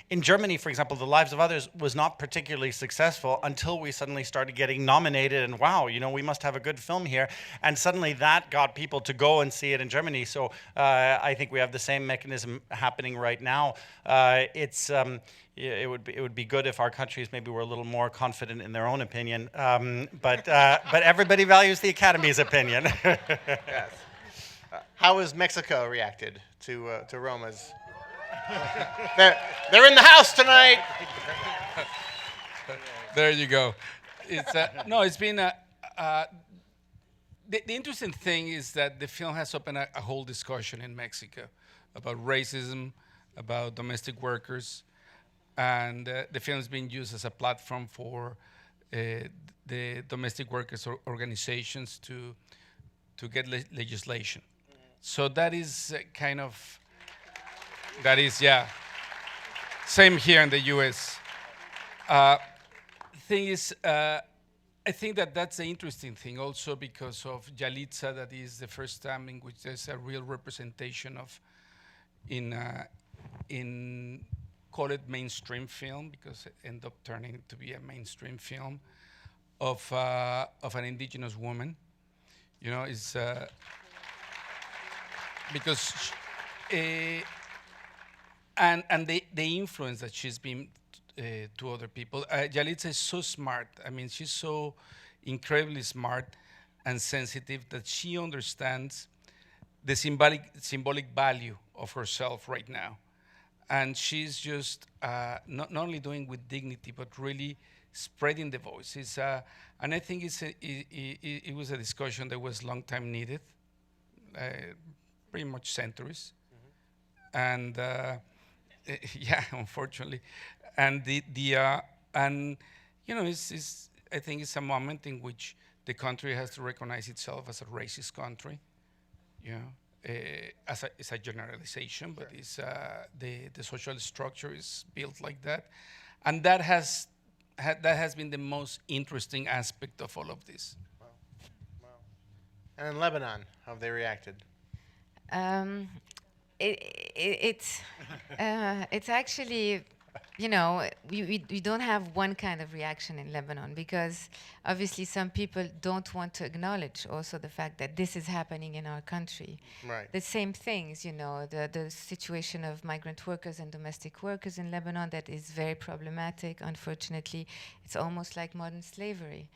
In Germany, for example, The Lives of Others was not particularly successful until we suddenly started getting nominated, and wow, you know, we must have a good film here. And suddenly that got people to go and see it in Germany. So I think we have the same mechanism happening right now. It would be good if our countries maybe were a little more confident in their own opinion, but everybody values the Academy's opinion. Yes. How has Mexico reacted to Roma's? They're in the house tonight. There you go. It's no, it's been the interesting thing is that the film has opened a whole discussion in Mexico about racism, about domestic workers, and the film is being used as a platform for the domestic workers organizations to get legislation. So that is kind of, yeah. Same here in the U.S. Thing is, I think that's the interesting thing also because of Yalitza, that is the first time in which there's a real representation of, in call it mainstream film, because it ended up turning to be a mainstream film, of an indigenous woman. You know, it's, because and the influence that she's been to other people. Yalitza is so smart. I mean, she's so incredibly smart and sensitive that she understands the symbolic value of herself right now, and she's just not only doing with dignity but really spreading the voice. And I think it was a discussion that was long time needed. Pretty much centuries, and yeah, unfortunately, and and you know, I think it's a moment in which the country has to recognize itself as a racist country. You know, it's a generalization, but it's the social structure is built like that, and that has been the most interesting aspect of all of this. Wow. Wow. And in Lebanon, how have they reacted? It's actually, you know, we don't have one kind of reaction in Lebanon because obviously some people don't want to acknowledge also the fact that this is happening in our country. Right. The same things, you know, the situation of migrant workers and domestic workers in Lebanon that is very problematic. Unfortunately, it's almost like modern slavery.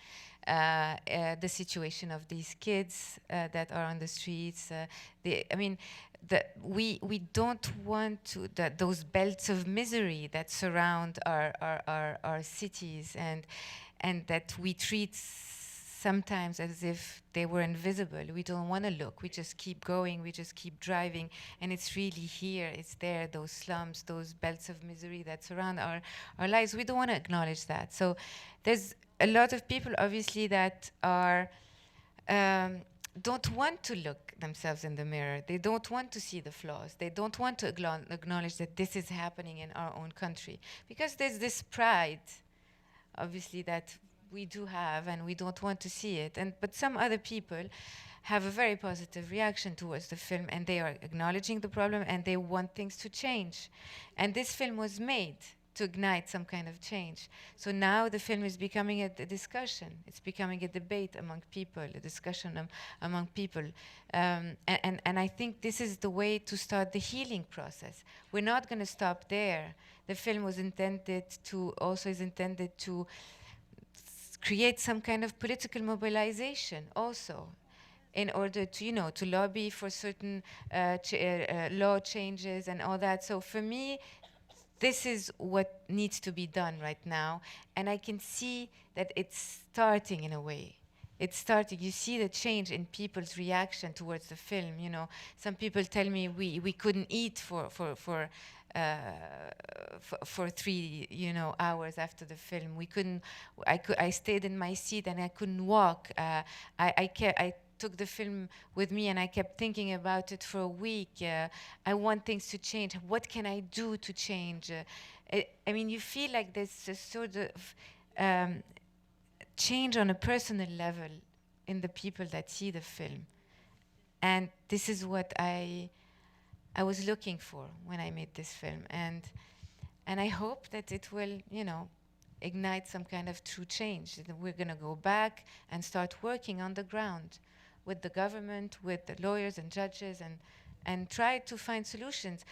The situation of these kids that are on the streets. We don't want to those belts of misery that surround our cities and that we treat sometimes as if they were invisible. We don't want to look. We just keep going. We just keep driving, and it's really here. It's there. Those slums, those belts of misery that surround our lives. We don't want to acknowledge that. So there's a lot of people, obviously, that are don't want to look themselves in the mirror. They don't want to see the flaws. They don't want to acknowledge that this is happening in our own country. Because there's this pride, obviously, that we do have, and we don't want to see it. But some other people have a very positive reaction towards the film, and they are acknowledging the problem, and they want things to change. And this film was made to ignite some kind of change. So now the film is becoming a discussion. It's becoming a debate among people, a discussion among people. And I think this is the way to start the healing process. We're not going to stop there. The film was intended to, also is intended to create some kind of political mobilization also, in order to, you know, to lobby for certain law changes and all that. So for me, this is what needs to be done right now, and I can see that it's starting in a way. It's starting. You see the change in people's reaction towards the film. You know, some people tell me we couldn't eat for 3 hours after the film. We couldn't. I stayed in my seat and I couldn't walk. I took the film with me and I kept thinking about it for a week. I want things to change. What can I do to change? I mean, you feel like there's a sort of change on a personal level in the people that see the film. And this is what I was looking for when I made this film. And I hope that it will, you know, ignite some kind of true change. That we're going to go back and start working on the ground with the government, with the lawyers and judges, and try to find solutions.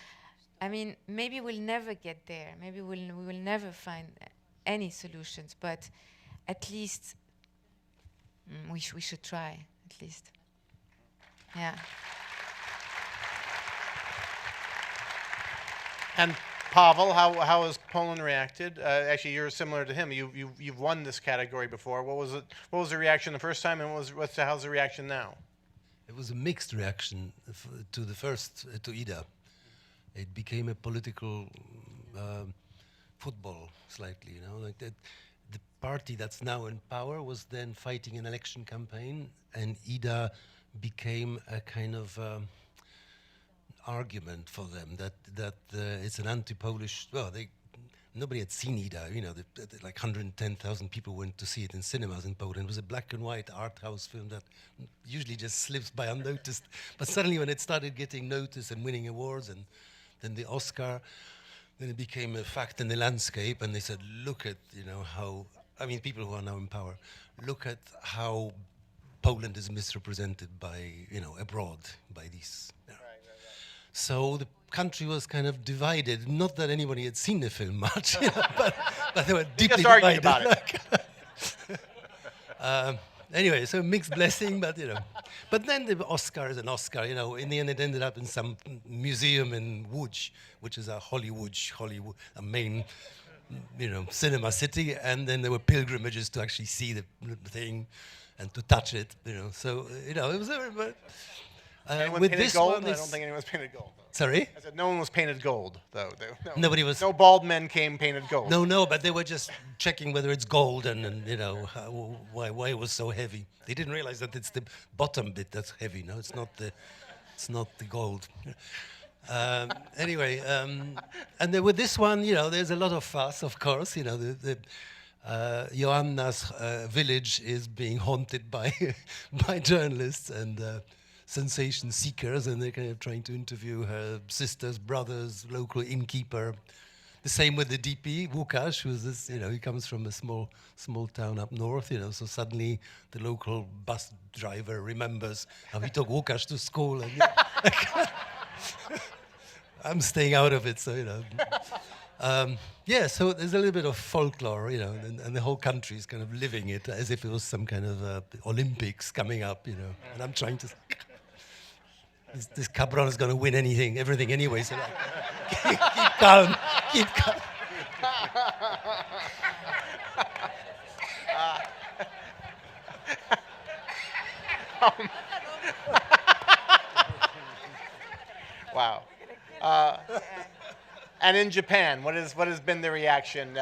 I mean, maybe we'll never get there. Maybe we will never find any solutions, but at least we should try, at least. Yeah. And Pavel, how has Poland reacted? Actually, you're similar to him. You've won this category before. What was the reaction the first time, and how's the reaction now? It was a mixed reaction to the first to Ida. It became a political football slightly, you know, like that. The party that's now in power was then fighting an election campaign, and Ida became a kind of argument for them that it's an anti-Polish. Well, nobody had seen Ida. You know, like 110,000 people went to see it in cinemas in Poland. It was a black and white art house film that usually just slips by unnoticed. But suddenly, when it started getting noticed and winning awards, and then the Oscar, then it became a fact in the landscape. And they said, look at, you know, how, I mean, people who are now in power, look at how Poland is misrepresented by, you know, abroad by these. So the country was kind of divided. Not that anybody had seen the film much, you know, but they were deeply divided. Just arguing about it. Anyway, so mixed blessing, but you know. But then the Oscar is an Oscar, you know. In the end, it ended up in some museum in Łódź, which is a Hollywood, a main, you know, cinema city. And then there were pilgrimages to actually see the thing and to touch it, you know. So you know, it was everybody. With painted this gold? one, I don't think anyone was painted gold. Sorry? I said no one was painted gold, though. Nobody was. No bald men came painted gold. No, but they were just checking whether it's gold and you know why it was so heavy. They didn't realize that it's the bottom bit that's heavy. No, it's not the gold. Anyway, and then with this one, you know, there's a lot of fuss, of course. You know, the Joanna's village is being haunted by by journalists and sensation seekers, and they're kind of trying to interview her sisters, brothers, local innkeeper. The same with the DP, Łukasz, who's this, you know, he comes from a small town up north, you know, so suddenly the local bus driver remembers how he took Łukasz to school. And, I'm staying out of it, so, you know. Yeah, so there's a little bit of folklore, you know, and the whole country is kind of living it as if it was some kind of Olympics coming up, you know, and I'm trying to... This cabron is going to win everything anyway, so like, keep calm. Wow. And in Japan, what has been the reaction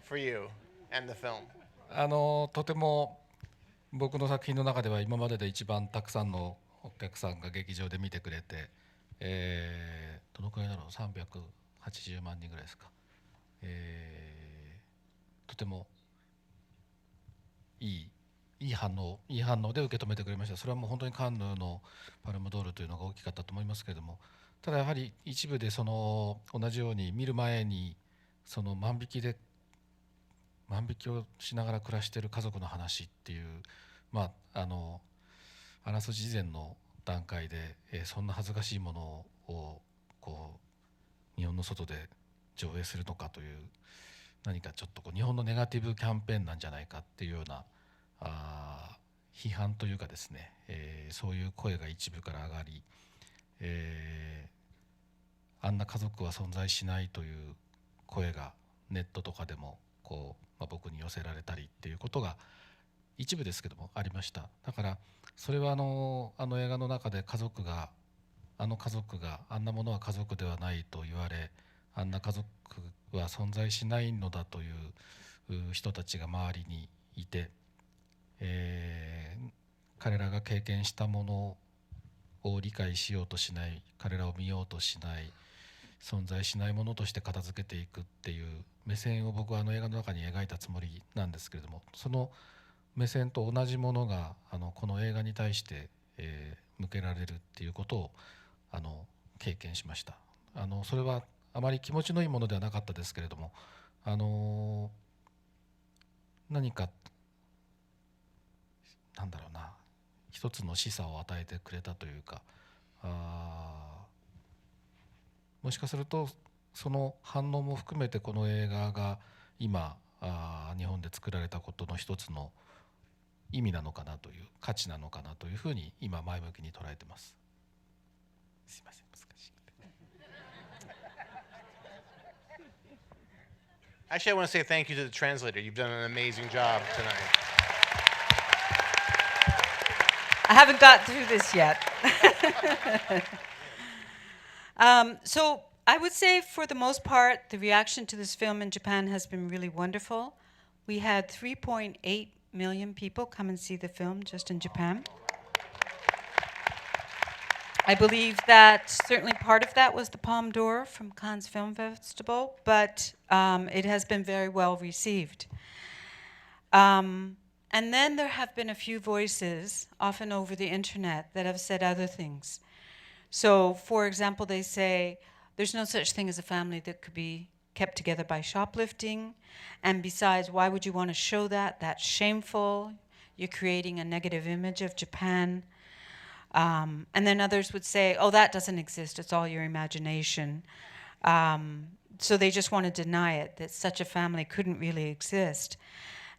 for you and the film? とても僕の作品の中では今までで一番たくさんのお客さんが劇場で見てくれて、どのくらいだろう、380万人ぐらいですか、とてもいい反応で受け止めてくれました。それはもう本当にカンヌのパルムドールというのが大きかったと思いますけれども、ただやはり一部で同じように見る前に万引きをしながら暮らしている家族の話っていう、あらすじ以前の段階で、そんな恥ずかしいものを日本の外で上映するのかという、何かちょっと日本のネガティブキャンペーンなんじゃないかっていうような批判というかですね、そういう声が一部から上がり、あんな家族は存在しないという声がネットとかでも僕に寄せられたりっていうことが一部ですけどもありました。だからそれはあの映画の中で家族があんなものは家族ではないと言われ、あんな家族は存在しないのだという人たちが周りにいて、彼らが経験したものを理解しようとしない、彼らを見ようとしない、存在しないものとして片付けていくっていう目線を僕は映画の中に描いたつもりなんですけれども、その目線と同じものがこの映画に対して、向けられるっていうことを経験しました。それはあまり気持ちのいいものではなかったですけれども、何かなんだろうな、一つの示唆を与えてくれたというか、もしかするとその反応も含めてこの映画が今日本で作られたことの一つの意味なのかなという、価値なのかなというふうに今前向きに捉えてます。すいません、難しい。Actually, I want to say thank you to the translator. You've done an amazing job tonight. I haven't got through this yet. So I would say for the most part, the reaction to this film in Japan has been really wonderful. We had 3.8 million people come and see the film just in Japan. I believe that certainly part of that was the Palme d'Or from Cannes Film Festival, but it has been very well received. And then there have been a few voices, often over the internet, that have said other things. So, for example, they say, there's no such thing as a family that could be kept together by shoplifting. And besides, why would you want to show that? That's shameful. You're creating a negative image of Japan. And then others would say, oh, that doesn't exist. It's all your imagination. So they just want to deny it, that such a family couldn't really exist.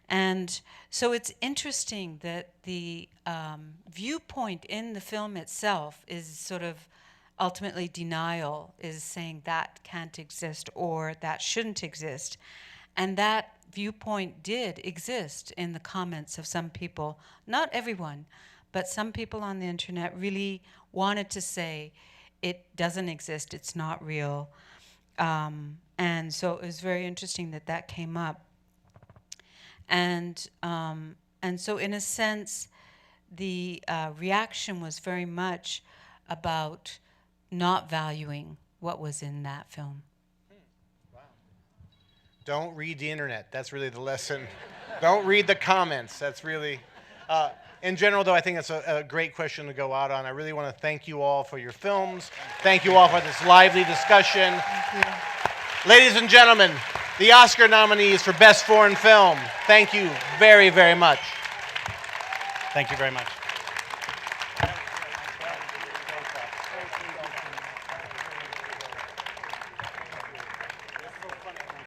And so it's interesting that the viewpoint in the film itself is sort of ultimately denial, is saying that can't exist or that shouldn't exist. And that viewpoint did exist in the comments of some people, not everyone, but some people on the internet really wanted to say it doesn't exist, it's not real. And so it was very interesting that that came up. And so in a sense, the reaction was very much about not valuing what was in that film. Wow. Don't read the internet. That's really the lesson. Don't read the comments. That's really... in general, though, I think it's a great question to go out on. I really want to thank you all for your films. Thank you all for this lively discussion. Thank you. Ladies and gentlemen, the Oscar nominees for Best Foreign Film. Thank you very, very much. Thank you very much.